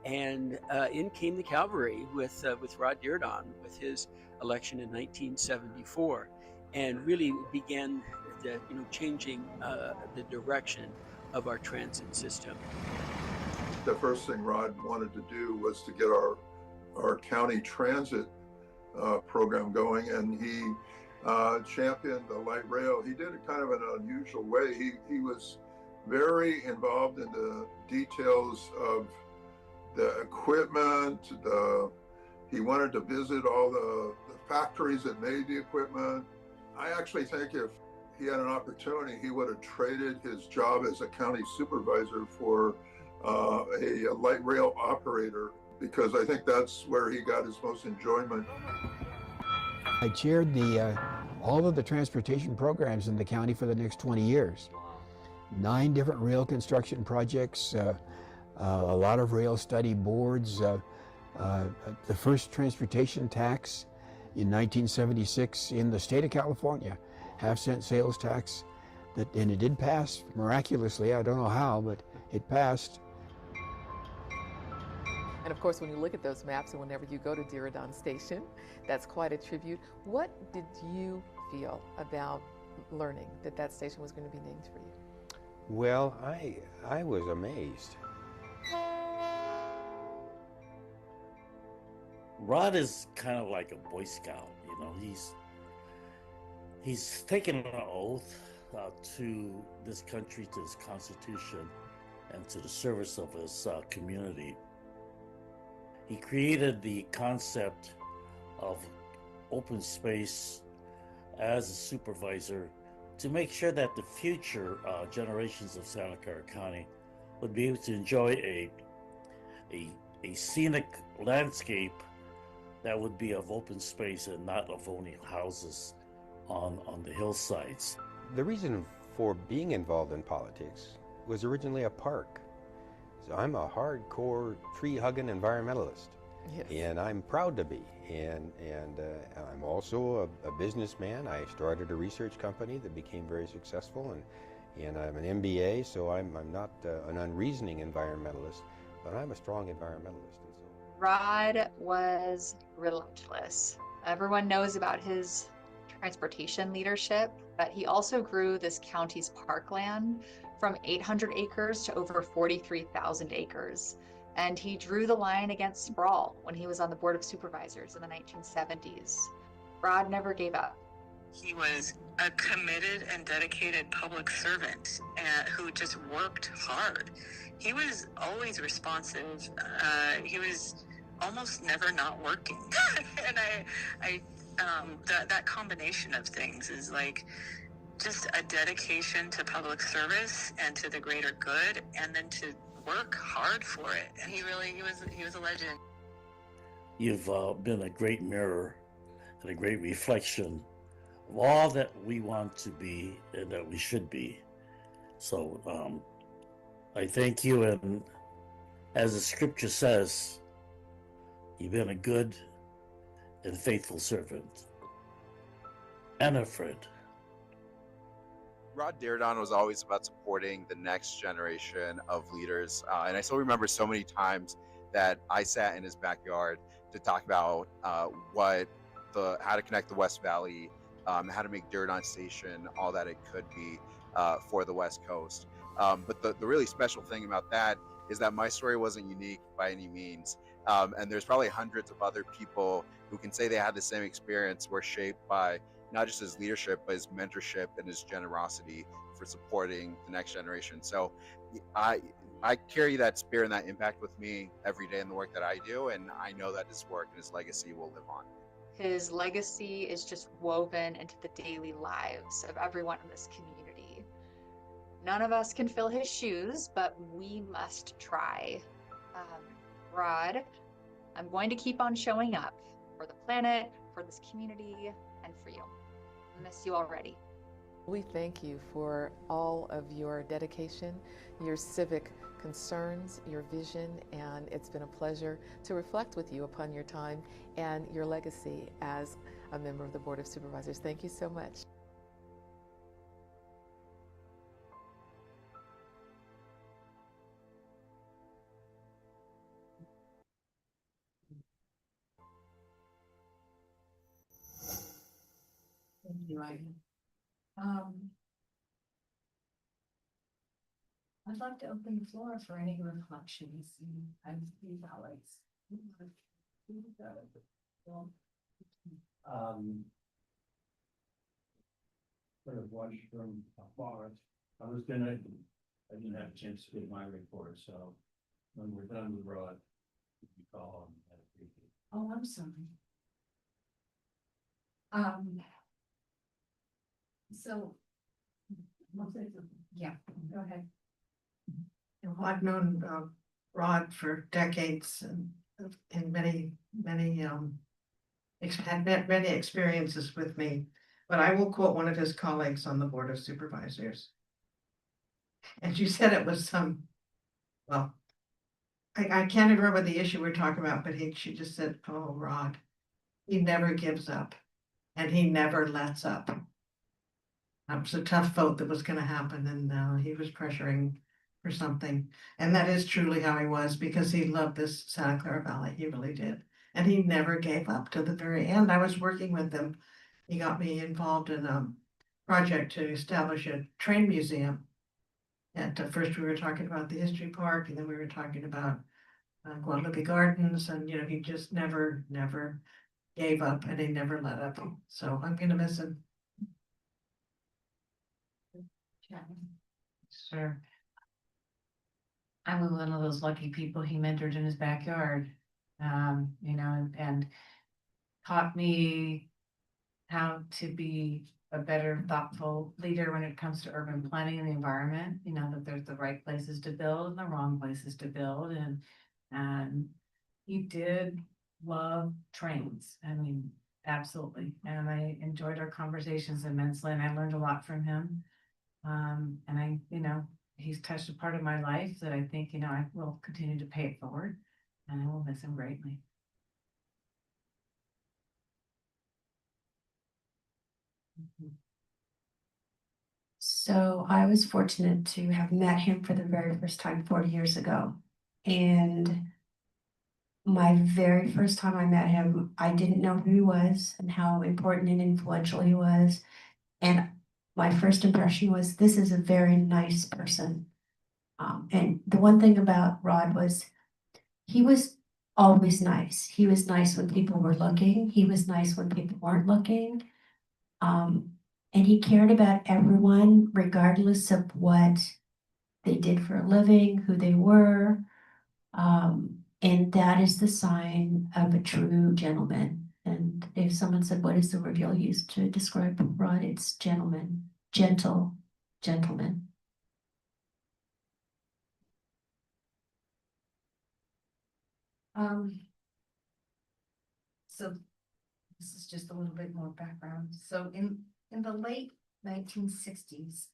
And in came the cavalry with Rod Diridon with his election in 1974, and really began the, changing the direction of our transit system. The first thing Rod wanted to do was to get our county transit program going, and he championed the light rail. He did it kind of in an unusual way. He was very involved in the details of the equipment. He wanted to visit all the factories that made the equipment. I actually think if he had an opportunity, he would have traded his job as a county supervisor for a light rail operator, because I think that's where he got his most enjoyment. I chaired all of the transportation programs in the county for the next 20 years. 9 different rail construction projects, a lot of rail study boards, the first transportation tax in 1976 in the state of California, half-cent sales tax, and it did pass miraculously. I don't know how, but it passed. And of course, when you look at those maps and whenever you go to Diridon Station, that's quite a tribute. What did you feel about learning that that station was going to be named for you? Well, I was amazed. Rod is kind of like a Boy Scout, he's taken an oath to this country, to his Constitution, and to the service of his community. He created the concept of open space as a supervisor to make sure that the future generations of Santa Clara County would be able to enjoy a scenic landscape that would be of open space and not of only houses on the hillsides. The reason for being involved in politics was originally a park. So I'm a hardcore tree-hugging environmentalist, yes. And I'm proud to be. And I'm also a businessman. I started a research company that became very successful, and I'm an MBA, so I'm not an unreasoning environmentalist, but I'm a strong environmentalist. Rod was relentless. Everyone knows about his transportation leadership, but he also grew this county's parkland from 800 acres to over 43,000 acres. And he drew the line against sprawl when he was on the Board of Supervisors in the 1970s. Rod never gave up. He was a committed and dedicated public servant who just worked hard. He was always responsive. He was almost never not working. And that combination of things is like just a dedication to public service and to the greater good, and then to work hard for it. And he was a legend. You've been a great mirror and a great reflection of all that we want to be and that we should be. So I thank you, and as the scripture says, you've been a good and faithful servant and a friend. Rod Diridon was always about supporting the next generation of leaders. And I still remember so many times that I sat in his backyard to talk about how to connect the West Valley, how to make Diridon Station all that it could be for the West Coast. But the really special thing about that is that my story wasn't unique by any means. And there's probably hundreds of other people who can say they had the same experience, were shaped by not just his leadership, but his mentorship and his generosity for supporting the next generation. So I carry that spirit and that impact with me every day in the work that I do. And I know that his work and his legacy will live on. His legacy is just woven into the daily lives of everyone in this community. None of us can fill his shoes, but we must try. Rod, I'm going to keep on showing up for the planet, for this community and for you. I miss you already. We thank you for all of your dedication, your civic concerns, your vision, and it's been a pleasure to reflect with you upon your time and your legacy as a member of the Board of Supervisors. Thank you so much. Thank you, Ivy. I'd like to open the floor for any reflections and highlights. Sort of watched from afar. I didn't have a chance to give my report, so when we're done with Rod, you call him. Oh, I'm sorry. So. Yeah, go ahead. Well, I've known Rod for decades and in many had many experiences with me, but I will quote one of his colleagues on the Board of Supervisors. And she said it was well, I can't even remember the issue we're talking about, but she just said, "Oh, Rod, he never gives up and he never lets up." That was a tough vote that was gonna happen, and he was pressuring for something. And that is truly how he was, because he loved this Santa Clara Valley, he really did. And he never gave up to the very end. I was working with him. He got me involved in a project to establish a train museum. And first we were talking about the history park, and then we were talking about Guadalupe Gardens, and he just never gave up, and he never let up. So I'm gonna miss him. Sure. I was one of those lucky people he mentored in his backyard, and taught me how to be a better, thoughtful leader when it comes to urban planning and the environment, that there's the right places to build and the wrong places to build. And he did love trains. I mean, absolutely. And I enjoyed our conversations immensely, and I learned a lot from him. And he's touched a part of my life that I think, I will continue to pay it forward, and I will miss him greatly. So I was fortunate to have met him for the very first time 40 years ago. And my very first time I met him, I didn't know who he was and how important and influential he was. And my first impression was, this is a very nice person. And the one thing about Rod was he was always nice. He was nice when people were looking. He was nice when people weren't looking. And he cared about everyone, regardless of what they did for a living, who they were. And that is the sign of a true gentleman. And if someone said, what is the word you'll use to describe Rod? It's gentleman, gentle, gentleman. So this is just a little bit more background. So in the late 1960s,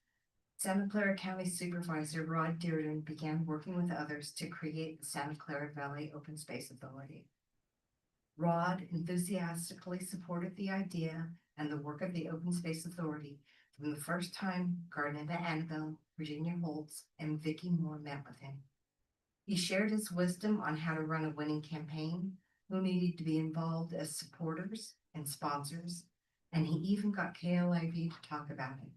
Santa Clara County Supervisor Rod Dearden began working with others to create the Santa Clara Valley Open Space Authority. Rod enthusiastically supported the idea and the work of the Open Space Authority from the first time Garnetta Annabelle, Virginia Holtz, and Vicki Moore met with him. He shared his wisdom on how to run a winning campaign, who needed to be involved as supporters and sponsors, and he even got KLIV to talk about it.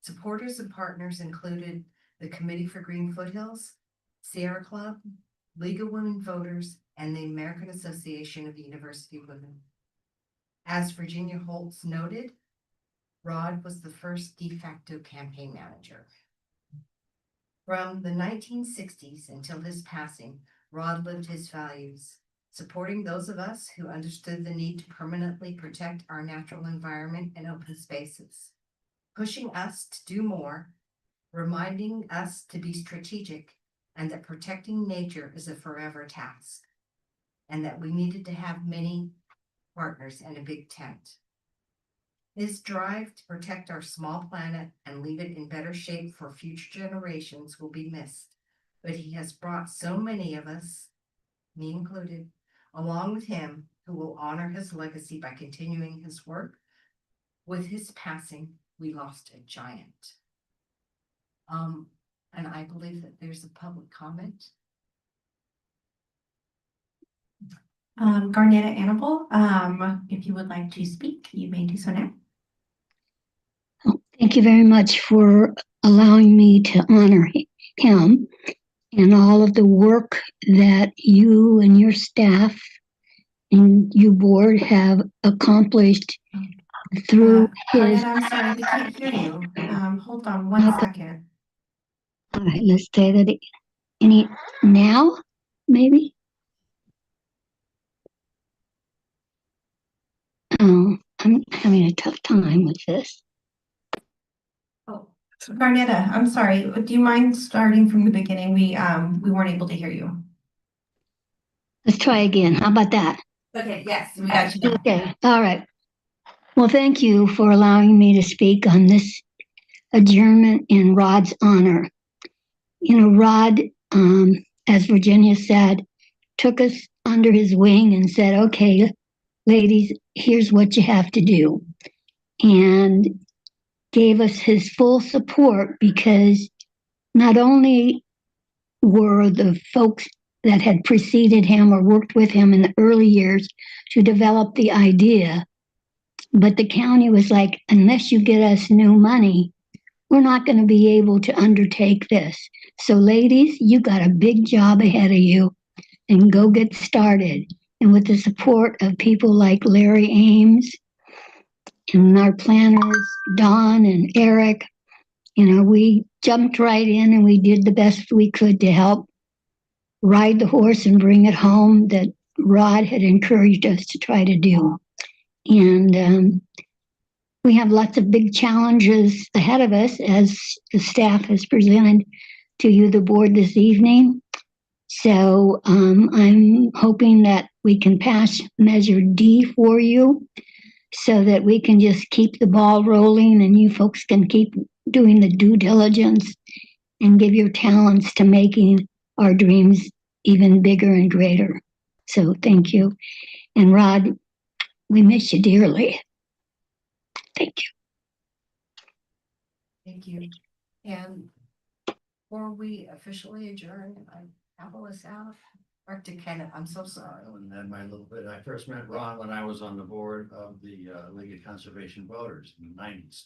Supporters and partners included the Committee for Green Foothills, Sierra Club, League of Women Voters, and the American Association of University Women. As Virginia Holtz noted, Rod was the first de facto campaign manager. From the 1960s until his passing, Rod lived his values, supporting those of us who understood the need to permanently protect our natural environment and open spaces, pushing us to do more, reminding us to be strategic, and that protecting nature is a forever task, and that we needed to have many partners in a big tent. His drive to protect our small planet and leave it in better shape for future generations will be missed, but he has brought so many of us, me included, along with him, who will honor his legacy by continuing his work. With his passing, we lost a giant. And I believe that there's a public comment. Garnetta Annable, if you would like to speak, you may do so now. Thank you very much for allowing me to honor him and all of the work that you and your staff and you board have accomplished through his. Garnetta, I'm sorry, we can't hear you. Hold on one second. All right, let's say that any now, maybe. Oh, I'm having a tough time with this. Oh, Garnetta, I'm sorry. Do you mind starting from the beginning? We weren't able to hear you. Let's try again. How about that? Okay, yes, we got you. Okay, all right. Well, thank you for allowing me to speak on this adjournment in Rod's honor. You know, Rod, as Virginia said, took us under his wing and said, okay, ladies, here's what you have to do. And gave us his full support because not only were the folks that had preceded him or worked with him in the early years to develop the idea, but the county was like, unless you get us new money, we're not going to be able to undertake this. So ladies, you got a big job ahead of you and go get started. And with the support of people like Larry Ames and our planners, Don and Eric, you know, we jumped right in and we did the best we could to help ride the horse and bring it home that Rod had encouraged us to try to do. And we have lots of big challenges ahead of us as the staff has presented to you, the board, this evening. So I'm hoping that we can pass Measure D for you so that we can just keep the ball rolling and you folks can keep doing the due diligence and give your talents to making our dreams even bigger and greater. So thank you. And Rod, we miss you dearly. Thank you. Thank you. And before we officially adjourn, I gavel us out. Dr. Kenneth, I'm so sorry. And then my little bit, I first met Ron when I was on the board of the League of Conservation Voters in the 90s.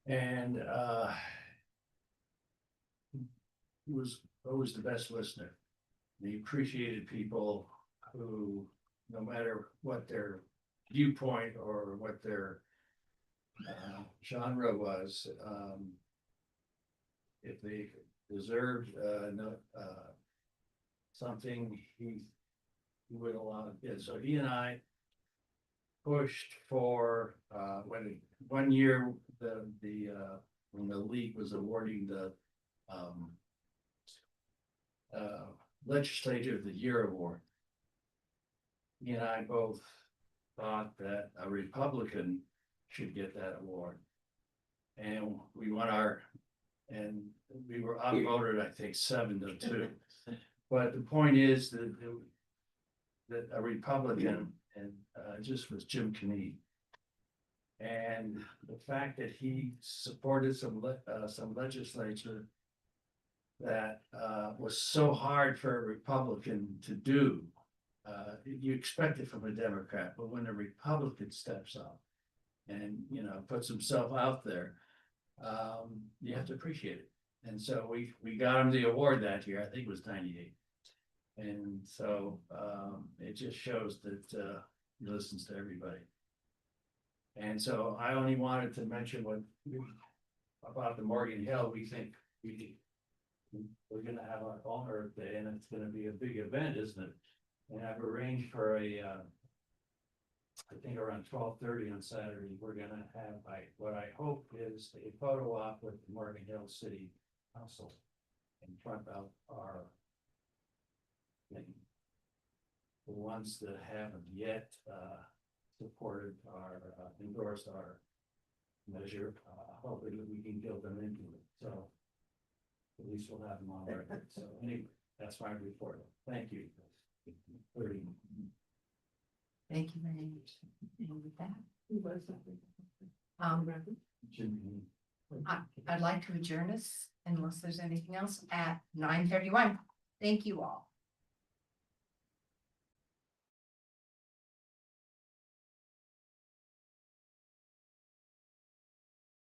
And he was always the best listener. He appreciated people who, no matter what their viewpoint or what their genre was, if they deserved something, he would allow it. So he and I pushed for when one year when the league was awarding the Legislator of the Year award. He and I both thought that a Republican should get that award. And we won and we were outvoted, I think, 7-2. But the point is that a Republican and just was Jim Kenney. And the fact that he supported some legislature that was so hard for a Republican to do. You expect it from a Democrat, but when a Republican steps up and, you know, puts himself out there, you have to appreciate it. And so we got him the award that year. I think it was 98. And so it just shows that he listens to everybody. And so I only wanted to mention about the Morgan Hill. We think we're going to have our own Earth Day, and it's going to be a big event, isn't it? And I've arranged for I think around 12:30 on Saturday, we're going to have what I hope is a photo op with the Morgan Hill City Council in front of our thing. The ones that haven't yet supported our, endorsed our measure, hoping that we can build them into it, so. At least we'll have them on record, so anyway, that's my report, thank you. Thank you very much. And with that, I'd like to adjourn us unless there's anything else at 9:31. Thank you all.